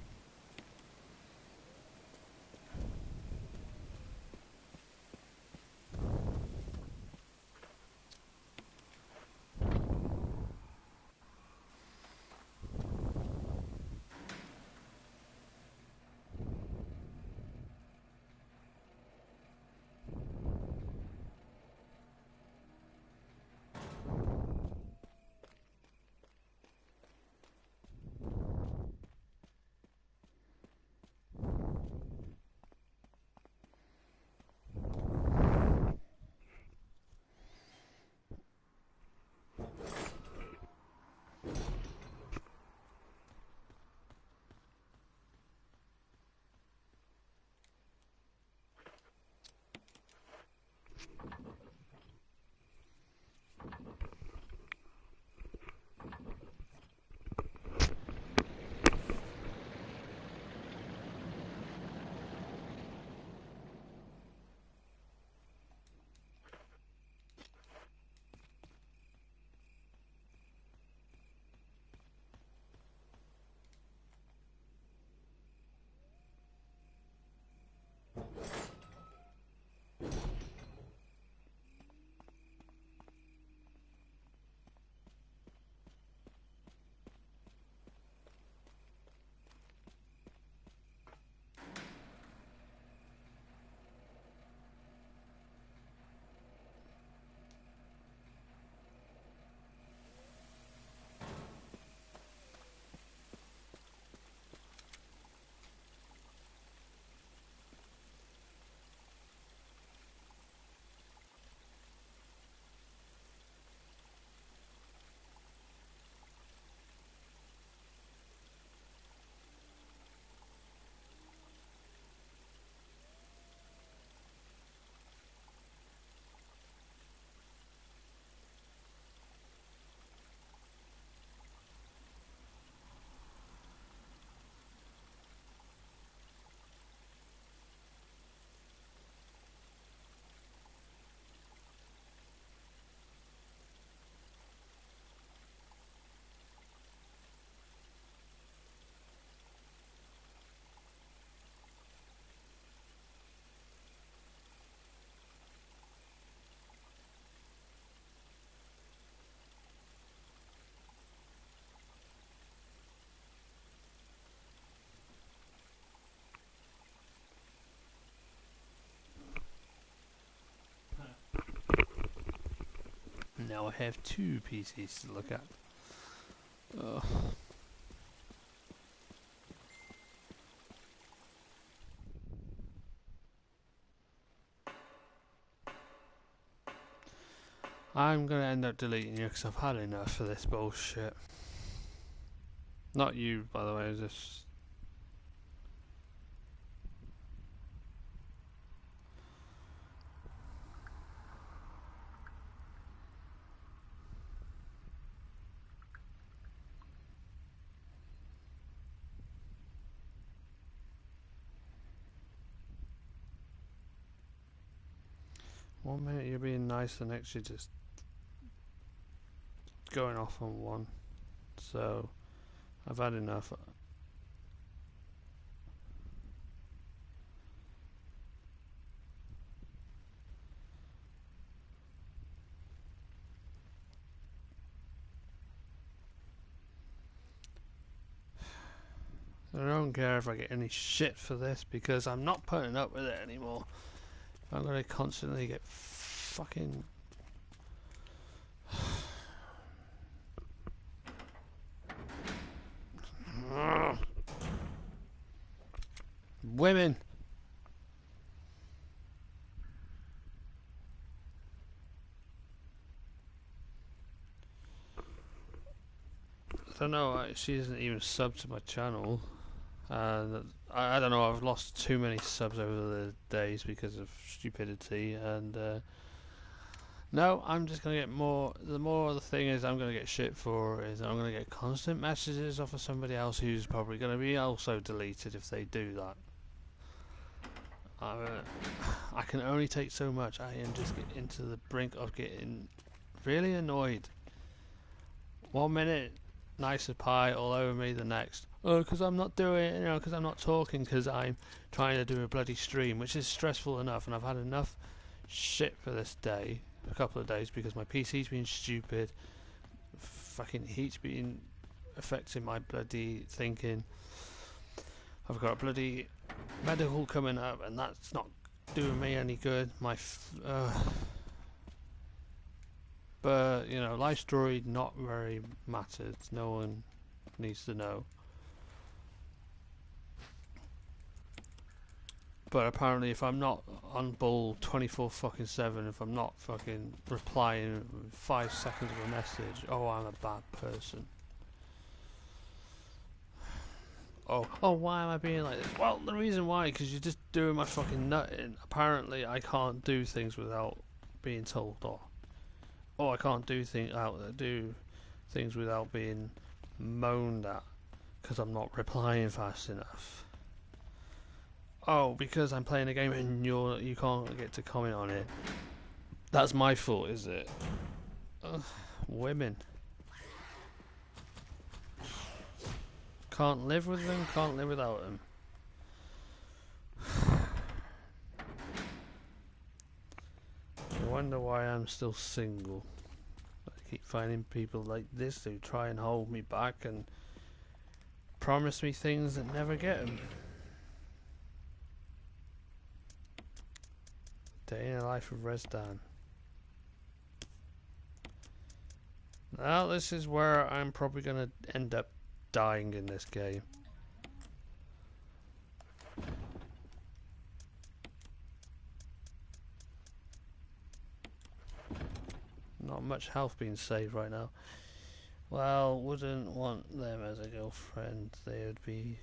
Now I have two PCs to look at. Ugh. I'm gonna end up deleting you because I've had enough of this bullshit. Not you, by the way, just... One minute you're being nice, the next you're just going off on one. So, I've had enough. I don't care if I get any shit for this because I'm not putting up with it anymore. I'm gonna constantly get fucking women. I don't know. She isn't even subbed to my channel. I don't know, I've lost too many subs over the days because of stupidity, and no, I'm just gonna get more. The thing is, I'm gonna get shit for is I'm gonna get constant messages off of somebody else who's probably gonna be also deleted if they do that. I can only take so much. I am just getting to the brink of getting really annoyed. 1 minute, nice as pie all over me, the next. Oh, because I'm not doing, because I'm not talking, because I'm trying to do a bloody stream, which is stressful enough, and I've had enough shit for this day, a couple of days, because my PC's been stupid, fucking heat's been affecting my bloody thinking. I've got a bloody medical coming up, and that's not doing me any good. But, Life Story not very mattered. No one needs to know. But apparently if I'm not on ball 24/7, if I'm not fucking replying 5 seconds of a message, I'm a bad person. Oh, why am I being like this? Well, the reason why, because you're just doing my fucking nutting. Apparently I can't do things without being told off. I can't do things without being moaned at because I'm not replying fast enough. Oh, because I'm playing a game and you can't get to comment on it. That's my fault, is it? Women. Can't live with them, can't live without them. I wonder why I'm still single. I keep finding people like this who try and hold me back and promise me things that never get them. Day in the life of Resdan. Now this is where I'm probably going to end up dying in this game. Not much health being saved right now. Well, wouldn't want them as a girlfriend. They would be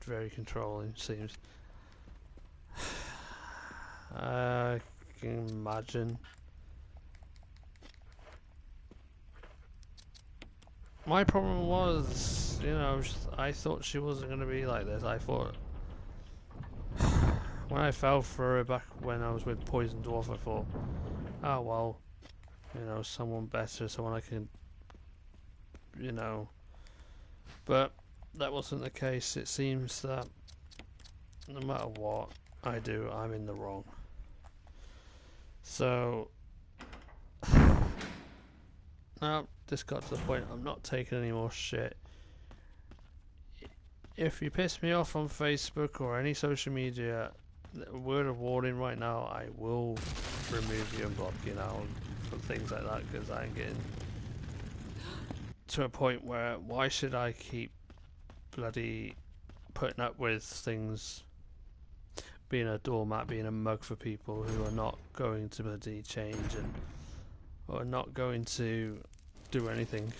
very controlling, seems. I can imagine. My problem was, I thought she wasn't going to be like this. I thought when I fell for her back when I was with Poison Dwarf, I thought, oh well, someone better, someone I can, but that wasn't the case. It seems that no matter what I do, I'm in the wrong. So now this got to the point I'm not taking any more shit. If you piss me off on Facebook or any social media, word of warning right now, I will remove you and block you now for things like that, because I'm getting to a point where why should I keep bloody putting up with things, being a doormat, being a mug for people who are not going to bloody change and are not going to do anything.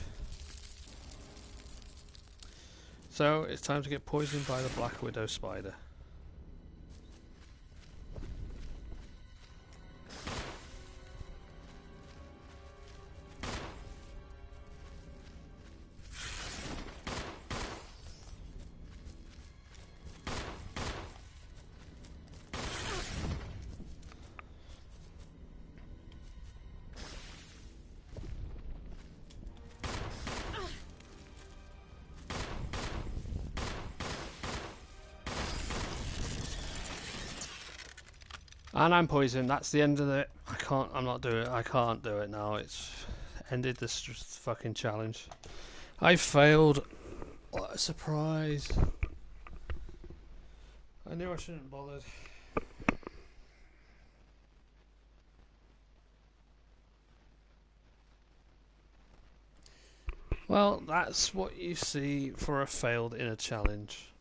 So it's time to get poisoned by the Black Widow spider. And I'm poisoned. That's the end of it. I can't do it now. It's ended this fucking challenge. I failed. What a surprise. I knew I shouldn't have bothered. Well, that's what you see for a failed in a challenge.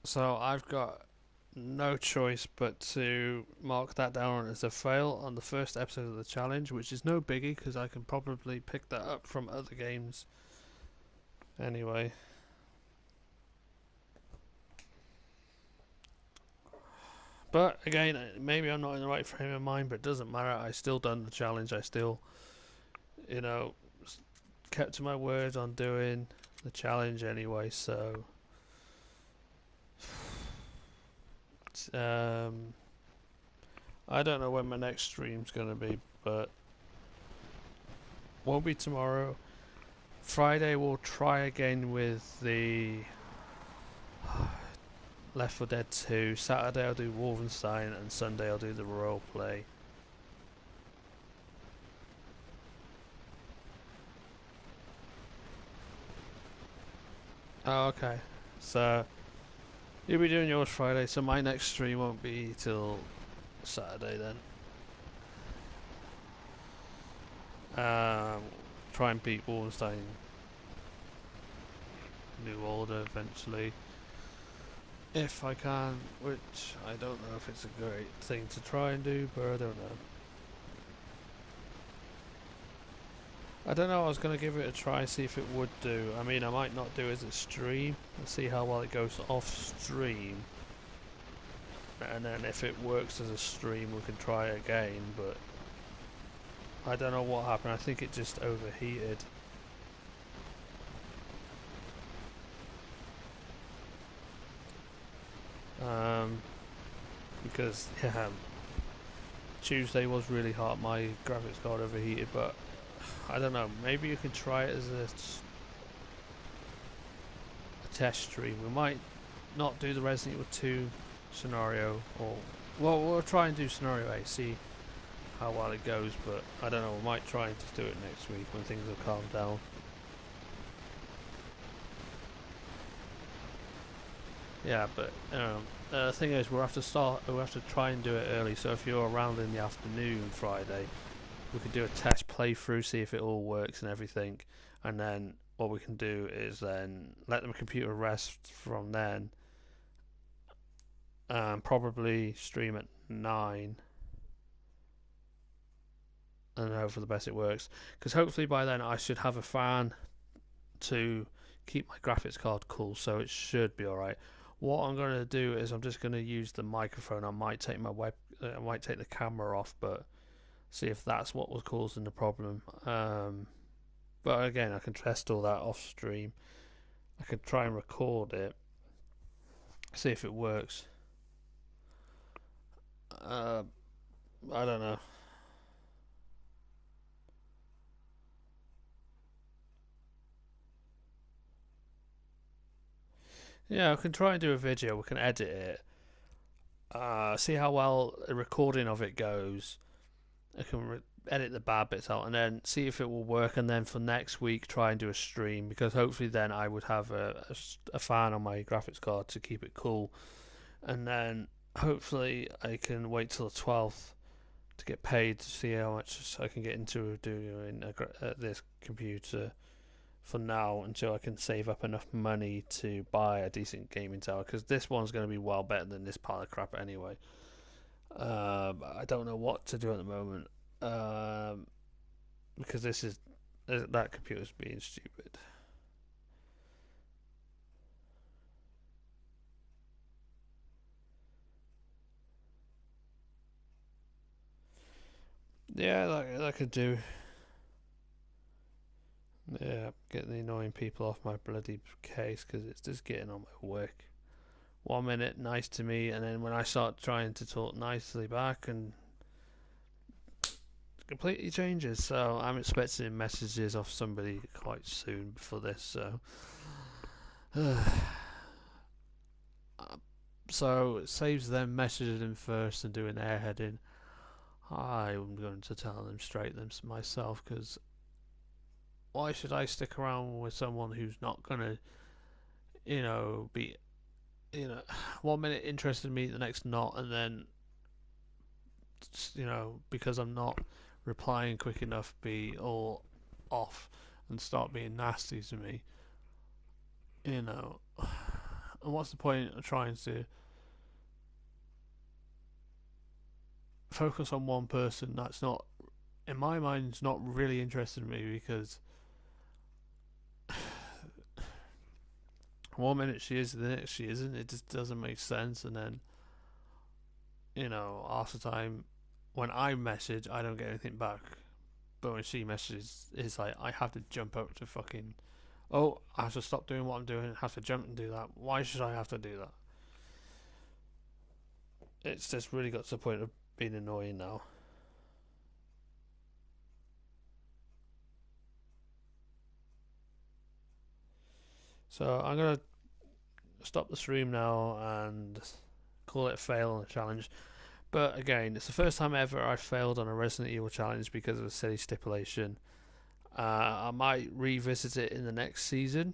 So I've got no choice but to mark that down as a fail on the first episode of the challenge, which is no biggie because I can probably pick that up from other games anyway. But again, maybe I'm not in the right frame of mind, but it doesn't matter. I still done the challenge. I still, you know, kept to my word on doing the challenge anyway. So, I don't know when my next stream's gonna be, but won't be tomorrow. Friday we'll try again with the Left 4 Dead 2. Saturday I'll do Wolfenstein, and Sunday I'll do the role play. Oh, okay. So you'll be doing yours Friday, so my next stream won't be till Saturday then. Try and beat Wolfenstein New Order eventually, if I can, which I don't know if it's a great thing to try and do, but I don't know. I don't know, I was going to give it a try, see if it would do. I mean, I might not do it as a stream, and see how well it goes off stream. And then if it works as a stream, we can try again, but I don't know what happened. I think it just overheated. Because, yeah, Tuesday was really hot, my graphics card overheated, but I don't know, maybe you can try it as a test stream. We might not do the Resident Evil 2 scenario, or, well, we'll try and do scenario A, see how well it goes, but I don't know, we might try and just do it next week when things have calmed down. Yeah, but the thing is, we'll have to try and do it early. So if you're around in the afternoon Friday, we could do a test playthrough, see if it all works and everything, and then what we can do is then let the computer rest from then, and probably stream at 9, and hope for the best it works. Because hopefully by then I should have a fan to keep my graphics card cool, so it should be alright. What I'm going to do is I'm just going to use the microphone. I might take I might take the camera off, but see if that's what was causing the problem. But again, I can test all that off stream. I can try and record it, see if it works. I don't know. Yeah, I can try and do a video. We can edit it. See how well a recording of it goes. I can edit the bad bits out and then see if it will work, and then for next week try and do a stream, because hopefully then I would have a fan on my graphics card to keep it cool, and then hopefully I can wait till the 12th to get paid to see how much I can get into doing this computer for now, until I can save up enough money to buy a decent gaming tower, because this one's going to be well better than this pile of crap anyway. I don't know what to do at the moment, because that computer's being stupid. Yeah, that could do. Yeah, get the annoying people off my bloody case, because it's just getting on my work. 1 minute nice to me, and then when I start trying to talk nicely back, and it completely changes. So I'm expecting messages off somebody quite soon for this. So it saves them messaging him first and doing airheading. I'm going to tell them straight them myself, because why should I stick around with someone who's not going to, be you know, 1 minute interested in me, the next not, and then, because I'm not replying quick enough, be all off and start being nasty to me. And what's the point of trying to focus on one person that's not, in my mind, not really interested in me? Because 1 minute she is, the next she isn't. It just doesn't make sense. And then, half the time when I message, I don't get anything back. But when she messages, it's like I have to jump up to fucking. Oh, I have to stop doing what I'm doing and have to jump and do that. Why should I have to do that? It's just really got to the point of being annoying now. So I'm going to stop the stream now and call it a fail on the challenge. But again, it's the first time ever I failed on a Resident Evil challenge because of a silly stipulation. I might revisit it in the next season.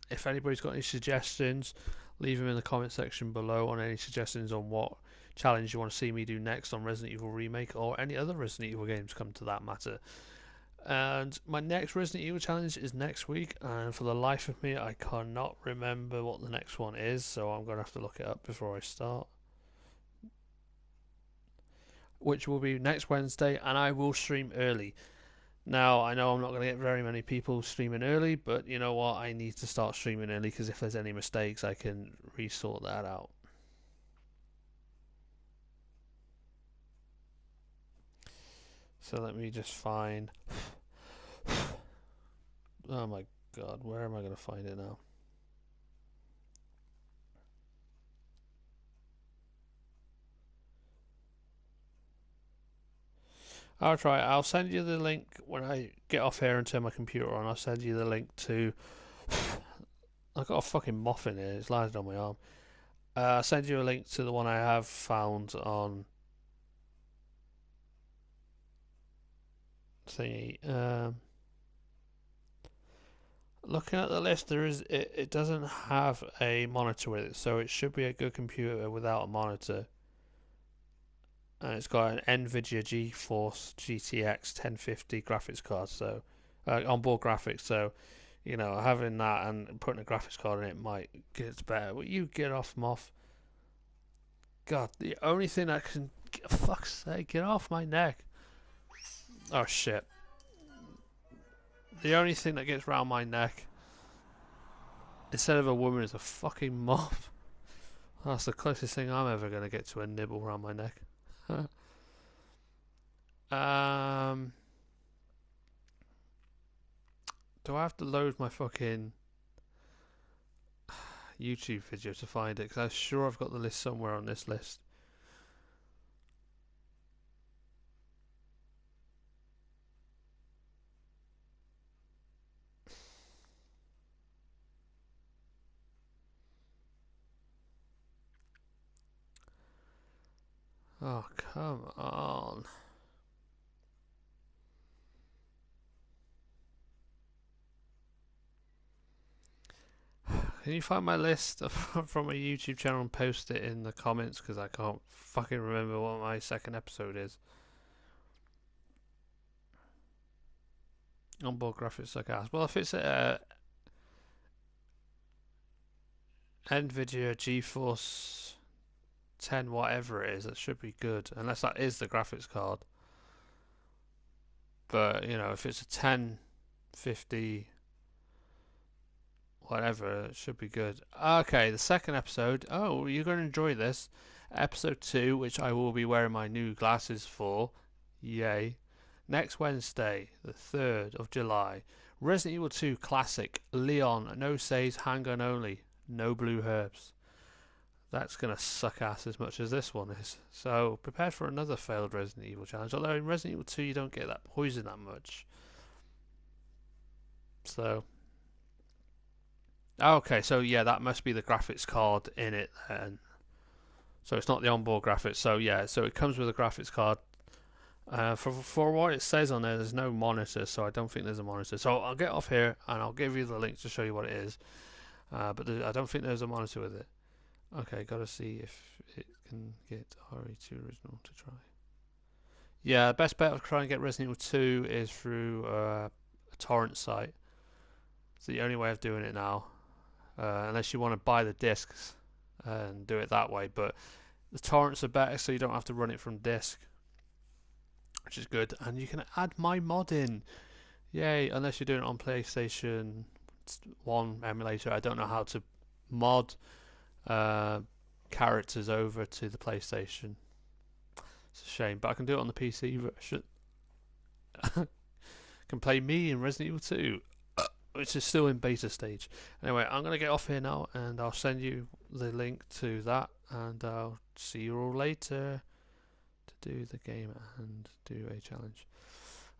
If anybody's got any suggestions, leave them in the comment section below on any suggestions on what challenge you want to see me do next on Resident Evil Remake or any other Resident Evil games, come to that matter. And my next Resident Evil challenge is next week, and for the life of me I cannot remember what the next one is, so I'm going to have to look it up before I start. Which will be next Wednesday, and I will stream early. Now, I know I'm not going to get very many people streaming early, but you know what? I need to start streaming early because if there's any mistakes, I can resort that out. So let me just find. Oh my god, where am I going to find it now? I'll try it. I'll send you the link when I get off here and turn my computer on. I'll send you the link to. I've got a fucking moth in here. It's landed on my arm. I'll send you a link to the one I have found on thingy. Looking at the list, it doesn't have a monitor with it, so it should be a good computer without a monitor. And it's got an NVIDIA GeForce GTX 1050 graphics card, so onboard graphics. So, having that and putting a graphics card in it might get it better. But you get off, moth. God, the only thing that can, fuck's sake, get off my neck. Oh shit. The only thing that gets round my neck instead of a woman is a fucking moth. That's the closest thing I'm ever going to get to a nibble round my neck. Do I have to load my fucking YouTube video to find it? Because I'm sure I've got the list somewhere on this list. Oh, come on. Can you find my list from my YouTube channel and post it in the comments? Because I can't fucking remember what my second episode is. Onboard graphics suck ass. Well, if it's a NVIDIA GeForce 10 whatever it is, it should be good. Unless that is the graphics card. But, if it's a 1050 whatever, it should be good. Okay, the second episode. Oh, you're going to enjoy this. Episode 2, which I will be wearing my new glasses for. Yay. Next Wednesday, the 3rd of July. Resident Evil 2 Classic. Leon. No saves, handgun only. No blue herbs. That's going to suck ass as much as this one is. So, prepare for another failed Resident Evil challenge. Although in Resident Evil 2 you don't get that poison that much. So... Okay, so yeah, that must be the graphics card in it then. So it's not the onboard graphics. So yeah, so it comes with a graphics card. For what it says on there's no monitor, so I don't think there's a monitor. So I'll get off here and I'll give you the link to show you what it is. but I don't think there's a monitor with it. Okay, gotta see if it can get RE2 original to try. Yeah, the best bet of trying to get Resident Evil 2 is through a torrent site. It's the only way of doing it now, unless you want to buy the discs and do it that way. But the torrents are better, so you don't have to run it from disk, which is good. And you can add my mod in. Yay! Unless you're doing it on PlayStation 1 emulator, I don't know how to mod characters over to the PlayStation. It's a shame, but I can do it on the PC version. Can play me in Resident Evil 2, which is still in beta stage. Anyway, I'm going to get off here now, and I'll send you the link to that, and I'll see you all later to do the game and do a challenge.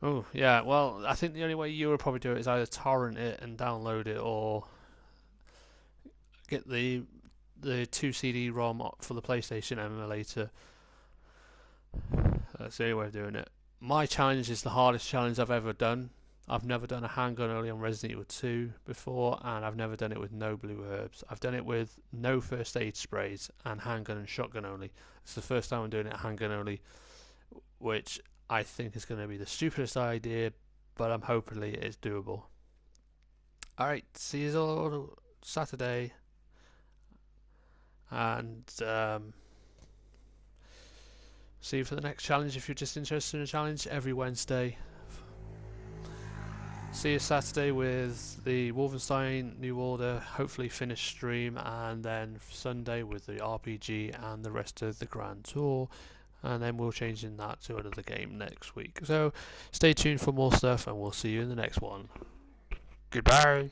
Oh, yeah, well, I think the only way you will probably do it is either torrent it and download it, or get the 2 CD ROM for the PlayStation emulator. That's the only way of doing it. My challenge is the hardest challenge I've ever done. I've never done a handgun only on Resident Evil 2 before, and I've never done it with no blue herbs. I've done it with no first aid sprays and handgun and shotgun only. It's the first time I'm doing it handgun only, which I think is going to be the stupidest idea, but I'm hopefully it's doable. Alright, see you all Saturday, and see you for the next challenge if you're just interested in a challenge every Wednesday. See you Saturday with the Wolfenstein New Order, hopefully finished stream, and then Sunday with the RPG and the rest of the Grand Tour, and then we'll change in that to another game next week. So stay tuned for more stuff, and we'll see you in the next one. Goodbye.